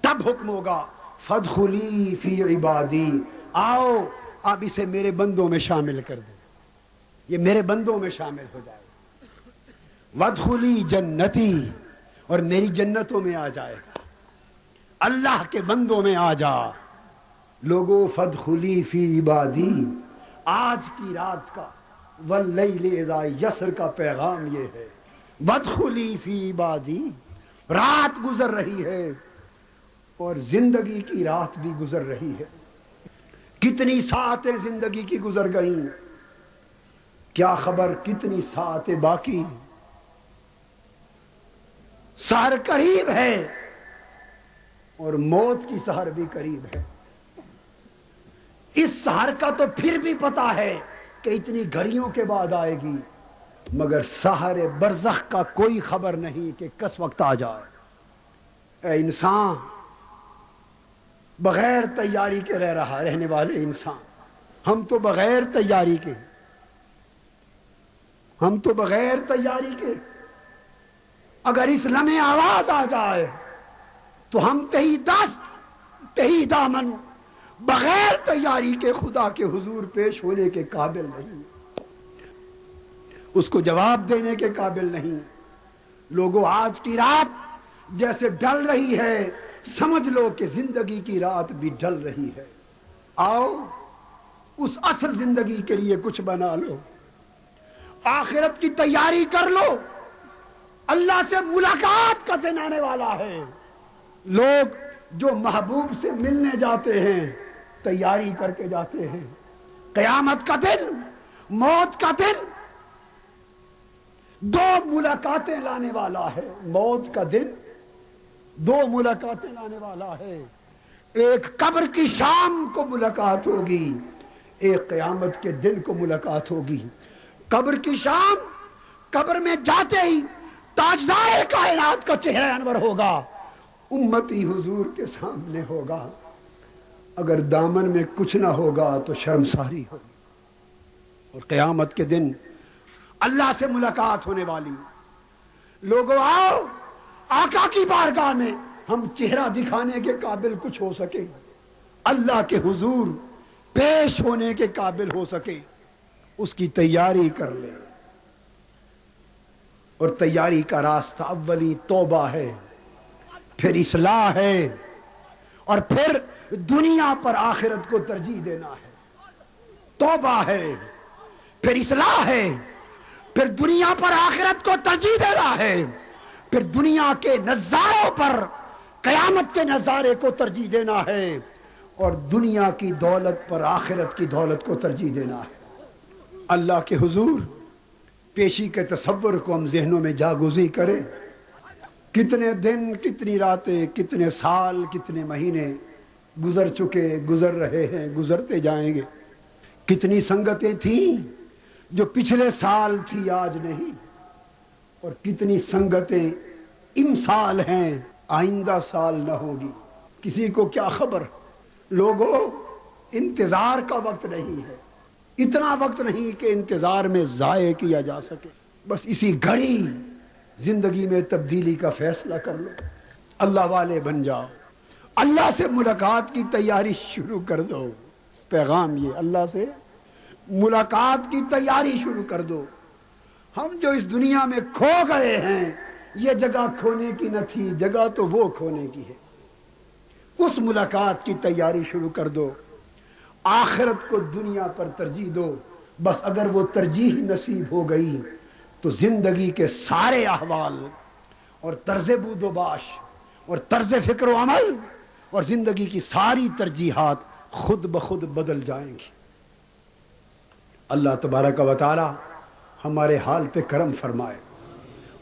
S3: تب حکم ہوگا فادخلی فی عبادی، آؤ اب اسے میرے بندوں میں شامل کر دو، یہ میرے بندوں میں شامل ہو جائے گا، وادخلی جنتی، اور میری جنتوں میں آ جائے گا، اللہ کے بندوں میں آ جا۔ لوگو فادخلی فی عبادی، آج کی رات کا واللیل اذا یسر کا پیغام یہ ہے، وادخلی فی عبادی، رات گزر رہی ہے اور زندگی کی رات بھی گزر رہی ہے، کتنی ساعتیں زندگی کی گزر گئیں، کیا خبر کتنی ساعتیں باقی، سحر قریب ہے اور موت کی سحر بھی قریب ہے۔ اس سحر کا تو پھر بھی پتا ہے کہ اتنی گھڑیوں کے بعد آئے گی، مگر سحر برزخ کا کوئی خبر نہیں کہ کس وقت آ جائے۔ اے انسان، بغیر تیاری کے رہنے والے انسان، ہم تو بغیر تیاری کے، ہم تو بغیر تیاری کے، اگر اس لمحے آواز آ جائے تو ہم تہی دست تہی دامن بغیر تیاری کے خدا کے حضور پیش ہونے کے قابل نہیں، اس کو جواب دینے کے قابل نہیں۔ لوگوں، آج کی رات جیسے ڈھل رہی ہے، سمجھ لو کہ زندگی کی رات بھی ڈھل رہی ہے۔ آؤ اس اصل زندگی کے لیے کچھ بنا لو، آخرت کی تیاری کر لو، اللہ سے ملاقات کا دن آنے والا ہے۔ لوگ جو محبوب سے ملنے جاتے ہیں تیاری کر کے جاتے ہیں، قیامت کا دن، موت کا دن دو ملاقاتیں لانے والا ہے۔ موت کا دن دو ملاقاتیں لانے والا ہے، ایک قبر کی شام کو ملاقات ہوگی، ایک قیامت کے دن کو ملاقات ہوگی۔ قبر کی شام، قبر میں جاتے ہی تاجدار کائنات کا چہرہ انور ہوگا، امتی حضور کے سامنے ہوگا، اگر دامن میں کچھ نہ ہوگا تو شرمساری ہوگی۔ اور قیامت کے دن اللہ سے ملاقات ہونے والی. لوگوں آؤ آقا کی بارگاہ میں ہم چہرہ دکھانے کے قابل کچھ ہو سکے, اللہ کے حضور پیش ہونے کے قابل ہو سکے, اس کی تیاری کر لیں. اور تیاری کا راستہ اولی توبہ ہے, پھر اصلاح ہے, اور پھر دنیا پر آخرت کو ترجیح دینا ہے. توبہ ہے, پھر اصلاح ہے, پھر دنیا پر آخرت کو ترجیح دینا ہے, پھر دنیا کے نظاروں پر قیامت کے نظارے کو ترجیح دینا ہے, اور دنیا کی دولت پر آخرت کی دولت کو ترجیح دینا ہے. اللہ کے حضور پیشی کے تصور کو ہم ذہنوں میں جاگوزی کریں. کتنے دن, کتنی راتیں, کتنے سال, کتنے مہینے گزر چکے, گزر رہے ہیں, گزرتے جائیں گے. کتنی سنگتیں تھیں جو پچھلے سال تھی آج نہیں, اور کتنی سنگتیں امسال ہیں آئندہ سال نہ ہوگی. کسی کو کیا خبر. لوگوں انتظار کا وقت نہیں ہے, اتنا وقت نہیں کہ انتظار میں ضائع کیا جا سکے. بس اسی گھڑی زندگی میں تبدیلی کا فیصلہ کر لو, اللہ والے بن جاؤ, اللہ سے ملاقات کی تیاری شروع کر دو. پیغام یہ, اللہ سے ملاقات کی تیاری شروع کر دو. ہم جو اس دنیا میں کھو گئے ہیں, یہ جگہ کھونے کی نہ تھی, جگہ تو وہ کھونے کی ہے. اس ملاقات کی تیاری شروع کر دو. آخرت کو دنیا پر ترجیح دو. بس اگر وہ ترجیح نصیب ہو گئی تو زندگی کے سارے احوال اور طرز بود و باش اور طرز فکر و عمل اور زندگی کی ساری ترجیحات خود بخود بدل جائیں گی. اللہ تبارک و تعالی ہمارے حال پہ کرم فرمائے,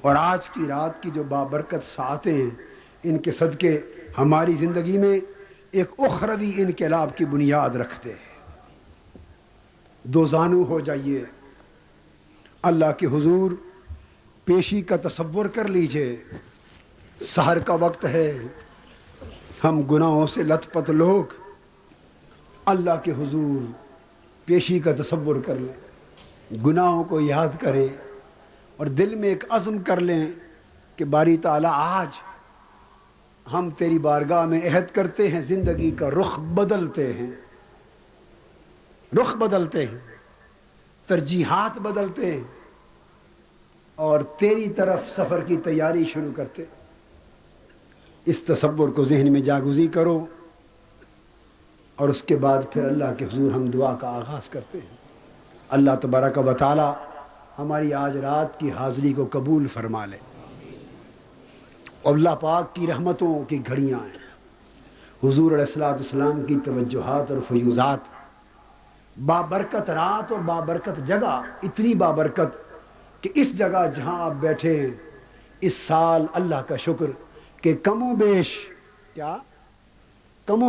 S3: اور آج کی رات کی جو بابرکت ساعتیں ہیں ان کے صدقے ہماری زندگی میں ایک اخروی انقلاب کی بنیاد رکھتے ہیں. دو زانو ہو جائیے, اللہ کے حضور پیشی کا تصور کر لیجئے. سحر کا وقت ہے, ہم گناہوں سے لت پت لوگ اللہ کے حضور پیشی کا تصور کر لیں, گناہوں کو یاد کریں, اور دل میں ایک عزم کر لیں کہ باری تعالیٰ آج ہم تیری بارگاہ میں عہد کرتے ہیں, زندگی کا رخ بدلتے ہیں, رخ بدلتے ہیں, ترجیحات بدلتے ہیں, اور تیری طرف سفر کی تیاری شروع کرتے. اس تصور کو ذہن میں جاگزی کرو, اور اس کے بعد پھر اللہ کے حضور ہم دعا کا آغاز کرتے ہیں. اللہ تبارک و تعالی ہماری آج رات کی حاضری کو قبول فرما لے. اللہ پاک کی رحمتوں کی گھڑیاں ہیں, حضور علیہ السلام کی توجہات اور فیوزات, بابرکت رات اور بابرکت جگہ, اتنی بابرکت کہ اس جگہ جہاں آپ بیٹھے ہیں اس سال اللہ کا شکر کہ کم و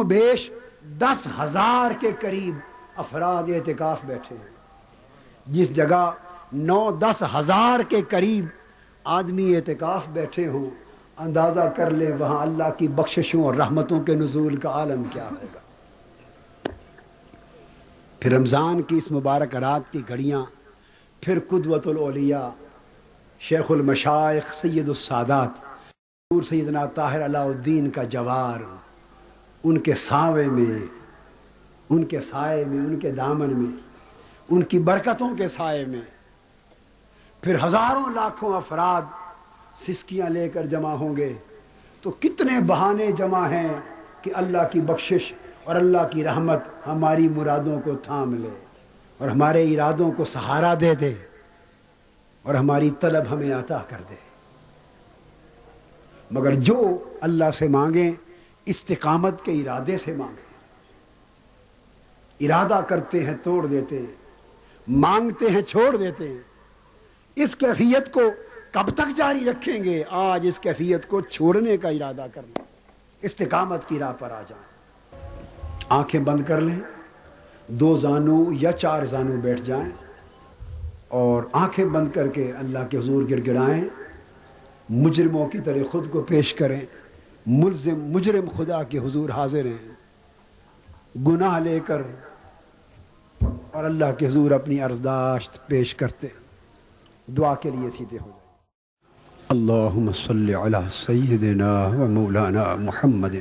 S3: بیش 10,000 کے قریب افراد اعتکاف بیٹھے ہیں. جس جگہ 9-10 ہزار کے قریب آدمی اعتکاف بیٹھے ہوں, اندازہ کر لیں وہاں اللہ کی بخششوں اور رحمتوں کے نزول کا عالم کیا ہوگا. پھر رمضان کی اس مبارک رات کی گھڑیاں, پھر قدوۃ الاولیاء شیخ المشائخ سید السادات حضور سیدنا طاہر علاء الدین کا جوار, ان کے ساوے میں, ان کے سائے میں, ان کے دامن میں, ان کی برکتوں کے سائے میں, پھر ہزاروں لاکھوں افراد سسکیاں لے کر جمع ہوں گے. تو کتنے بہانے جمع ہیں کہ اللہ کی بخشش اور اللہ کی رحمت ہماری مرادوں کو تھام لے, اور ہمارے ارادوں کو سہارا دے دے, اور ہماری طلب ہمیں عطا کر دے. مگر جو اللہ سے مانگیں استقامت کے ارادے سے مانگیں. ارادہ کرتے ہیں توڑ دیتے ہیں, مانگتے ہیں چھوڑ دیتے ہیں. اس کیفیت کو کب تک جاری رکھیں گے؟ آج اس کیفیت کو چھوڑنے کا ارادہ کر لیں, استقامت کی راہ پر آ جائیں. آنکھیں بند کر لیں, 2 زانو یا 4 زانو بیٹھ جائیں, اور آنکھیں بند کر کے اللہ کے حضور گڑ گڑائیں. مجرموں کی طرح خود کو پیش کریں, مجرم خدا کے حضور حاضر ہیں, گناہ لے کر اور اللہ کے حضور اپنی عرضداشت پیش کرتے ہیں، دعا کے لیے سیدھے ہو جائیں۔ اللہم صلی علی سیدنا و مولانا محمد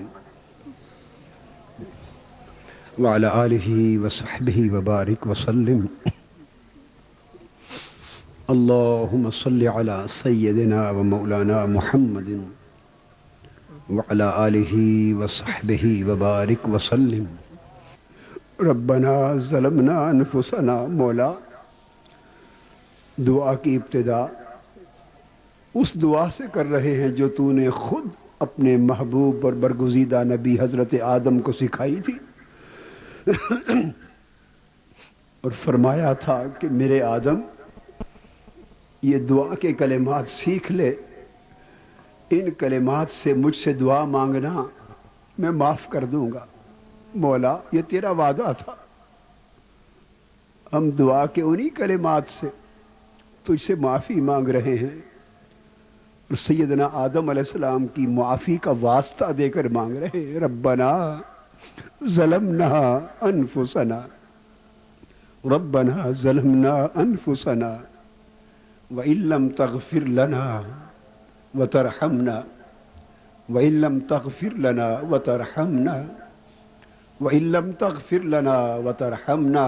S3: وعلی آلہ وصحبہ وبارک وسلم۔ اللہم صلی علی سیدنا و مولانا محمد وعلی آلہ وصحبہ وبارک وسلم۔ ربنا ظلمنا انفسنا، مولا دعا کی ابتدا اس دعا سے کر رہے ہیں جو تو نے خود اپنے محبوب اور برگزیدہ نبی حضرت آدم کو سکھائی تھی، اور فرمایا تھا کہ میرے آدم یہ دعا کے کلمات سیکھ لے، ان کلمات سے مجھ سے دعا مانگنا، میں معاف کر دوں گا۔ مولا یہ تیرا وعدہ تھا، ہم دعا کے انہی کلمات سے تجھ سے معافی مانگ رہے ہیں، اور سیدنا آدم علیہ السلام کی معافی کا واسطہ دے کر مانگ رہے ہیں۔ ربنا ظلمنا انفسنا، ربنا ظلمنا انفسنا وَإِن لَّمْ تَغْفِرْ لَنَا وَتَرْحَمْنَا وَإِن لَّمْ تَغْفِرْ لَنَا وَتَرْحَمْنَا وَإِن لَّمْ تَغْفِرْ لَنَا وَتَرْحَمْنَا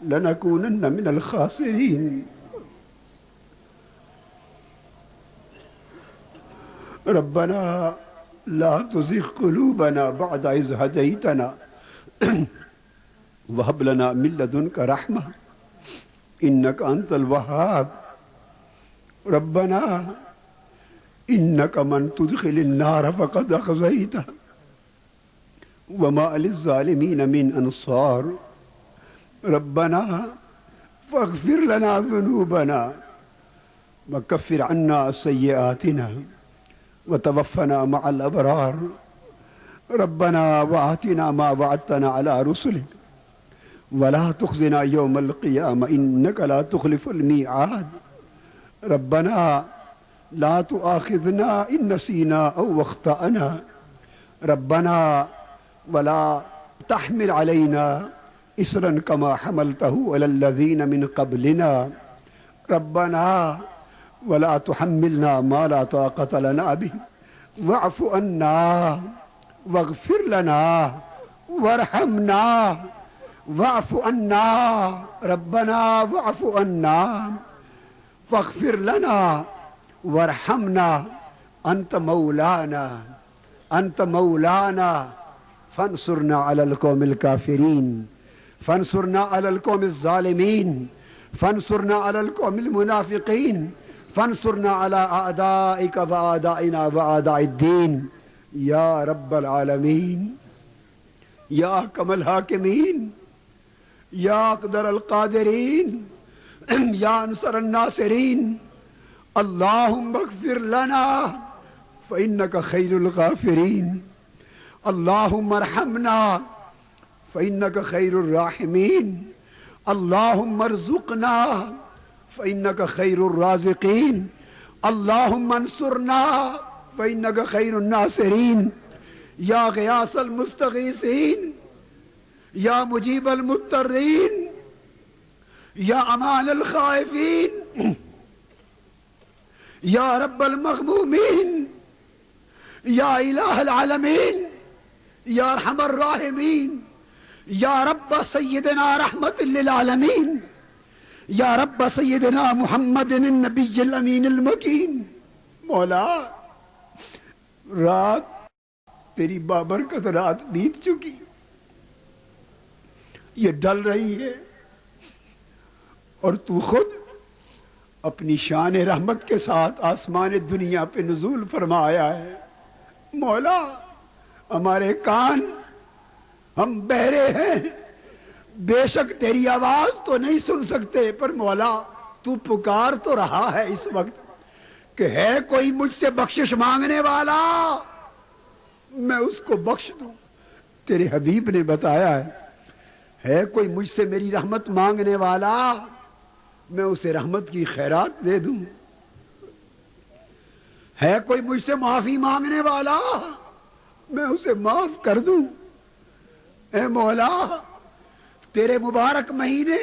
S3: لَنَكُونَنَّ مِنَ الْخَاسِرِينَ۔ ربنا لا تزغ قلوبنا بعد إذ هديتنا وهب لنا من لدنك رحمة إنك أنت الوهاب۔ ربنا إنك من تدخل النار فقد أخزيته وما للظالمين من أنصار۔ ربنا فاغفر لنا ذنوبنا وكفر عنا سيئاتنا وتوفنا مع الأبرار۔ ربنا وآتنا ما وعدتنا على رسلك ولا تخزنا يوم القيامة إنك لا تخلف الميعاد۔ ربنا لا تؤاخذنا إن نسينا أو أخطأنا، ربنا ولا تحمل علينا إصرا كما حملته على الذين من قبلنا، ربنا ولا تحملنا ما لا طاقة لنا به واعف عنا واغفر لنا وارحمنا واعف عنا، ربنا واعف عنا فاغفر لنا وارحمنا أنت مولانا فانصرنا على القوم الكافرين، فانصرنا على القوم الظالمين، فانصرنا على القوم المنافقين، فانصرنا على أعدائك وأعدائنا وأعداء الدين يا رب العالمين، يا أحكم الحاكمين، يا أقدر القادرين، يا أنصر الناصرين، اللهم اغفر لنا فإنك خير الغافرين، اللهم ارحمنا فإنك خير الراحمين، اللهم ارزقنا فإنك خير الرازقين، اللهم انصرنا فإنك خير الناصرين، يا غياث المستغيثين، يا مجيب المضطرين، يا أمان الخائفين، يا رب المغمومين، يا إله العالمين، يا أرحم الراحمين، يا رب سيدنا رحمة للعالمين، يا رب سيدنا محمد النبي الأمين المكين۔ مولا رات تیری بابرکت رات بیت چکی، یہ ڈل رہی ہے، اور تو خود اپنی شان رحمت کے ساتھ آسمان دنیا پہ نزول فرمایا ہے۔ مولا ہمارے کان، ہم بہرے ہیں، بے شک تیری آواز تو نہیں سن سکتے، پر مولا تو پکار تو رہا ہے اس وقت کہ ہے کوئی مجھ سے بخشش مانگنے والا، میں اس کو بخش دوں۔ تیرے حبیب نے بتایا ہے کوئی مجھ سے میری رحمت مانگنے والا، میں اسے رحمت کی خیرات دے دوں۔ ہے کوئی مجھ سے معافی مانگنے والا، میں اسے معاف کر دوں۔ اے مولا تیرے مبارک مہینے،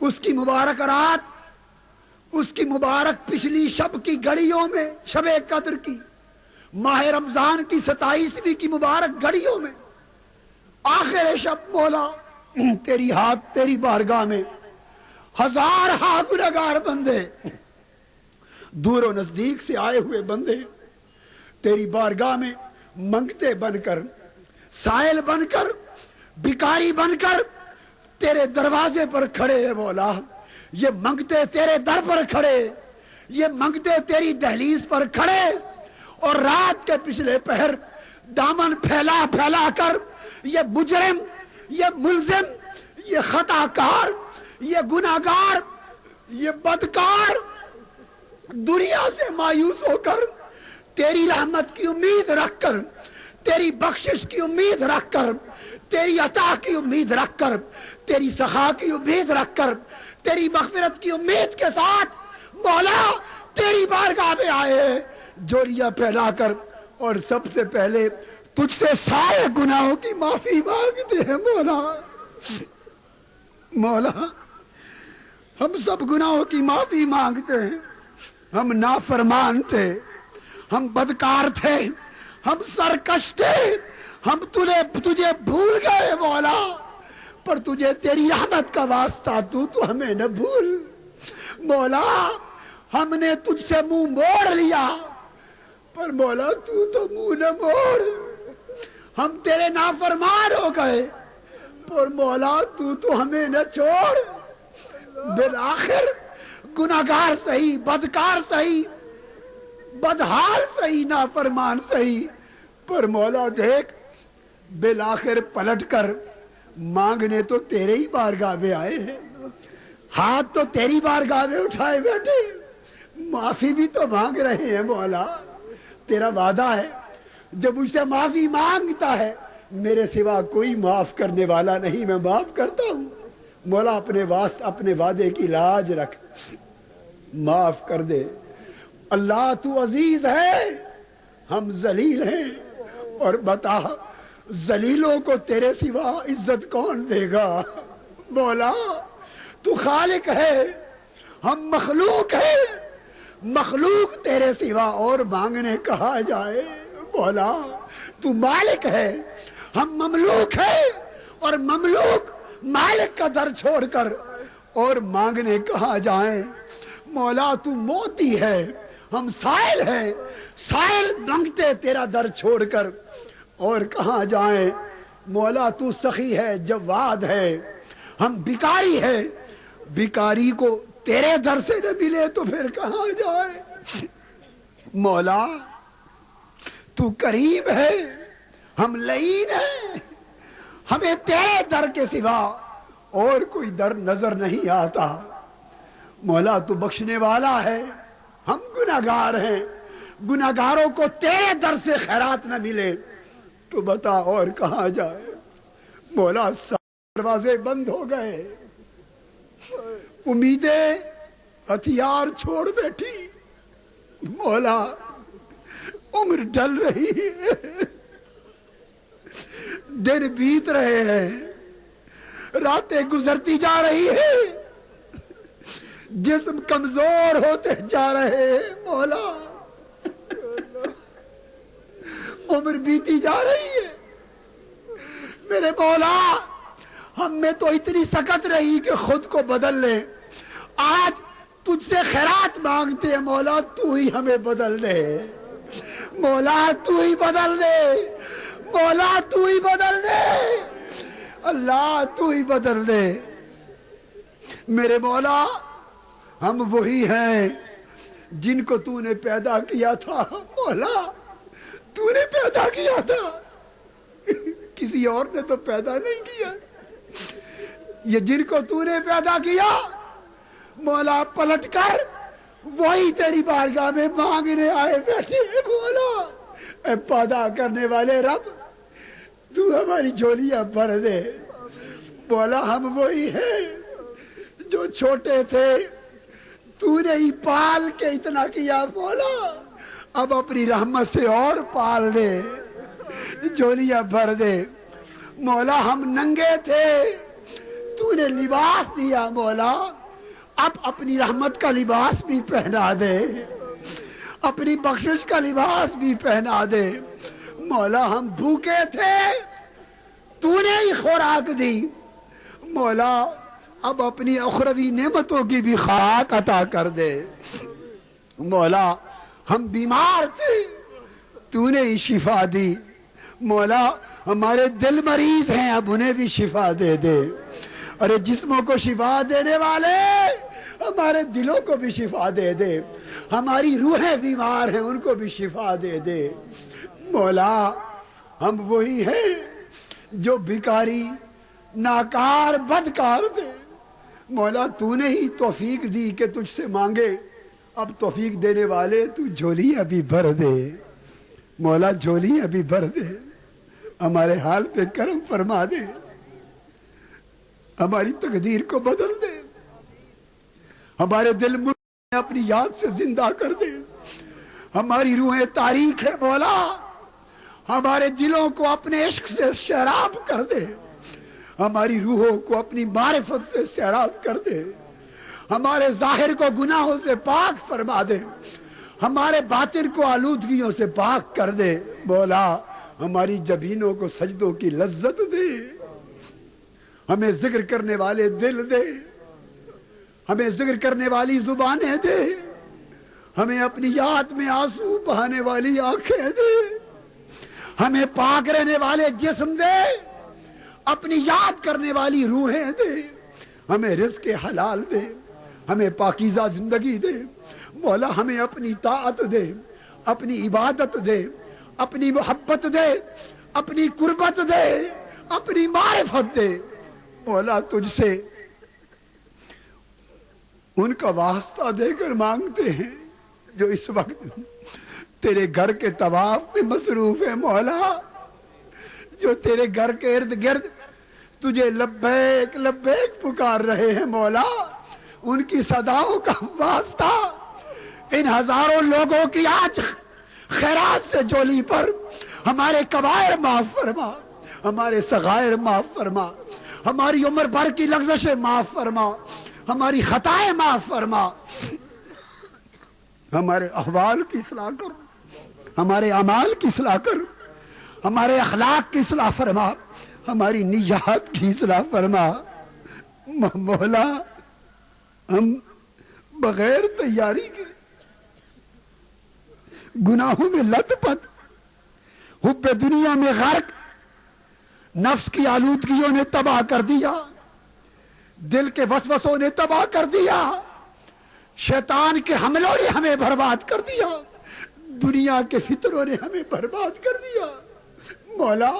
S3: اس کی مبارک رات، اس کی مبارک پچھلی شب کی گھڑیوں میں، شب قدر کی، ماہ رمضان کی 27ویں کی مبارک گھڑیوں میں، آخر شب مولا تیری ہاتھ تیری بارگاہ میں ہزار گنہگار بندے، دور و نزدیک سے آئے ہوئے بندے تیری بارگاہ میں منگتے بن کر، سائل بن کر، بھکاری بن کر تیرے دروازے پر کھڑے ہیں مولا۔ یہ منگتے تیرے در پر کھڑے، یہ منگتے تیری دہلیز پر کھڑے، اور رات کے پچھلے پہر دامن پھیلا پھیلا کر یہ مجرم، یہ ملزم، یہ خطا کار، یہ گناہگار، یہ بدکار دنیا سے مایوس ہو کر تیری رحمت کی امید رکھ کر، تیری بخشش کی امید رکھ کر، تیری عطا کی امید رکھ کر، تیری سخا کی امید رکھ کر، تیری مغفرت کی امید کے ساتھ مولا تیری بارگاہ میں آئے ہیں جوریاں پھیلا کر، اور سب سے پہلے تجھ سے سارے گناہوں کی معافی مانگتے ہیں مولا۔ مولا ہم سب گناہوں کی معافی مانگتے ہیں، ہم نافرمان تھے، ہم بدکار تھے، ہم سرکش تھے، ہم تجھے بھول گئے مولا، پر تجھے تیری رحمت کا واسطہ تو ہمیں نہ بھول مولا۔ ہم نے تجھ سے منہ موڑ لیا، پر مولا تو منہ نہ موڑ، ہم تیرے نافرمان ہو گئے، پر مولا تو ہمیں نہ چھوڑ۔ بالآخر گناہگار سہی، بدکار سہی، بدحال سہی، نافرمان سہی، پر مولا دیکھ بالآخر پلٹ کر مانگنے تو تیرے ہی بارگاہ میں آئے ہیں، ہاتھ تو تیری بارگاہ میں اٹھائے بیٹھے، معافی بھی تو مانگ رہے ہیں مولا۔ تیرا وعدہ ہے جب مجھ سے معافی مانگتا ہے میرے سوا کوئی معاف کرنے والا نہیں، میں معاف کرتا ہوں۔ مولا اپنے وعدے کی لاج رکھ، معاف کر دے۔ اللہ تو عزیز ہے، ہم ذلیل ہیں، اور بتا ذلیلوں کو تیرے سوا عزت کون دے گا؟ مولا تو خالق ہے، ہم مخلوق ہیں، مخلوق تیرے سوا اور مانگنے کہا جائے۔ مولا تو مالک ہے، ہم مملوک ہیں، اور مملوک مالک کا در چھوڑ کر اور مانگنے کہاں جائیں۔ مولا تو موتی ہے، ہم سائل ہیں، سائل مانگتے تیرا در چھوڑ کر اور کہاں جائیں۔ مولا تو سخی ہے، جواد ہے، ہم بھکاری ہیں، بھکاری کو تیرے در سے نہ ملے تو پھر کہاں جائے۔ مولا تو کریم ہے، ہم لعین ہیں، ہمیں تیرے در کے سوا اور کوئی در نظر نہیں آتا۔ مولا تو بخشنے والا ہے، ہم گناہگار ہیں، گناہگاروں کو تیرے در سے خیرات نہ ملے تو بتا اور کہاں جائے۔ مولا سارے دروازے بند ہو گئے، امیدیں ہتھیار چھوڑ بیٹھی، مولا عمر ڈل رہی ہے، دن بیت رہے ہیں، راتیں گزرتی جا رہی ہے، جسم کمزور ہوتے جا رہے ہیں مولا، عمر بیتی جا رہی ہے میرے مولا۔ ہم میں تو اتنی سکت رہی کہ خود کو بدل لیں، آج تجھ سے خیرات مانگتے ہیں مولا، تو ہی ہمیں بدل دے مولا، تو ہی بدل دے مولا، تو ہی بدل دے اللہ، تو ہی بدل دے میرے مولا۔ ہم وہی ہیں جن کو تو نے پیدا کیا تھا مولا، تو نے پیدا کیا تھا، کسی اور نے تو پیدا نہیں کیا۔ یہ جن کو تو نے پیدا کیا مولا، پلٹ کر وہی تیری بارگاہ میں مانگنے آئے بیٹھے ہیں مولا۔ اے پیدا کرنے والے رب، تو ہماری جھولیاں بھر دے مولا۔ ہم وہی ہیں جو چھوٹے تھے، تو نے ہی پال کے اتنا کیا مولا، اب اپنی رحمت سے اور پال دے، جھولیاں بھر دے مولا۔ ہم ننگے تھے، تو نے لباس دیا مولا، اب اپنی رحمت کا لباس بھی پہنا دے، اپنی بخشش کا لباس بھی پہنا دے مولا۔ ہم بھوکے تھے، تو نے ہی خوراک دی مولا، اب اپنی اخروی نعمتوں کی بھی خوراک عطا کر دے مولا۔ ہم بیمار تھے، تو نے ہی شفا دی مولا۔ ہمارے دل مریض ہیں، اب انہیں بھی شفا دے دے۔ ارے جسموں کو شفا دینے والے ہمارے دلوں کو بھی شفا دے دے۔ ہماری روحیں بیمار ہیں، ان کو بھی شفا دے دے مولا۔ ہم وہی ہیں جو بھکاری، ناکار، بدکار تھے مولا، تو نے ہی توفیق دی کہ تجھ سے مانگے۔ اب توفیق دینے والے تو جھولی ابھی بھر دے مولا، جھولی ابھی بھر دے، ہمارے حال پہ کرم فرما دے، ہماری تقدیر کو بدل دے، ہمارے دل میں اپنی یاد سے زندہ کر دے۔ ہماری روحیں تاریک ہے مولا، ہمارے دلوں کو اپنے عشق سے سیراب کر دے، ہماری روحوں کو اپنی معرفت سے سیراب کر دے، ہمارے ظاہر کو گناہوں سے پاک فرما دے، ہمارے باطن کو آلودگیوں سے پاک کر دے مولا۔ ہماری جبینوں کو سجدوں کی لذت دے، ہمیں ذکر کرنے والے دل دے، ہمیں ذکر کرنے والی زبانیں دے، ہمیں اپنی یاد میں آنسو بہانے والی آنکھیں دے، ہمیں پاک رہنے والے جسم دے، اپنی یاد کرنے والی روحیں دے، ہمیں رزق حلال دے، ہمیں پاکیزہ زندگی دے مولا۔ ہمیں اپنی طاعت دے، اپنی عبادت دے، اپنی محبت دے، اپنی قربت دے، اپنی معرفت دے مولا۔ تجھ سے ان کا واسطہ دے کر مانگتے ہیں جو اس وقت تیرے گھر کے طواف میں مصروف ہے مولا، جو تیرے گھر کے ارد گرد تجھے لبیک لبیک پکار رہے ہیں مولا۔ ان کی صداؤں کا واسطہ ان ہزاروں لوگوں کی آج خیرات سے جولی پر ہمارے کبائر معاف فرما، ہمارے صغائر معاف فرما، ہماری عمر بھر کی لغزشیں معاف فرما، ہماری خطائیں معاف فرما، ہمارے احوال کی اصلاح کر، ہمارے اعمال کی اصلاح کر، ہمارے اخلاق کی اصلاح فرما، ہماری نیات کی اصلاح فرما مولا۔ ہم بغیر تیاری کے گناہوں میں لت پت، حب دنیا میں غرق، نفس کی آلودگیوں نے تباہ کر دیا، دل کے وسوسوں نے تباہ کر دیا، شیطان کے حملوں نے ہمیں برباد کر دیا، دنیا کے فتنوں نے ہمیں برباد کر دیا مولا۔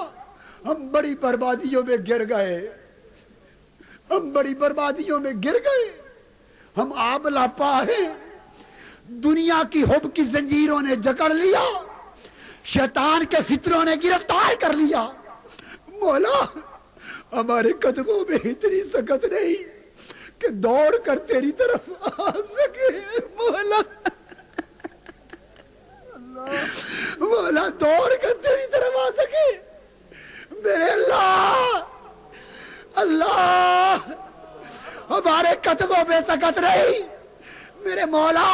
S3: ہم بڑی بربادیوں میں گر گئے، ہم بڑی بربادیوں میں گر گئے، ہم آبلا پا ہیں، دنیا کی حب کی زنجیروں نے جکڑ لیا، شیطان کے فتنوں نے گرفتار کر لیا مولا۔ ہمارے قدموں میں اتنی سکت نہیں کہ دوڑ کر تیری طرف آ سکے مولا، مولا دوڑ کر تیری طرف آ سکے میرے اللہ۔ اللہ ہمارے قدموں میں سکت نہیں میرے مولا،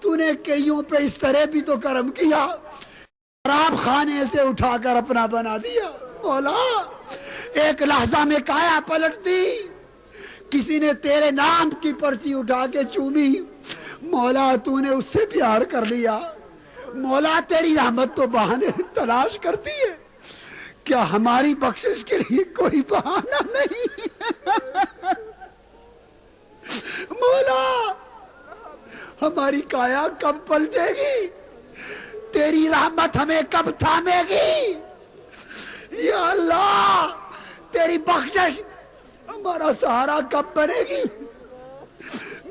S3: تو نے کئیوں پہ اس طرح بھی تو کرم کیا، خراب خانے سے اٹھا کر اپنا بنا دیا مولا۔ ایک لحظہ میں کایا پلٹ دی، کسی نے تیرے نام کی پرچی اٹھا کے چومی مولا، تو نے اس سے پیار کر لیا مولا۔ تیری رحمت تو بہانے تلاش کرتی ہے، کیا ہماری بخشش کے لیے کوئی بہانہ نہیں مولا؟ ہماری کایا کب پلٹے گی؟ تیری رحمت ہمیں کب تھامے گی؟ یا اللہ تیری بخشش ہمارا سہارا کب بنے گی؟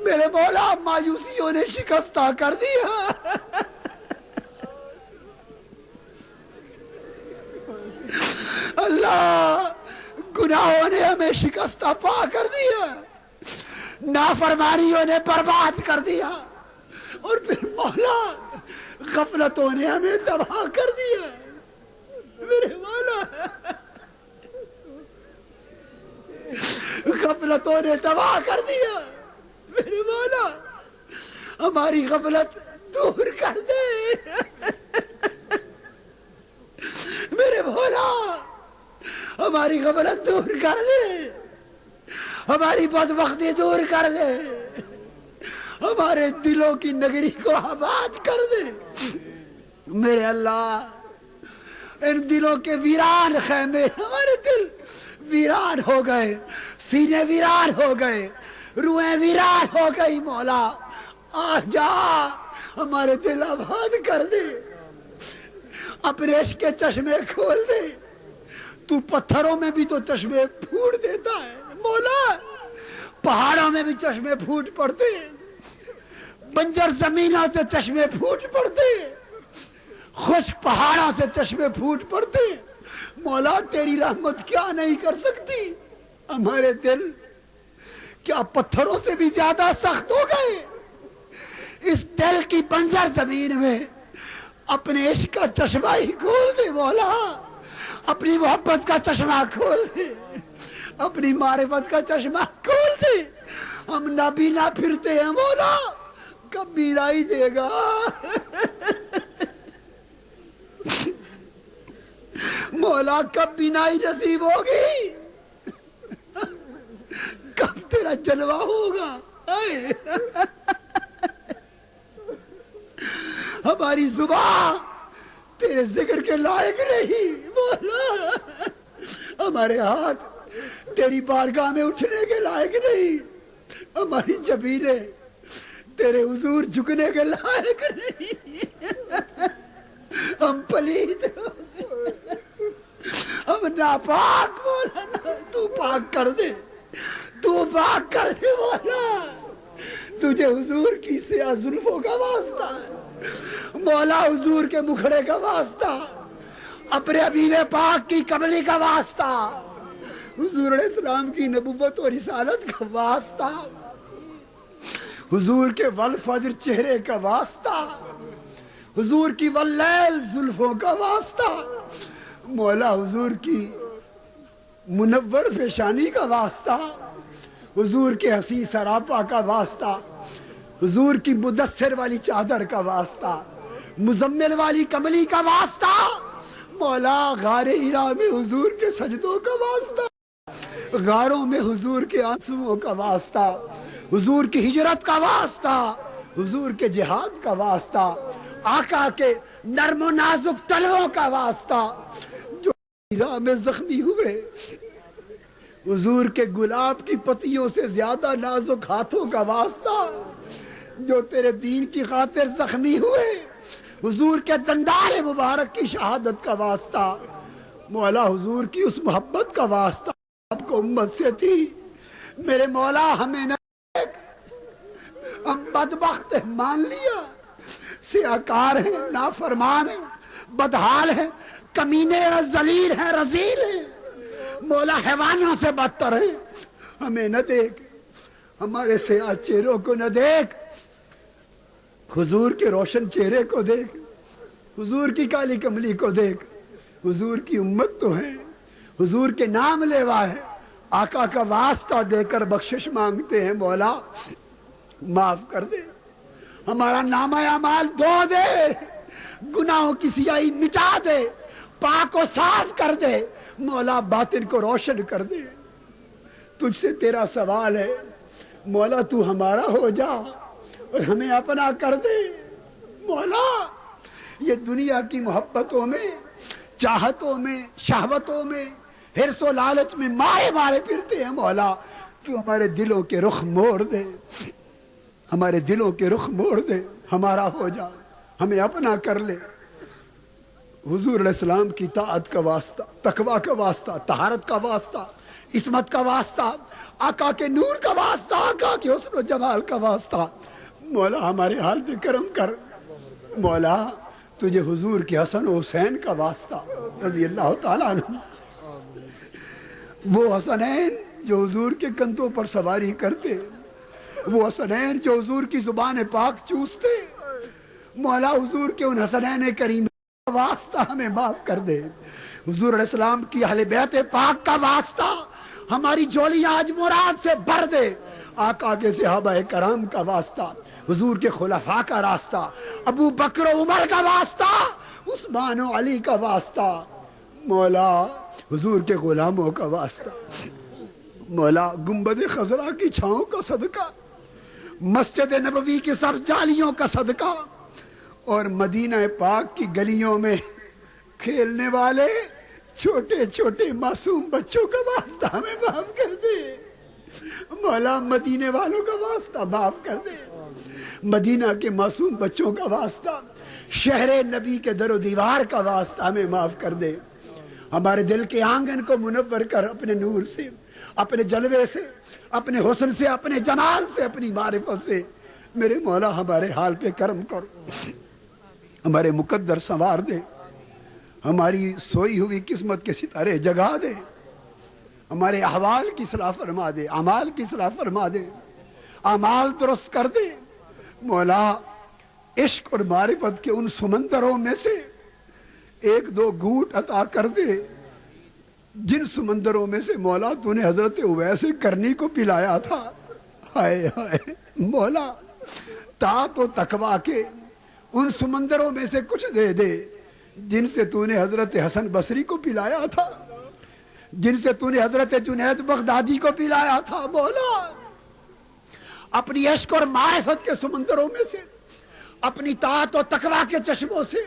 S3: میرے مولا مایوسیوں نے شکستہ کر دیا، اللہ گناہوں نے ہمیں شکستہ پا کر دیا، نافرمانیوں نے برباد کر دیا، اور پھر مولا غفلتوں نے ہمیں تباہ کر دیا میرے مولا۔ غفلتوں نے تباہ کر دیا. میرے مولا ہماری غفلت دور کر دے. میرے مولا ہماری غفلت دور کر دے, ہماری بدبختی دور کر دے, ہمارے دلوں کی نگری کو آباد کر دے. میرے اللہ ان دلوں کے ویران خیمے, ہمارے دل ویران ہو گئے, سینے ویران ہو گئے, روحیں ویران ہو گئی. مولا آ جا ہمارے دل آباد کر دے, اپنے عشق کے چشمے کھول دے. تو پتھروں میں بھی تو چشمے پھوٹ دیتا ہے مولا, پہاڑوں میں بھی چشمے پھوٹ پڑتے, بنجر زمینوں سے چشمے پھوٹ پڑتے, خشک پہاڑوں سے چشمے پھوٹ پڑتے. مولا تیری رحمت کیا نہیں کر سکتی. ہمارے دل کیا پتھروں سے بھی زیادہ سخت ہو گئے. اس دل کی بنجر زمین میں اپنے عشق کا چشمہ ہی کھول دے مولا, اپنی محبت کا چشمہ کھول دے, اپنی معرفت کا چشمہ کھول دے. ہم نابینا پھرتے ہیں مولا, کب بینائی دے گا. مولا کب بینائی نصیب ہوگی, کب تیرا جلوہ ہوگا. ہماری زبان تیرے ذکر کے لائق نہیں مولا, ہمارے ہاتھ تیری بارگاہ میں اٹھنے کے لائق نہیں, ہماری جبینیں تیرے حضور جھکنے کے لائق نہیں. ہم پلید, ہم ناپاک مولا. تو پاک کر دے, تو پاک کر دے مولا. تجھے حضور کی سیاہ زلفوں کا واسطہ مولا, حضور کے مکھڑے کا واسطہ, اپنے حبیب پاک کی کملی کا واسطہ, حضور علیہ السلام کی نبوت اور رسالت کا واسطہ, حضور کے والفجر چہرے کا واسطہ, حضور کی واللیل زلفوں کا واسطہ, مولا حضور کی منور پیشانی کا واسطہ, حضور کے حسین سراپا کا واسطہ, حضور کی مدثر والی چادر کا واسطہ, مزمل والی کملی کا واسطہ, مولا غار ہیرا میں حضور کے سجدوں کا واسطہ, غاروں میں حضور کے آنسوؤں کا واسطہ, حضور کی ہجرت کا واسطہ, حضور کے جہاد کا واسطہ, آقا کے نرم و نازک تلووں کا واسطہ, جو ہیرا میں زخمی ہوئے, حضور کے گلاب کی پتیوں سے زیادہ نازک ہاتھوں کا واسطہ, جو تیرے دین کی خاطر زخمی ہوئے, حضور کے دندار مبارک کی شہادت کا واسطہ, مولا حضور کی اس محبت کا واسطہ آپ کو امت سے تھی. میرے مولا ہمیں نہ دیکھ, ہم بدبخت ہیں مان لیا, سیاکار ہیں, نافرمان ہیں, بدحال ہیں, کمینے ہیں, ذلیل ہیں, رذیل ہیں, مولا حیوانوں سے بدتر ہیں. ہمیں نہ دیکھ, ہمارے سیاہ چہروں کو نہ دیکھ, حضور کے روشن چہرے کو دیکھ, حضور کی کالی کملی کو دیکھ. حضور کی امت تو ہے, حضور کے نام لیوا ہے, آقا کا واسطہ دے کر بخشش مانگتے ہیں. مولا معاف کر دے, ہمارا نامہ اعمال دھو دے, گناہوں کی سیاہی مٹا دے, پاک و صاف کر دے. مولا باطن کو روشن کر دے. تجھ سے تیرا سوال ہے مولا, تو ہمارا ہو جا اور ہمیں اپنا کر دے. مولا یہ دنیا کی محبتوں میں, چاہتوں میں, شہوتوں میں, حرص و لالچ میں مارے مارے پھرتے ہیں. مولا تو ہمارے دلوں کے رخ موڑ دے, ہمارے دلوں کے رخ موڑ دے, ہمارا ہو جا, ہمیں اپنا کر لے. حضور علیہ السلام کی طاعت کا واسطہ, تقوی کا واسطہ, طہارت کا واسطہ, عصمت کا واسطہ, آقا کے نور کا واسطہ, آقا کے حسن و جمال کا واسطہ. مولا ہمارے حال پہ کرم کر. مولا تجھے حضور کے حسن و حسین کا واسطہ رضی اللہ تعالیٰ عنہ, وہ حسنین جو حضور کے کندھوں پر سواری کرتے, وہ حسنین جو حضور کی زبان پاک چوستے. مولا حضور کے ان حسنین کریم کا واسطہ ہمیں معاف کر دے. حضور علیہ السلام کی اہل بیت پاک کا واسطہ ہماری جولیاں آج مراد سے بھر دے. آقا کے صحابہ کرام کا واسطہ, حضور کے خلفاء کا راستہ, ابو بکر و عمر کا واسطہ, عثمان و علی کا واسطہ, مولا حضور کے غلاموں کا واسطہ, مولا گنبد خضرا کی چھاؤں کا صدقہ, مسجد نبوی کی سب جالیوں کا صدقہ, اور مدینہ پاک کی گلیوں میں کھیلنے والے چھوٹے چھوٹے معصوم بچوں کا واسطہ ہمیں معاف کر دے. مولا مدینے والوں کا واسطہ معاف کر دے, مدینہ کے معصوم بچوں کا واسطہ, شہر نبی کے در و دیوار کا واسطہ ہمیں معاف کر دے. ہمارے دل کے آنگن کو منور کر اپنے نور سے, اپنے جلوے سے, اپنے حسن سے, اپنے جمال سے, اپنی معرفت سے. میرے مولا ہمارے حال پہ کرم کر, ہمارے مقدر سنوار دے, ہماری سوئی ہوئی قسمت کے ستارے جگا دے, ہمارے احوال کی اصلاح فرما دے, اعمال کی اصلاح فرما دے, اعمال درست کر دے. مولا عشق اور معرفت کے ان سمندروں میں سے ایک دو گھونٹ عطا کر دے جن سمندروں میں سے مولا تو نے حضرت اویس کرنی کو پلایا تھا. ہائے ہائے مولا, طاعت و تقویٰ کے ان سمندروں میں سے کچھ دے دے جن سے تو نے حضرت حسن بصری کو پلایا تھا, جن سے تو نے حضرت جنید بغدادی کو پلایا تھا. مولا اپنی عشق اور معرفت کے سمندروں میں سے, اپنی طاعت و تقویٰ کے چشموں سے,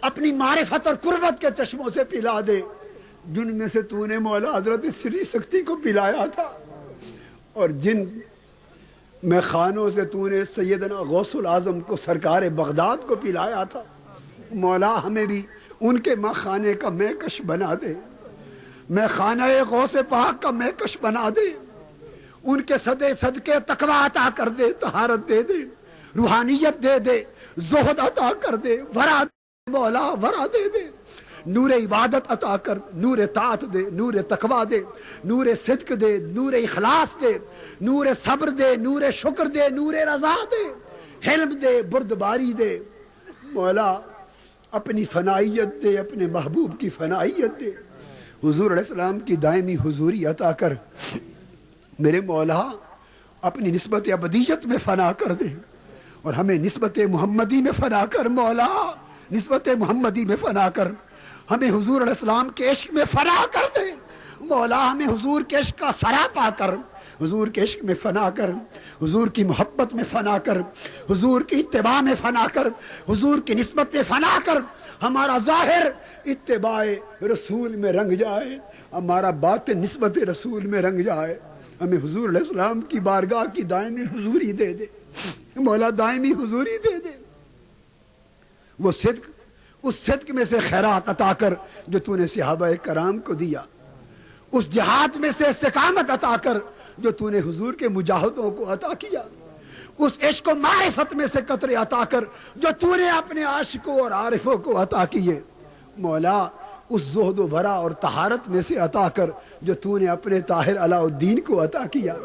S3: اپنی معرفت اور قربت کے چشموں سے پلا دے جن میں سے تو نے مولا حضرت سری سکتی کو پلایا تھا, اور جن میں خانوں سے تو نے سیدنا غوث العظم کو سرکار بغداد کو پلایا تھا. مولا ہمیں بھی ان کے ماں خانے کا میکش بنا دے, میں خانہ غوث پاک کا میکش بنا دے, ان کے صدقے تقویٰ عطا کر دے, طہارت دے دے, روحانیت دے دے, زہد عطا کر دے, ورا مولا ورا دے دے, نور عبادت عطا کر, نور طاعت دے, نور تقویٰ دے, نور صدق دے, نور اخلاص دے, نور صبر دے, نور شکر دے, نور رضا دے, حلم دے, بردباری دے. مولا اپنی فنائیت دے, اپنے محبوب کی فنائیت دے, حضور علیہ السلام کی دائمی حضوری عطا کر. میرے مولا اپنی نسبت ابدیت میں فنا کر دے, اور ہمیں نسبت محمدی میں فنا کر. مولا نسبت محمدی میں فنا کر, ہمیں حضور علیہ السلام کے عشق میں فنا کر دے. مولا ہمیں حضور کے عشق کا سراپا کر, حضور کے عشق میں فنا کر, حضور کی محبت میں فنا کر, حضور کی اتباع میں فنا کر, حضور کی نسبت میں فنا کر. ہمارا ظاہر اتباع رسول میں رنگ جائے, ہمارا باطن نسبت رسول میں رنگ جائے. ہمیں حضور علیہ السلام کی بارگاہ کی دائمی حضوری دے دے. مولا دائمی حضوری دے دے. وہ صدق, اس صدق میں سے خیرات عطا کر جو تو نے صحابہ کرام کو دیا, اس جہاد میں سے استقامت عطا کر جو تو نے حضور کے مجاہدوں کو عطا کیا, اس عشق و معرفت میں سے قطرے عطا کر جو تو نے اپنے عاشقوں اور عارفوں کو عطا کیے. مولا اس زہد و ورع اور طہارت میں سے عطا کر جو تو نے اپنے طاہر علاء الدین کو عطا کیا.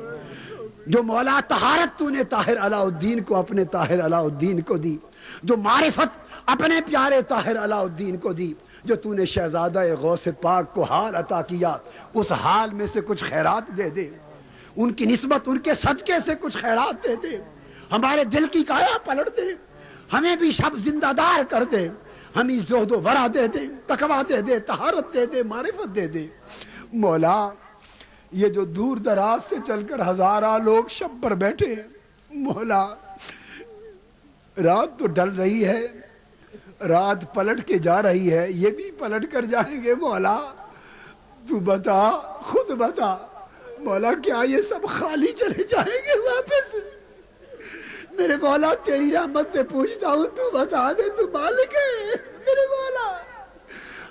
S3: جو مولا طہارت تو نے طاہر علاء الدین کو اپنے طاہر علاء الدین کو دی, جو معرفت اپنے پیارے طاہر علاء الدین کو دی, جو تو نے شہزادہ غوث پاک کو حال عطا کیا, اس حال میں سے کچھ خیرات دے دے, ان کی نسبت, ان کے صدقے سے کچھ خیرات دے دے. ہمارے دل کی کایا پلٹ دے, ہمیں بھی شب زندہ دار کر دے, ہمیں زہد و ورع دے دے, تقویٰ دے دے, طہارت دے دے, معرفت دے دے. مولا یہ جو دور دراز سے چل کر ہزارہ لوگ شب پر بیٹھے ہیں, مولا رات تو ڈل رہی ہے, رات پلٹ کے جا رہی ہے, یہ بھی پلٹ کر جائیں گے. مولا تو بتا, خود بتا مولا, کیا یہ سب خالی چلے جائیں گے واپس؟ میرے مولا تیری رحمت سے پوچھتا ہوں, تو بتا دے, تو مالک ہے. میرے مولا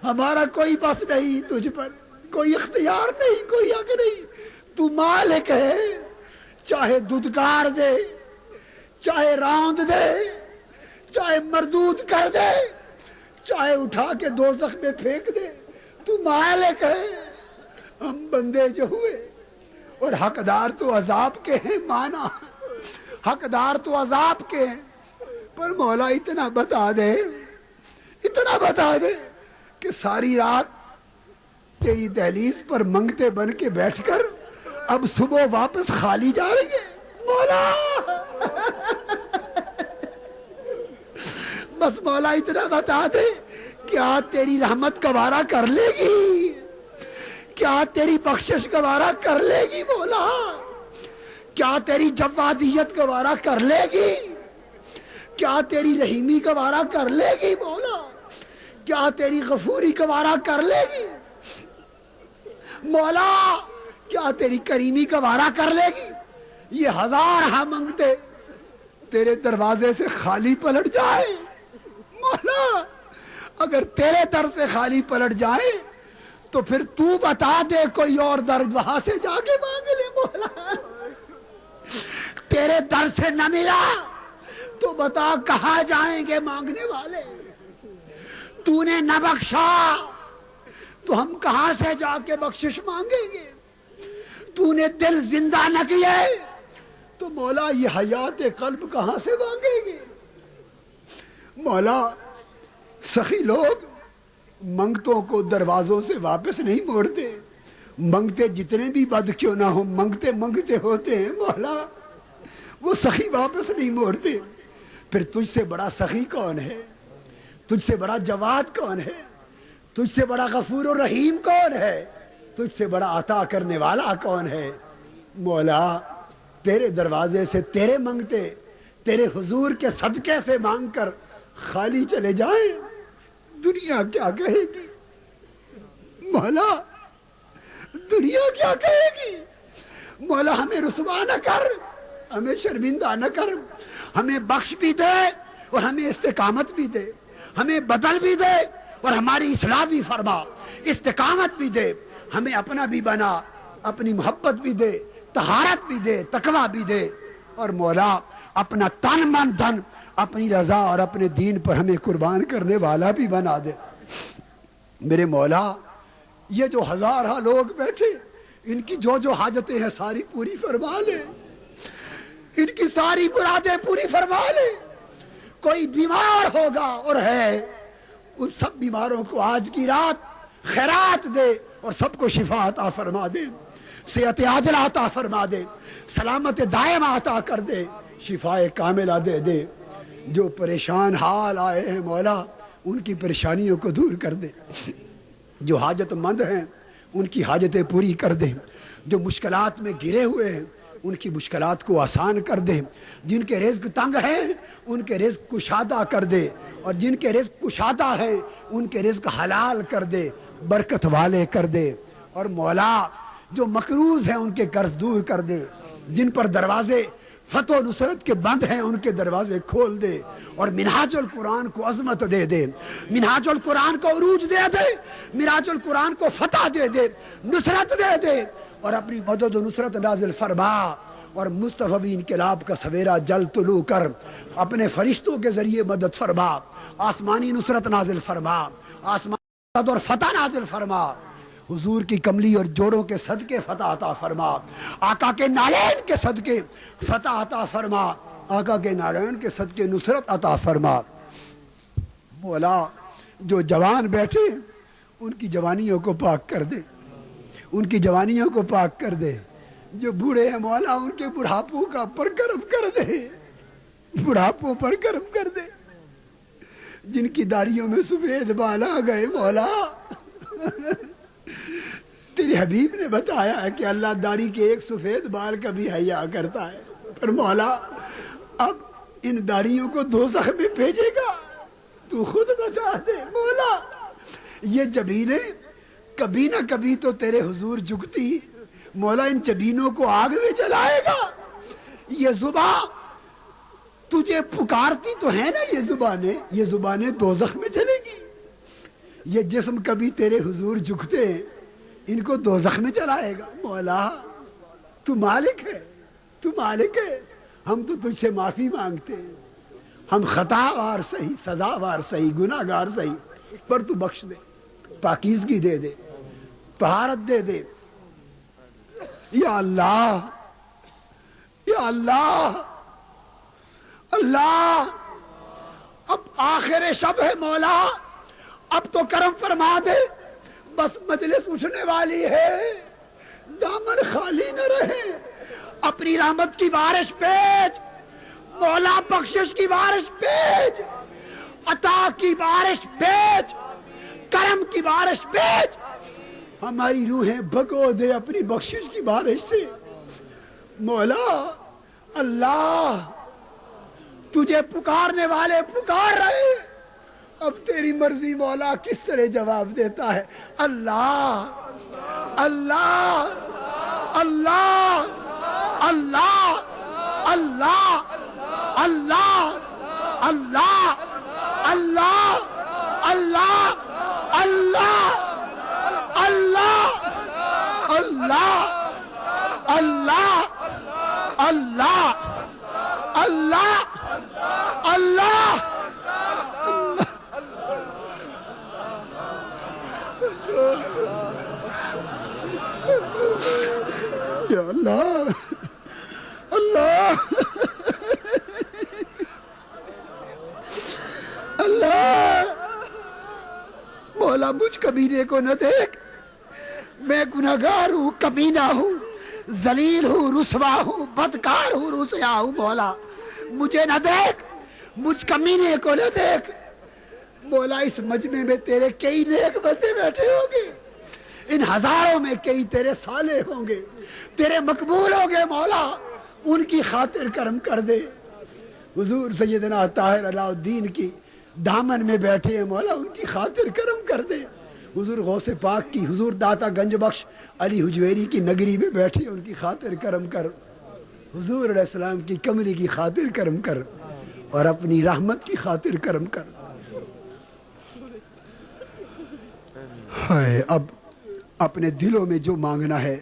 S3: ہمارا کوئی بس نہیں تجھ پر, کوئی اختیار نہیں, کوئی حق نہیں. تو مالک ہے, چاہے دودکار دے, چاہے راند دے, چاہے مردود کر دے, چاہے اٹھا کے دوزخ میں پھینک دے. تو مالک ہے, ہم بندے جو ہوئے, اور حقدار تو عذاب کے ہیں. مانا حقدار تو عذاب کے ہیں, پر مولا اتنا بتا دے, اتنا بتا دے کہ ساری رات تیری دہلیز پر منگتے بن کے بیٹھ کر اب صبح واپس خالی جا رہی ہے مولا. بس مولا اتنا بتا دے، کیا تیری رحمت گوارا کر لے گی؟ کیا تیری بخشش گوارا کر لے گی مولا؟ کیا تیری جوادیت گوارا کر لے گی؟ کیا تیری رحیمی گوارا کر لے گی مولا؟ کیا تیری غفوری گوارا کر لے گی مولا؟ کیا تیری کریمی گوارا کر لے گی؟ یہ ہزار ہاں منگتے تیرے دروازے سے خالی پلٹ جائے مولا. اگر تیرے در سے خالی پلٹ جائے تو پھر تو بتا دے کوئی اور در وہاں سے جا کے مانگ لے مولا. تیرے در سے نہ ملا تو بتا کہاں جائیں گے مانگنے والے. تو نے نہ بخشا تو ہم کہاں سے جا کے بخشش مانگیں گے. تو نے دل زندہ نہ کیے تو مولا یہ حیات قلب کہاں سے مانگیں گے مولا. سخی لوگ منگتوں کو دروازوں سے واپس نہیں موڑتے. منگتے جتنے بھی بد کیوں نہ ہو منگتے منگتے ہوتے ہیں مولا. وہ سخی واپس نہیں موڑتے. پھر تجھ سے بڑا سخی کون ہے؟ تجھ سے بڑا جواد کون ہے؟ تجھ سے بڑا غفور و رحیم کون ہے؟ تجھ سے بڑا عطا کرنے والا کون ہے مولا؟ تیرے دروازے سے تیرے منگتے تیرے حضور کے صدقے سے مانگ کر خالی چلے جائیں، دنیا کیا کہے گی مولا؟ دنیا کیا کہے گی مولا؟ ہمیں رسوا نہ کر، ہمیں شرمندہ نہ کر. ہمیں بخش بھی دے اور ہمیں استقامت بھی دے. ہمیں بدل بھی دے اور ہماری اصلاح بھی فرما. استقامت بھی دے، ہمیں اپنا بھی بنا، اپنی محبت بھی دے، طہارت بھی دے، تقویٰ بھی دے. اور مولا اپنا تن من دھن اپنی رضا اور اپنے دین پر ہمیں قربان کرنے والا بھی بنا دے. میرے مولا یہ جو ہزارہ لوگ بیٹھے ان کی جو حاجتیں ہیں ساری پوری فرما لے. ان کی ساری مرادیں پوری فرما لے. کوئی بیمار ہوگا اور ہے ان سب بیماروں کو آج کی رات خیرات دے اور سب کو شفا عطا فرما دے. صحت عاجلہ عطا فرما دے. سلامت دائم عطا کر دے. شفا کاملہ دے دے. جو پریشان حال آئے ہیں مولا ان کی پریشانیوں کو دور کر دے. جو حاجت مند ہیں ان کی حاجتیں پوری کر دے. جو مشکلات میں گرے ہوئے ہیں ان کی مشکلات کو آسان کر دے. جن کے رزق تنگ ہیں ان کے رزق کشادہ کر دے. اور جن کے رزق کشادہ ہیں ان کے رزق حلال کر دے، برکت والے کر دے. اور مولا جو مقروض ہیں ان کے قرض دور کر دے. جن پر دروازے فتح و نصرت کے بند ہیں ان کے دروازے کھول دے. اور منہاج القرآن کو عظمت دے دے. منہاج القرآن کو عروج دے دے. منہاج القرآن کو فتح دے دے، نصرت دے دے. اور اپنی مدد و نصرت نازل فرما. اور مصطفی انقلاب کا سویرا جل طلوع کر اپنے فرشتوں کے ذریعے مدد فرما. آسمانی نصرت نازل فرما. آسمانی مدد اور فتح نازل فرما. حضور کی کملی اور جوڑوں کے صدقے فتح عطا فرما. آقا کے نالین کے صدقے فتح عطا فرما. آقا کے نالین کے صدقے نصرت عطا فرما. مولا جو جوان بیٹھے ان کی جوانیوں کو پاک کر دے. ان کی جوانیوں کو پاک کر دے. جو بوڑھے ہیں مولا ان کے بڑھاپوں کا پر کرم کر دے. بڑھاپوں پر کرم کر دے. جن کی داڑھیوں میں سفید بال آ گئے مولا تیرے حبیب نے بتایا ہے کہ اللہ داڑھی کے ایک سفید بال کا بھی حیا کرتا ہے. پر مولا اب ان داڑھیوں کو دوزخ میں بھیجے گا تو خود بتا دے مولا. یہ جبینیں کبھی نہ کبھی تو تیرے حضور جھکتی مولا. ان جبینوں کو آگ میں جلائے گا. یہ زبان تجھے پکارتی تو ہے نا. یہ زبانیں دوزخ میں چلے گی. یہ جسم کبھی تیرے حضور جھکتے ان کو دوزخ میں چلائے گا. مولا تو مالک ہے، تو مالک ہے. ہم تو تجھ سے معافی مانگتے ہیں. ہم خطا وار صحیح، سزا وار صحیح، گناہ گار صحیح، پر تو بخش دے، پاکیزگی دے دے، طہارت دے دے. یا اللہ، یا اللہ، اللہ اب آخر شب ہے مولا. اب تو کرم فرما دے. بس مجلس اٹھنے والی ہے، دامن خالی نہ رہے، اپنی رحمت کی بارش بھیج مولا، بخشش کی بارش بھیج، عطا کی بارش بھیج، کرم کی بارش بھیج، ہماری روحیں بھگو دے اپنی بخشش کی بارش سے مولا۔ اللہ تجھے پکارنے والے پکار رہے، اب تیری مرضی مولا کس طرح جواب دیتا ہے۔ اللہ اللہ اللہ اللہ اللہ اللہ اللہ اللہ اللہ اللہ اللہ اللہ اللہ اللہ اللہ اللہ یا اللہ اللہ اللہ مولا مجھ کمینے کو نہ دیکھ، میں گناہگار ہوں، کمینہ ہوں، ذلیل ہوں، رسوا ہوں، بدکار ہوں، رسیا ہوں مولا، مجھے نہ دیکھ، مجھ کمینے کو نہ دیکھ مولا۔ اس مجمع میں تیرے کئی نیک بندے بیٹھے ہوں گے، ان ہزاروں میں کئی تیرے صالح ہوں گے، تیرے مقبول ہوں گے مولا، ان کی خاطر کرم کر دے۔ حضور سیدنا طاہر علاء الدین کی دامن میں بیٹھے ہیں مولا، ان کی خاطر کرم کر دے۔ حضور غوث پاک کی، حضور داتا گنج بخش علی حجویری کی نگری میں بیٹھے، ان کی خاطر کرم کر۔ حضور علیہ السلام کی کملی کی خاطر کرم کر، اور اپنی رحمت کی خاطر کرم کر۔ ہائے، اب اپنے دلوں میں جو مانگنا ہے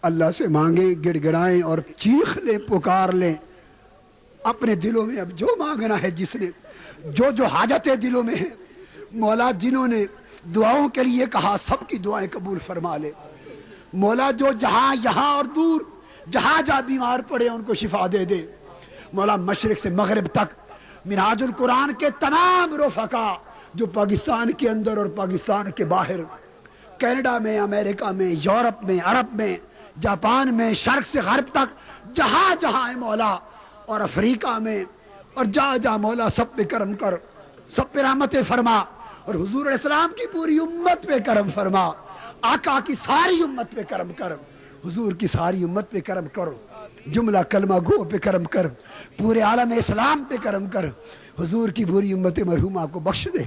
S3: اللہ سے مانگیں، گڑ گڑائیں اور چیخ لیں، پکار لیں اپنے دلوں میں۔ اب جو مانگنا ہے، جس نے جو حاجتیں دلوں میں ہیں مولا، جنہوں نے دعاؤں کے لیے کہا سب کی دعائیں قبول فرما لے مولا۔ جو جہاں یہاں اور دور جہاں جہاں بیمار پڑے ان کو شفا دے دے مولا۔ مشرق سے مغرب تک منہاج القرآن کے تمام رفقا جو پاکستان کے اندر اور پاکستان کے باہر، کینیڈا میں، امریکہ میں، یورپ میں، عرب میں، جاپان میں، شرق سے غرب تک جہاں جہاں ہے مولا، اور افریقہ میں، اور جہاں جہاں مولا، سب پہ کرم کر، سب پہ رحمت فرما، اور حضور علیہ السلام کی پوری امت پہ کرم فرما، آقا کی ساری امت پہ کرم کر، حضور کی ساری امت پہ کرم کر، جملہ کلمہ گو پہ کرم کر، پورے عالم اسلام پہ کرم کر، حضور کی پوری امت مرحومہ کو بخش دے،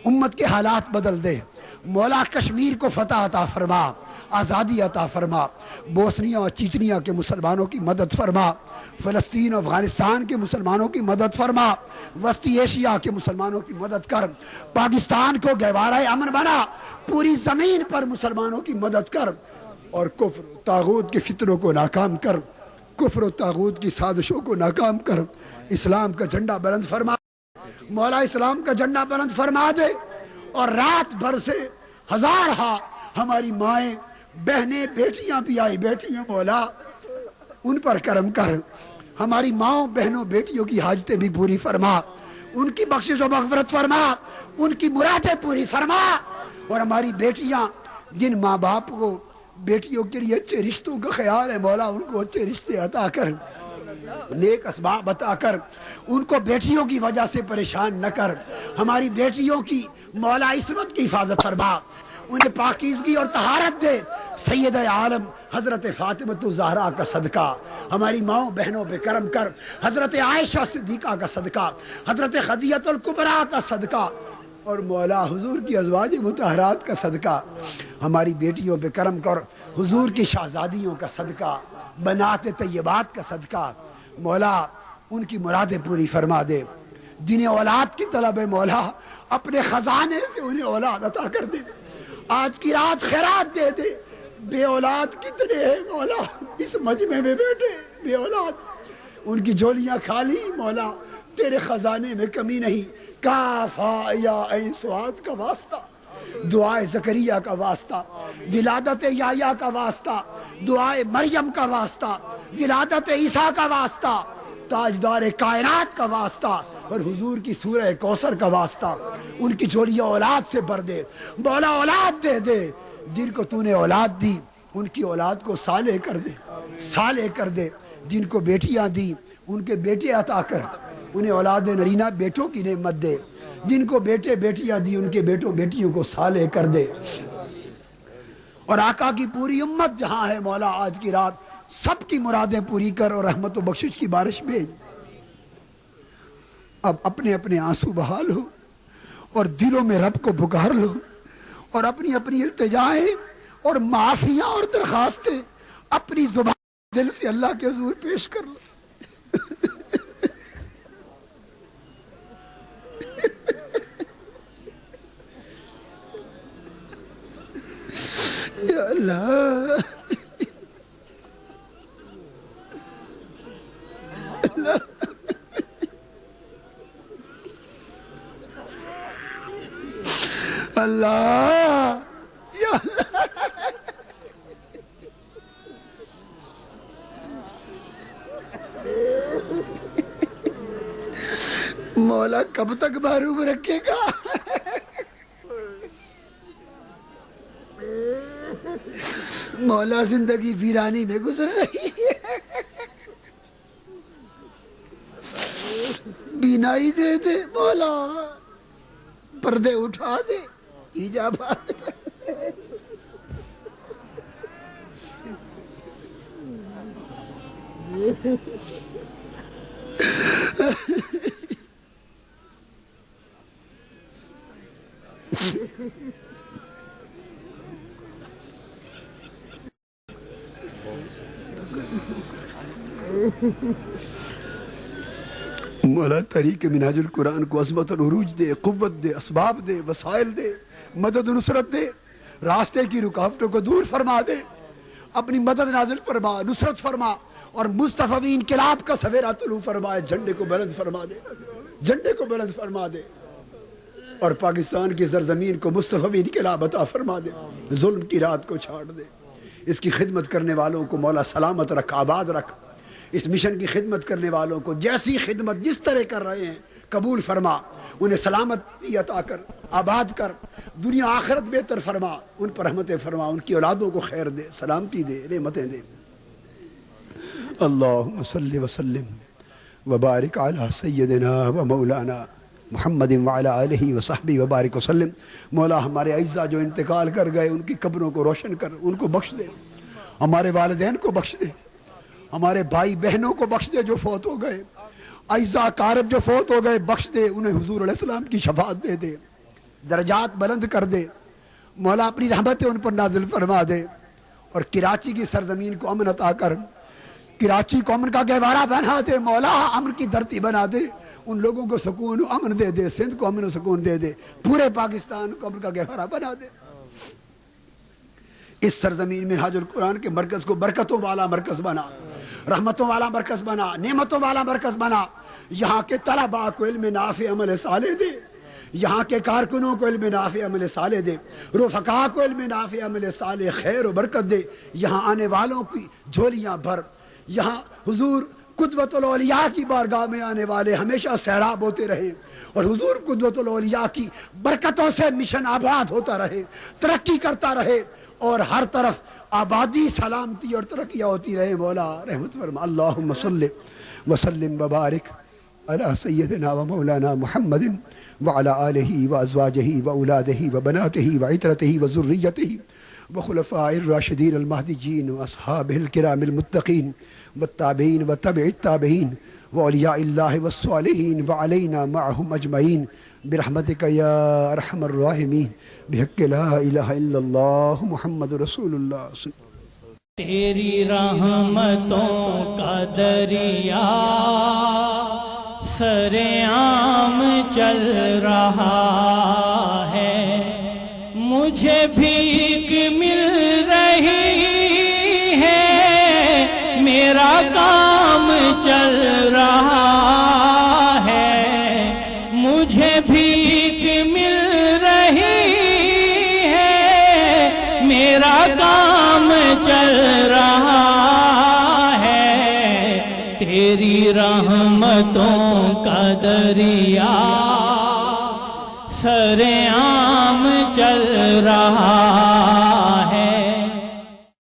S3: امت کے حالات بدل دے مولا۔ کشمیر کو فتح عطا فرما، آزادی عطا فرما، بوسنیا اور چیچنیا کے مسلمانوں کی مدد فرما، فلسطین اور افغانستان کے مسلمانوں کی مدد فرما، وسطی ایشیا کے مسلمانوں کی مدد کر، پاکستان کو گہوارہ امن بنا، پوری زمین پر مسلمانوں کی مدد کر، اور کفر و طاغوت کے فتنوں کو ناکام کر، کفر و طاغوت کی سازشوں کو ناکام کر، اسلام کا جھنڈا بلند فرما مولا، اسلام کا جھنڈا بلند فرما دے، اور رات بھر سے ہزار ہاں ہماری مائیں بہنیں بیٹیاں بھی آئی بیٹھی ہیں مولا، ان پر کرم کر، ہماری ماؤں بہنوں بیٹیوں کی حاجتیں بھی پوری فرما، ان کی بخشش و مغفرت فرما، ان کی مرادیں پوری فرما، اور ہماری بیٹیاں جن ماں باپ کو بیٹیوں کے لیے اچھے رشتوں کا خیال ہے مولا، ان کو اچھے رشتے عطا کر، نیک اسباب عطا کر، ان کو بیٹیوں کی وجہ سے پریشان نہ کر، ہماری بیٹیوں کی مولا عصمت کی حفاظت فرما، انہیں پاکیزگی اور طہارت دے، سید عالم حضرت فاطمہ الزہرا کا صدقہ، ہماری ماؤں بہنوں پہ کرم کر، حضرت عائشہ صدیقہ کا صدقہ، حضرت خدیجہ الکبریٰ کا صدقہ، اور مولا حضور کی ازواج مطہرات کا صدقہ، ہماری بیٹیوں پہ کرم کر، حضور کی شہزادیوں کا صدقہ، بنات طیبات کا صدقہ مولا، ان کی مرادیں پوری فرما دے، جنہیں اولاد کی طلب ہے مولا، اپنے خزانے سے انہیں اولاد عطا کر دے، آج کی رات خیرات دے دے، بے اولاد کتنے ہیں مولا اس مجمع میں بیٹھے بے اولاد، ان کی جھولیاں خالی مولا، تیرے خزانے میں کمی نہیں، کاف ہا یا عین صاد کا واسطہ، دعائے زکریا کا واسطہ، ولادت یحییٰ کا واسطہ، دعائے مریم کا واسطہ، ولادت عیسیٰ کا واسطہ، تاجدار کائنات کا واسطہ، اور حضور کی سورہ کوثر کا واسطہ ان کی جھولیاں اولاد سے بھر دے مولا، اولاد دے دے جن کو تو نے اولاد دی ان کی اولاد کو صالح کر دے، صالح کر دے، جن کو بیٹیاں دی ان کے بیٹے عطا کر، انہیں اولاد نرینہ بیٹوں کی نعمت دے، جن کو بیٹے بیٹیاں دی ان کے بیٹوں بیٹیوں کو صالح کر دے، اور آقا کی پوری امت جہاں ہے مولا آج کی رات سب کی مرادیں پوری کر اور رحمت و بخشش کی بارش بھیج۔ اب اپنے اپنے آنسو بہا لو اور دلوں میں رب کو پکار لو اور اپنی اپنی التجائیں اور معافیاں اور درخواستیں اپنی زبان دل سے اللہ کے حضور پیش کر لو۔ یا اللہ اللہ یا اللہ مولا کب تک محروم رکھے گا؟ مولا زندگی ویرانی میں گزر رہی ہے، بینائی دے دے مولا، پردے اٹھا دے، ایجابات مولا طریق منہاج القرآن کو عظمت العروج دے، قوت دے، اسباب دے، وسائل دے، مدد و نصرت دے، راستے کی رکاوٹوں کو دور فرما دے، اپنی مدد نازل فرما، نصرت فرما، اور مصطفی انقلاب کا سویرا طلوع فرمائے، جھنڈے کو بلند فرما دے، جھنڈے کو بلند فرما دے، اور پاکستان کی سرزمین کو مصطفی انقلاب عطا فرما دے، ظلم کی رات کو چھاڑ دے، اس کی خدمت کرنے والوں کو مولا سلامت رکھ، آباد رکھ، اس مشن کی خدمت کرنے والوں کو جیسی خدمت جس طرح کر رہے ہیں قبول فرما، انہیں سلامتی عطا کر، آباد کر، دنیا آخرت بہتر فرما، ان پر رحمتیں فرما، ان کی اولادوں کو خیر دے، سلامتی دے، نعمتیں دے۔ اللہم صلی وسلم وبارک علی سیدنا و مولانا محمد وعلی آلہ وصحبہ وبارک وسلم۔ مولا ہمارے اعزاء جو انتقال کر گئے ان کی قبروں کو روشن کر، ان کو بخش دے، ہمارے والدین کو بخش دے، ہمارے بھائی بہنوں کو بخش دے جو فوت ہو گئے، اعزاء اقارب جو فوت ہو گئے بخش دے، انہیں حضور علیہ السلام کی شفاعت دے دے، درجات بلند کر دے مولا، اپنی رحمتیں ان پر نازل فرما دے، اور کراچی کی سرزمین کو امن عطا کر، کراچی کو امن کا گہوارہ بنا دے مولا، امن کی دھرتی بنا دے، ان لوگوں کو سکون و امن دے دے، سندھ کو امن و سکون دے دے، پورے پاکستان کو امن کا گہوارہ بنا دے۔ اس سرزمین میں منہاج القرآن کے مرکز کو برکتوں والا مرکز بنا، رحمتوں والا مرکز بنا، نعمتوں والا مرکز بنا، یہاں کے طلباء کو علم نافع عمل صالح دے، یہاں کے کارکنوں کو علم نافع عمل صالح دے، رفقاء کو علم نافع عمل صالح خیر و برکت دے، یہاں آنے والوں کی جھولیاں بھر، یہاں حضور قدوت الاولیاء کی بارگاہ میں آنے والے ہمیشہ سیراب ہوتے رہے، اور حضور قدوت الاولیاء کی برکتوں سے مشن آباد ہوتا رہے، ترقی کرتا رہے، اور ہر طرف آبادی، سلامتی اور ترقیاں ہوتی رہے مولا، رحمت فرما۔ اللہم صلی وسلم وبارک علی سیدنا و مولانا محمد وعلی آلہ و ازواجہ و اولادہ و بناتہ و عطرتہ و ذریتہ و خلفاء الراشدین المہدیین و اصحابہ الکرام المتقین والتابعین و تبع التابعین و اولیاء اللہ والصالحین و علینا معہم اجمعین برحمتک یا ارحم الراحمین بحق لا الہ الا اللہ محمد رسول اللہ۔
S1: تیری رحمتوں کا دریا سرعام چل رہا ہے، مجھے بھیک مل رہی ہے، میرا کام چل رہا ہے، مجھے بھیک مل رہی ہے، میرا کام چل رہا ہے، تیری رحمتوں کا دریا سر عام چل رہا